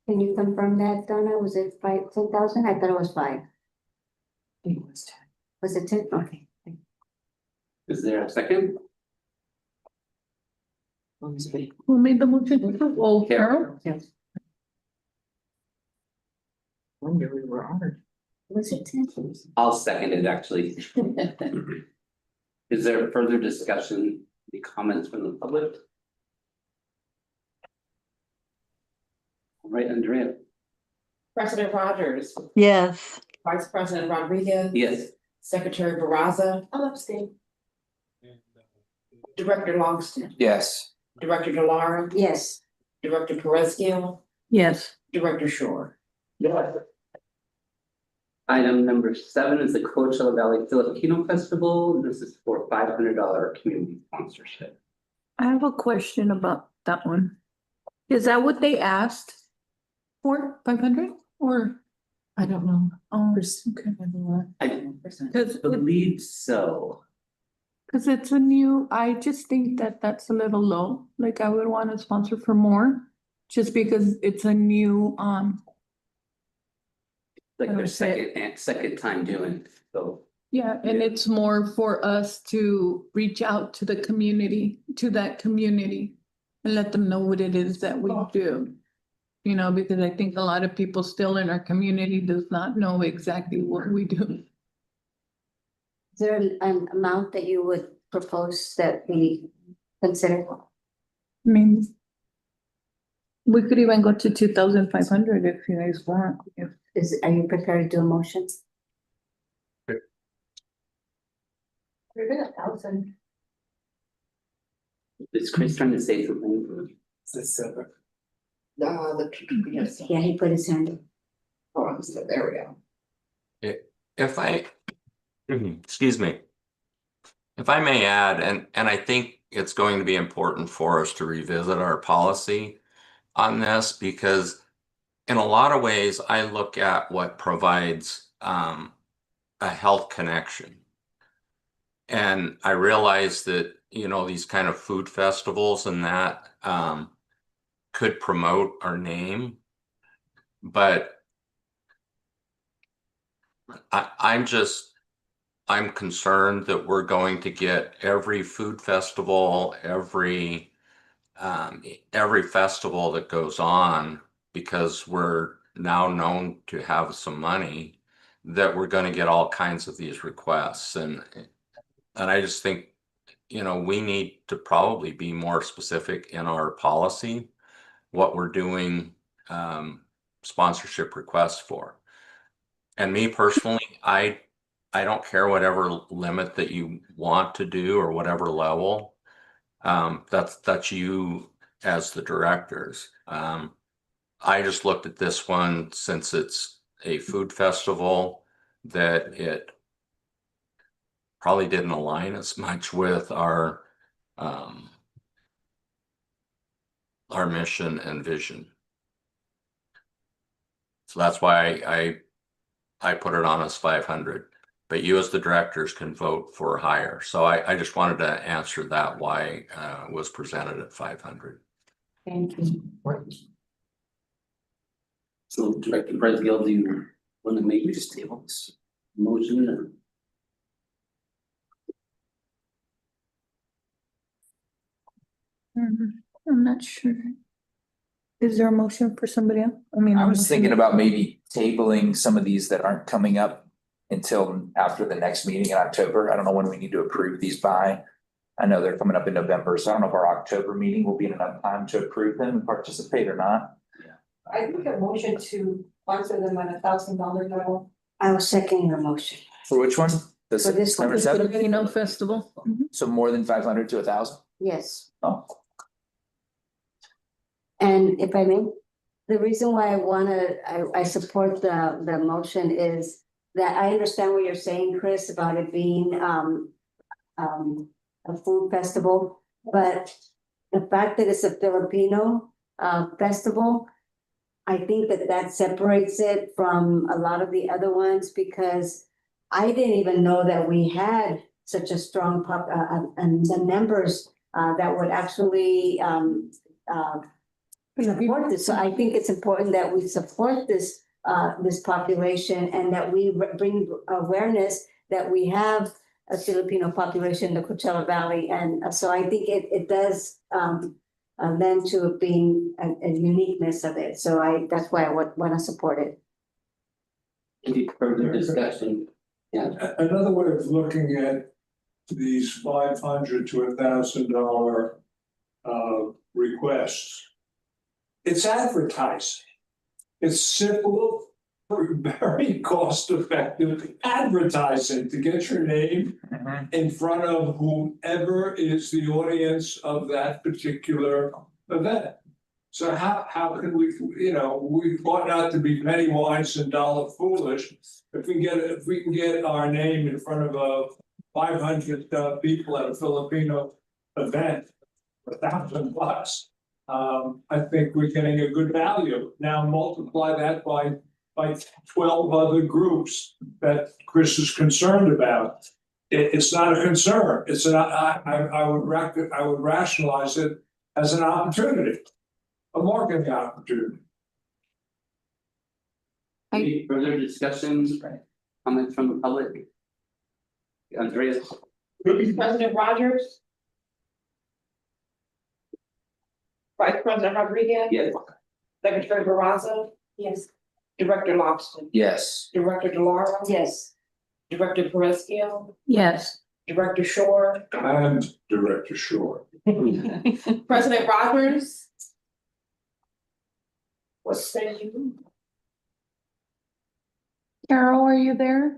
Can you confirm that, Donna? Was it 10,000? I thought it was 5. It was 10. Was it 10? Okay. Is there a second? Who made the motion? Oh, Carol? Yes. Wonder we were honored. Was it 10? I'll second it, actually. Is there further discussion, any comments from the public? All right, Andrea. President Rogers, Yes. Vice President Rodriguez. Yes. Secretary Barraza, I'll abstain. Director Longston, Yes. Director Delara, Yes. Director Perez Gill, Yes. Director Shore. Item number 7 is the Coachella Valley Filipino Festival. This is for $500 community sponsorship. I have a question about that one. Is that what they asked for, 500 or? I don't know. Oh, okay. I Because believe so. it's a new, I just think that that's a little low. Like I would want to sponsor for more, just because it's a new, Like I their would say- second time doing, so. yeah, and it's more for us to reach out to the community, to that community. And let them know what it is that we do. You know, because I think a lot of people still in our community does not know exactly what we do. Is there an amount that you would propose that we consider? I mean, we could even go to 2,500 if you guys want. Are you prepared to do a motion? We're good at 1,000. Is Chris trying to say something? Yes. Yeah, he put his hand up. Oh, so there we go. If I, excuse me. If I may add, and I think it's going to be important for us to revisit our policy on this, because in a lot of ways, I look at what provides a health connection. And I realize that, you know, these kind of food festivals and that could promote our name, but I'm concerned that we're going to get every food festival, every festival that goes on, because we're now known to have some money, that we're going to get all kinds of these requests. And I just think, you know, we need to probably be more specific in our policy, what we're doing sponsorship requests for. And me personally, I don't care whatever limit that you want to do or whatever level. That's you as the directors. I just looked at this one, since it's a food festival, that it probably didn't align as much with our mission and vision. So that's why I put it on as 500, but you as the directors can vote for higher. So I just wanted to answer that, why it was presented at 500. Thank you. So Director Bresgill, do you want to maybe just table this motion or? I'm not sure. Is there a motion for somebody else? I mean, I was thinking about maybe tabling some of these that aren't coming up until after the next meeting in October. I don't know when we need to approve these by. I know they're coming up in November, so I don't know if our October meeting will be enough time to approve them and participate or not. I think a motion to sponsor them at $1,000 level. I will second your motion. For which one? This For this one. number 7, Filipino festival. so more than 500 to 1,000? Yes. Oh, And if I may, the reason why I support the motion is that I understand what you're saying, Chris, about it being a food festival, but the fact that it's a Filipino festival, I think that separates it from a lot of the other ones, because I didn't even know that we had such a strong and the members that would actually support this. So I think it's important that we support this population, and that we bring awareness that we have a Filipino population in the Coachella Valley. And so I think it does lend to it being a uniqueness of it. So that's why I want to support it. Any further discussion? Yeah. Another way of looking at these $500 to $1,000 requests. It's advertising. It's simple, very cost-effective advertising to get your name in front of whomever is the audience of that particular event. So how can we, we ought not to be penny wise and dollar foolish. If we can get our name in front of 500 people at a Filipino event, $1,000. I think we're getting a good value. Now multiply that by 12 other groups that Chris is concerned about. It's not a concern. It's I would rationalize it as an opportunity, a marketing opportunity. Any further discussions, comments from the public? Andreas? President Rogers. Vice President Rodriguez. Yes. Secretary Barraza. Yes. Director Lobson. yes. Director Delara. Yes. Director Perezquio. Yes. Director Shore. And Director Shore. President Rogers. What say you? Carol, are you there?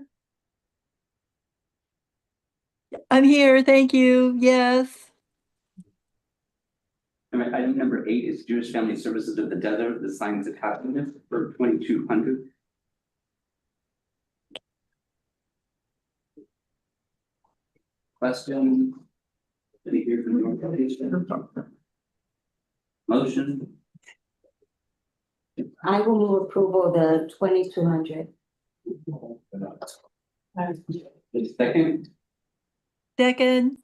I'm here, thank you, yes. Item number 8 is Jewish Family Services of the Desert, the Signs of Happiness for 2,200. Question? Any here from the organization? Motion? I will move approval of the 2,200. Second? Second,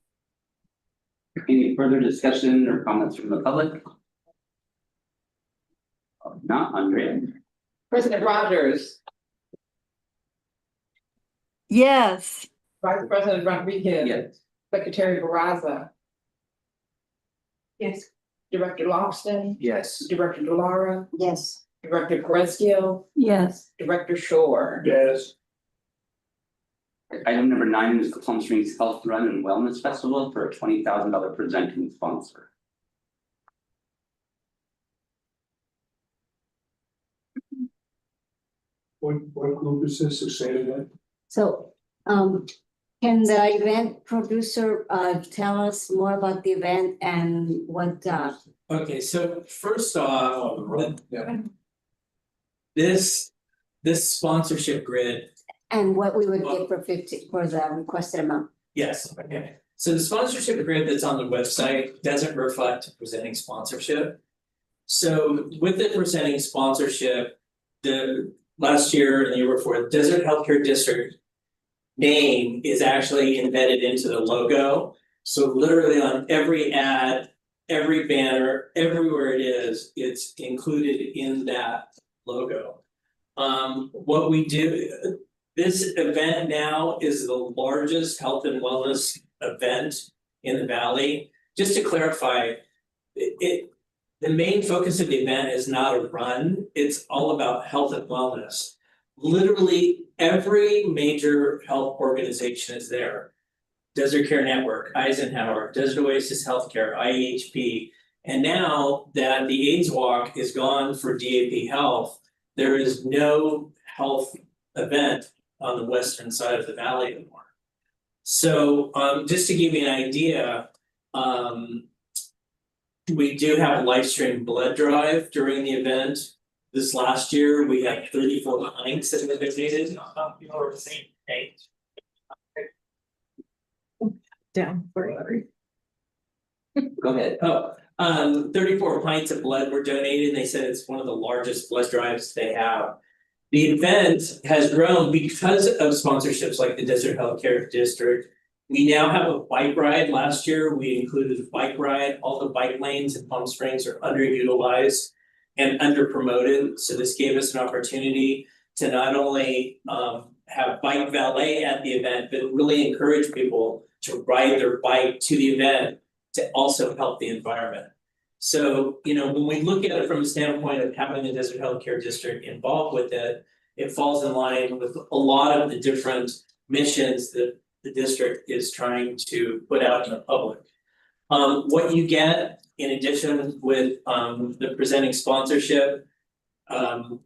Any further discussion or comments from the public? Not Andrea. President Rogers. yes. Vice President Rodriguez. Yes. Secretary Barraza. Yes. Director Lobson. Yes. Director Delara. Yes. Director Perezquio. Yes. Director Shore. Yes. Item number 9 is the Palm Springs Health Run and Wellness Festival for a $20,000 presenting sponsor. What group is this? Say it again. So, can the event producer, tell us more about the event and what, Okay, so first off, Yeah. this sponsorship grid. and what we would get for the requested amount? Yes, okay. So the sponsorship grid that's on the website doesn't reflect presenting sponsorship. So with the presenting sponsorship, the last year and the year before, Desert Healthcare District name is actually embedded into the logo. So literally on every ad, every banner, everywhere it is, it's included in that logo. What we do, this event now is the largest health and wellness event in the valley. Just to clarify, the main focus of the event is not a run, it's all about health and wellness. Literally every major health organization is there. Desert Care Network, Eisenhower, Desert Oasis Healthcare, IEHP. And now that the AIDS Walk is gone for DAP Health, there is no health event on the western side of the valley anymore. So, just to give you an idea, we do have a live stream blood drive during the event. This last year, we had 34 pints that were donated. Down. Go ahead. 34 pints of blood were donated, and they said it's one of the largest blood drives they have. The event has grown because of sponsorships like the Desert Healthcare District. We now have a bike ride. Last year, we included a bike ride. All the bike lanes in Palm Springs are underutilized and under promoted. So this gave us an opportunity to not only have bike valet at the event, but really encourage people to ride their bike to the event to also help the environment. So, you know, when we look at it from a standpoint of having the Desert Healthcare District involved with it, it falls in line with a lot of the different missions that the district is trying to put out in the public. What you get in addition with the presenting sponsorship, a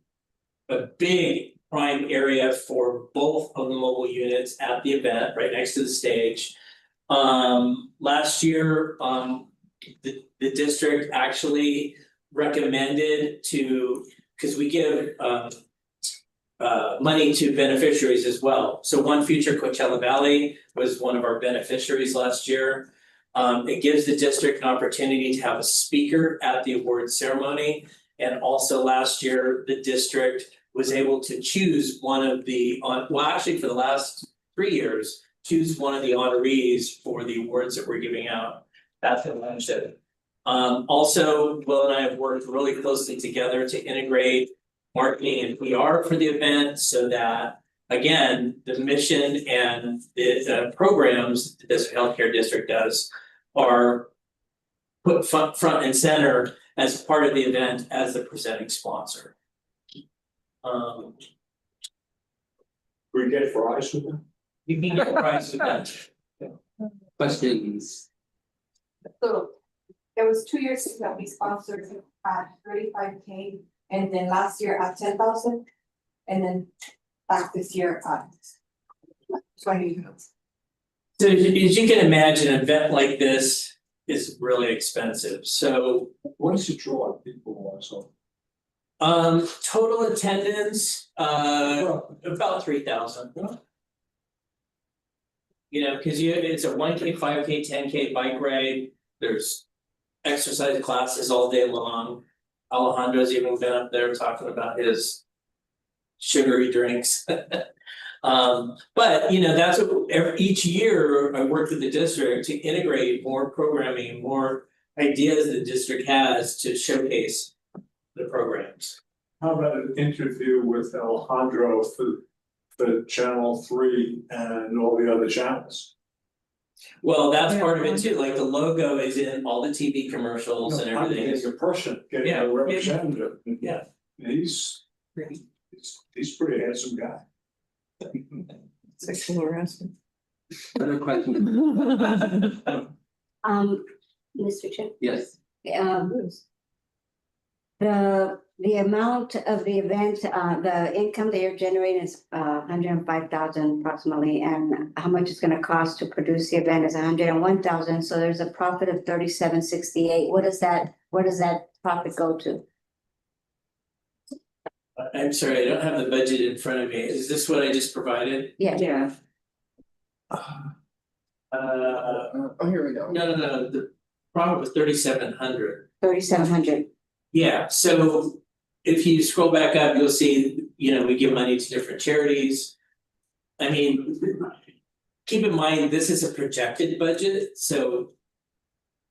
big prime area for both of the mobile units at the event, right next to the stage. Last year, the district actually recommended to, because we give money to beneficiaries as well. So One Future Coachella Valley was one of our beneficiaries last year. It gives the district an opportunity to have a speaker at the award ceremony. And also last year, the district was able to choose one of the, well, actually for the last 3 years, choose one of the honorees for the awards that we're giving out at the luncheon. Also, Will and I have worked really closely together to integrate marketing and PR for the event so that, again, the mission and the programs that this healthcare district does are put front and center as part of the event as the presenting sponsor. We get fries with them? You can get fries with that. Questions? So there was 2 years that we sponsored at 35K, and then last year at 10,000, and then back this year at 20,000. So as you can imagine, an event like this is really expensive. So what does it draw people also? Total attendance, about 3,000. You know, because it's a 1K, 5K, 10K bike ride. There's exercise classes all day long. Alejandro's even been up there talking about his sugary drinks. But you know, that's what each year I work with the district to integrate more programming, more ideas the district has to showcase the programs. How about an interview with Alejandro for Channel 3 and all the other channels? Well, that's part of it too, like the logo is in all the TV commercials and everything. I'm getting a person, getting a representative. Yeah. He's pretty handsome guy. Sexual harassment. Other questions? Mr. Chair? Yes. The amount of the event, the income that you're generating is 105,000 approximately, and how much it's gonna cost to produce the event is 101,000, so there's a profit of 3768. Where does that profit go to? I'm sorry, I don't have the budget in front of me. Is this what I just provided? Yeah. Oh, here we go. No, the profit was 3,700. 3,700. Yeah, so if you scroll back up, you'll see, you know, we give money to different charities. I mean, keep in mind, this is a projected budget, so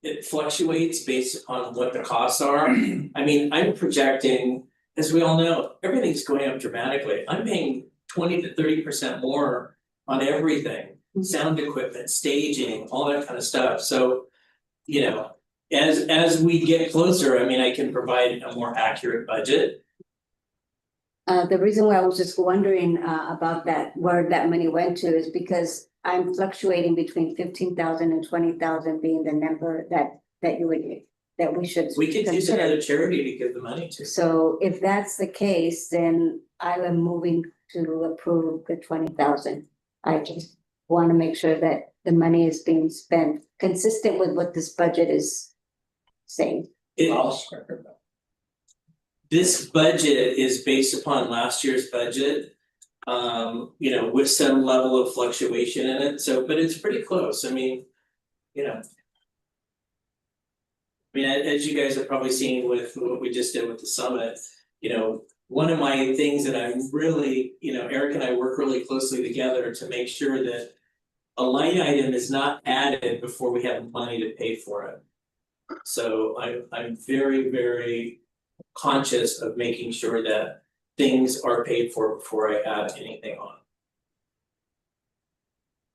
it fluctuates based on what the costs are. I mean, I'm projecting, as we all know, everything's going up dramatically. I'm paying 20 to 30% more on everything, sound equipment, staging, all that kind of stuff. So, you know, as we get closer, I mean, I can provide a more accurate budget. The reason why I was just wondering about that, where that money went to, is because I'm fluctuating between 15,000 and 20,000 being the number that we should. We could use consider. another charity to give the money to. So if that's the case, then I am moving to approve the 20,000. want to make sure that the money is being spent consistent with what this budget is saying. This budget is based upon last year's budget. With some level of fluctuation in it, but it's pretty close, I mean, as you guys have probably seen with what we just did with the summit, one of my things that I'm really, Eric and I work really closely together to make sure that a line item is not added before we have money to pay for it. So I'm very, very conscious of making sure that things are paid for before I add anything on.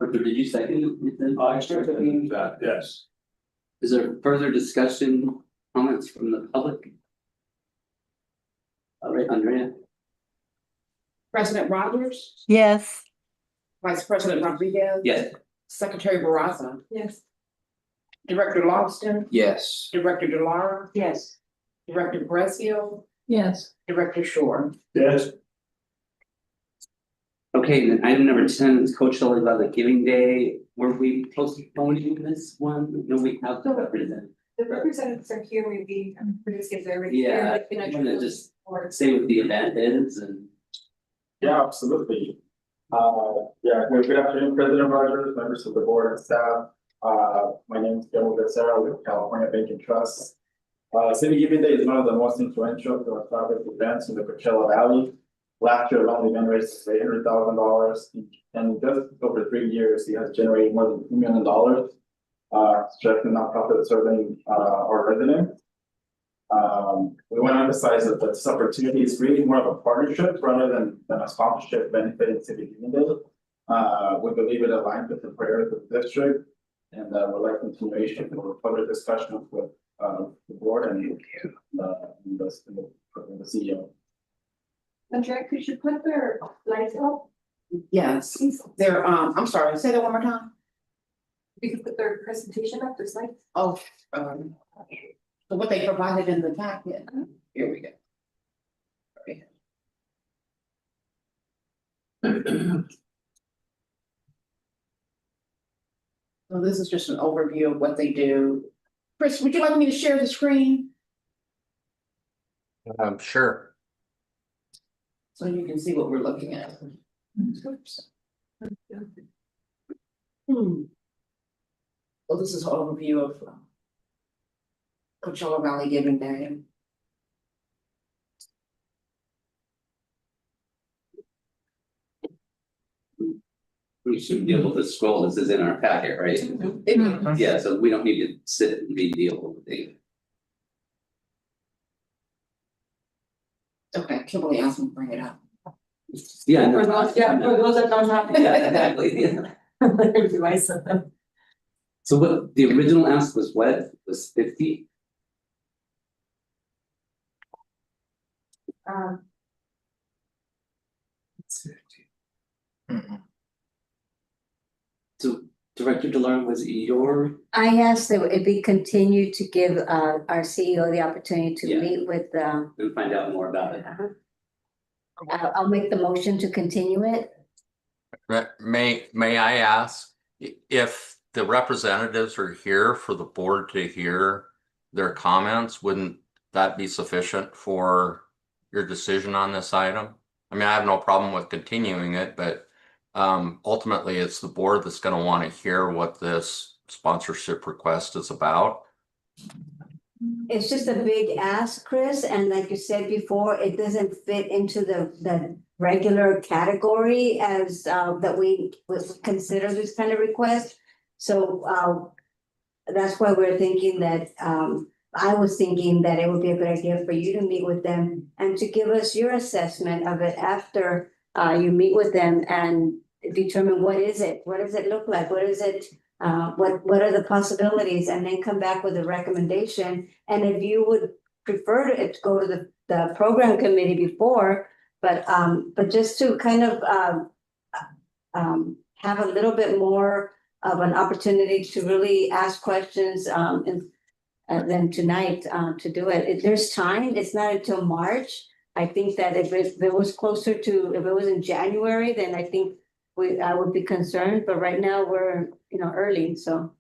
Arthur, did you second it? I second that, yes. Is there further discussion, comments from the public? All right, Andrea. President Rogers, Yes. Vice President Rodriguez. Yes. Secretary Barraza, Yes. Director Lawson, Yes. Director DeLauro, Yes. Director Brescio, Yes. Director Shore. Yes. Okay, then item number 10 is Coachella Valley Giving Day. Were we postponing this one? No, we have to represent. The representatives are here, we produce every. Yeah, I wanna just say what the event is and. Yeah, absolutely. Good afternoon, President Rogers, members of the board and staff. My name is Guillermo Becerra with California Banking Trust. City Giving Day is one of the most influential philanthropic events in the Coachella Valley. Last year alone, the event raised $800,000, and just over 3 years, he has generated more than $2 million. Strengthening nonprofit serving our residents. We want to emphasize that this opportunity is really more of a partnership rather than a sponsorship benefiting City Giving Day. We believe it aligns with the priorities of the district, and we'd like continuation for further discussions with the board and the CEO. Andrea, could you put their lights up? Yes, they're, I'm sorry, say that one more time. We could put their presentation up, there's like. Oh, so what they provided in the packet, here we go. So this is just an overview of what they do. Chris, would you like me to share the screen Sure. so you can see what we're looking at? Well, this is an overview of Coachella Valley Giving Day. We should be able to scroll. This is in our packet, right? Yeah, so we don't need to sit and be deal with it. Okay, Kimberly asked me to bring it up. Yeah. For those that don't have. Yeah, exactly, yeah. So what the original ask was what? Was 50? So Director DeLauro, was it your? I asked that if we continue to give our CEO the opportunity to Yeah. meet with And find out more about it. I'll make the motion to continue it. May I ask if the representatives are here for the board to hear their comments, wouldn't that be sufficient for your decision on this item? I mean, I have no problem with continuing it, but ultimately it's the board that's going to want to hear what this sponsorship request is about. It's just a big ask, Chris, and like you said before, it doesn't fit into the regular category as that we would consider this kind of request. So that's why we're thinking that I was thinking that it would be a good idea for you to meet with them and to give us your assessment of it after you meet with them and determine what is it, what does it look like, what is it, what are the possibilities, and then come back with a recommendation. And if you would prefer it to go to the program committee before, but just to kind of have a little bit more of an opportunity to really ask questions than tonight to do it. There's time, it's not until March. I think that if it was closer to, if it was in January, then I think I would be concerned, but right now we're, early, so.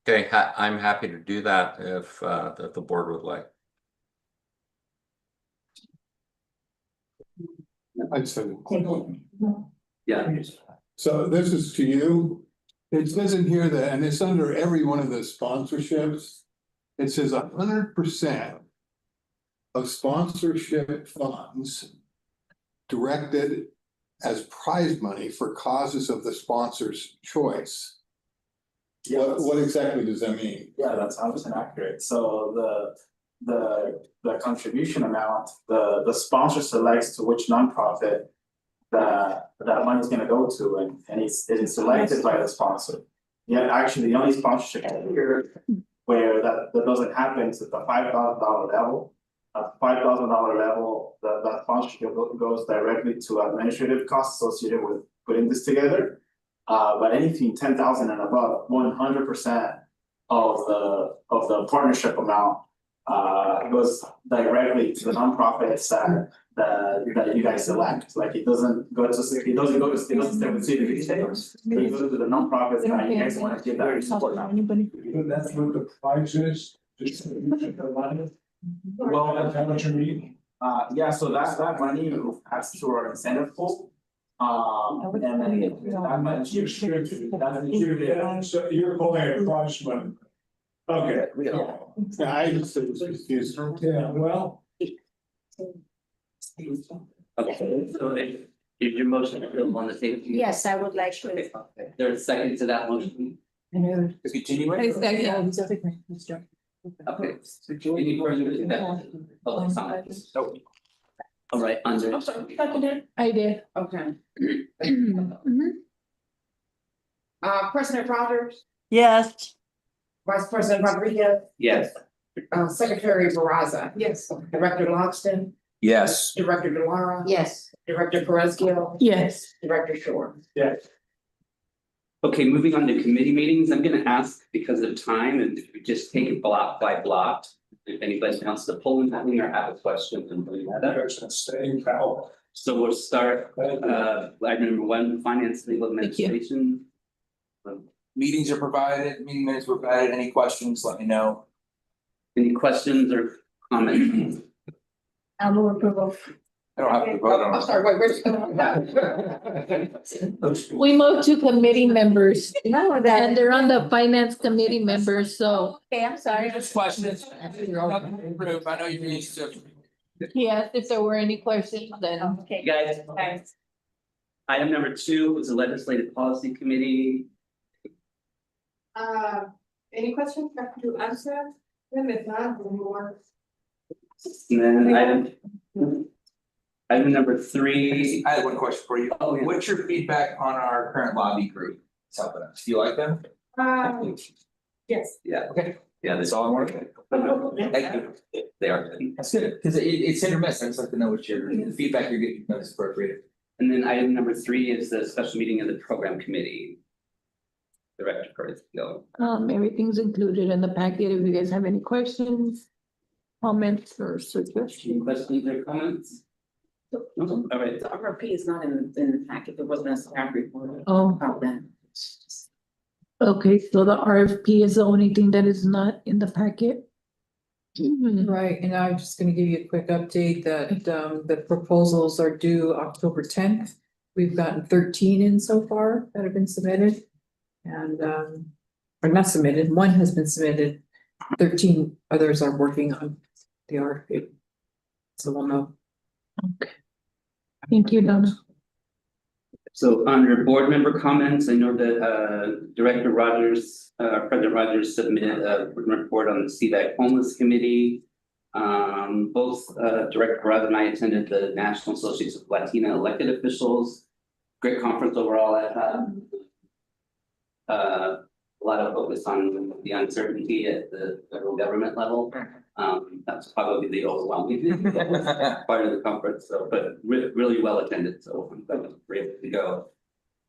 Okay, I'm happy to do that if the board would like. I'd say. Yeah. So this is to you. It says in here that, and it's under every one of the sponsorships. It says 100% of sponsorship funds directed as prize money for causes of the sponsor's choice. What exactly does that mean? Yeah, that's 100% accurate. So the contribution amount, the sponsor selects to which nonprofit that money is gonna go to, and it's selected by the sponsor. Yeah, actually, the only sponsorship here where that doesn't happen is at the $5,000 level. At $5,000 level, that sponsorship goes directly to administrative costs associated with putting this together. But anything 10,000 and above, 100% of the partnership amount goes directly to the nonprofits that you guys select. Like it doesn't go to stay with city, it goes to the nonprofits that you guys want to give that support. That's what the price is. Well, That's how much you need. yeah, so that money adds to our incentive pool. And then that money So you're calling it price money. Okay. Yeah, I just was confused. Yeah, well. Okay, so is your motion still on the table? Yes, I would like to. Okay, there's a second to that motion. Continue. Okay. Any further discussion? Public comment? Nope. All right, Andre. I did, okay. President Rogers, Yes. Vice President Rodriguez, Yes. Secretary Baraza. Yes. Director Logston, Yes. Director DeLaura. Yes. Director Perez Gill. Yes. Director Shore. Yes. Okay, moving on to committee meetings, I'm gonna ask because of time and if we just take it block by block. If anybody wants to pull in that thing or have a question and bring that up. Staying power. So we'll start, item number 1, finance, legal administration. Meetings are provided, meeting minutes were provided. Any questions, let me know. Any questions or comments? I'll move approval. I don't have to vote on I'm it. sorry, wait, where's? We moved to committee members No, and that. they're on the finance committee members, so Okay, I'm sorry. Just questions. Approve. I know you're used to. he asked if there were any questions, then. Okay. Guys, item number 2 was the legislative policy committee. Any questions to answer? Then if not, we'll move on. And then item number 3. I had one question for you. Oh, yeah. What's your feedback on our current lobby group? It's helping us. Do you like them? Yes. Yeah, Okay. yeah, That's this all I'm working. Thank you. they are. That's good, because it's hit or miss. I just like to know what the feedback you're getting from is appropriate. And then item number 3 is the special meeting of the program committee. Director Curtis, go. Everything's included in the packet. If you guys have any questions, comments or Any suggestions. questions or comments? No? All right, The RFP is not in the packet, there wasn't a staff report Oh, about that. okay, so the RFP is the only thing that is not in the packet. Right, and I'm just gonna give you a quick update that the proposals are due October 10th. We've gotten 13 in so far that have been submitted. And or not submitted, one has been submitted, 13 others are working on the RFP. So we'll know. Thank you, Donna. so under board member comments, I know that Director Rogers, President Rogers submitted a report on the CVAC homeless committee. Both Director Rogers and I attended the National Association of Latina Elected Officials. Great conference overall, I thought. A lot of focus on the uncertainty at the federal government level. That's probably the overwhelming part of the conference, so, but really well attended, so I'm glad we're able to go.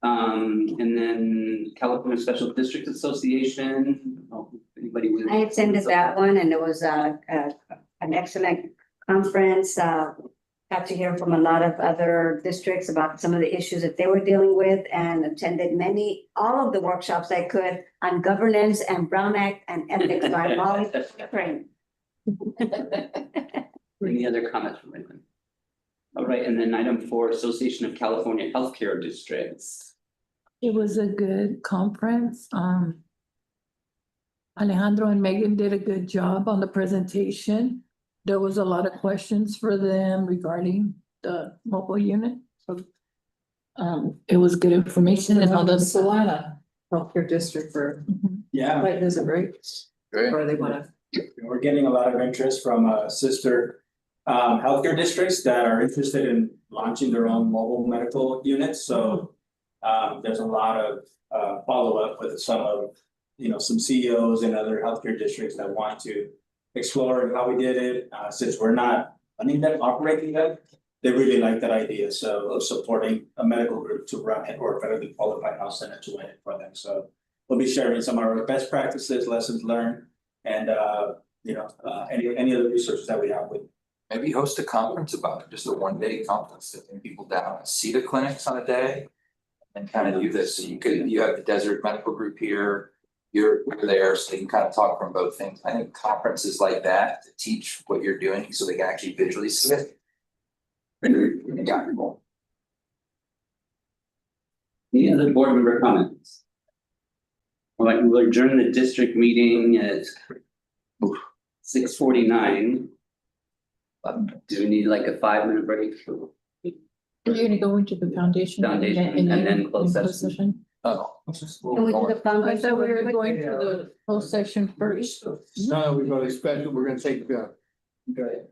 And then California Special District Association, anybody with? I attended that one and it was an excellent conference. got to hear from a lot of other districts about some of the issues that they were dealing with and attended all of the workshops I could on governance and Brown Act and ethics by Molly Crane. Any other comments from anyone? All right, and then item 4, Association of California Healthcare Districts. It was a good conference. Alejandro and Megan did a good job on the presentation. There was a lot of questions for them regarding the mobile unit. So it was good information and how the Solana Healthcare District for Yeah. site visit, right? Or they wanna. We're getting a lot of interest from sister healthcare districts that are interested in launching their own mobile medical units, so. There's a lot of follow-up with some CEOs and other healthcare districts that want to explore how we did it, since we're not running them, operating them. They really like that idea, so of supporting a medical group to run it or a federally qualified health center to run it for them, so. We'll be sharing some of our best practices, lessons learned, and any other research that we have with. Maybe host a conference about it, just a 1-day conference to bring people down and see the clinics on a day. And kind of do this, so you have the Desert Medical Group here, you're there, so you can kind of talk from both things. I think conferences like that to teach what you're doing, so they can actually visually see it. Any other board member comments? All right, we'll adjourn the district meeting at 6:49. Do we need like a 5-minute break? You're gonna go into the foundation. Foundation and then closed session. Oh. Can we do the I foundation? thought we were going to the closed session first. No, we're gonna take, Go ahead.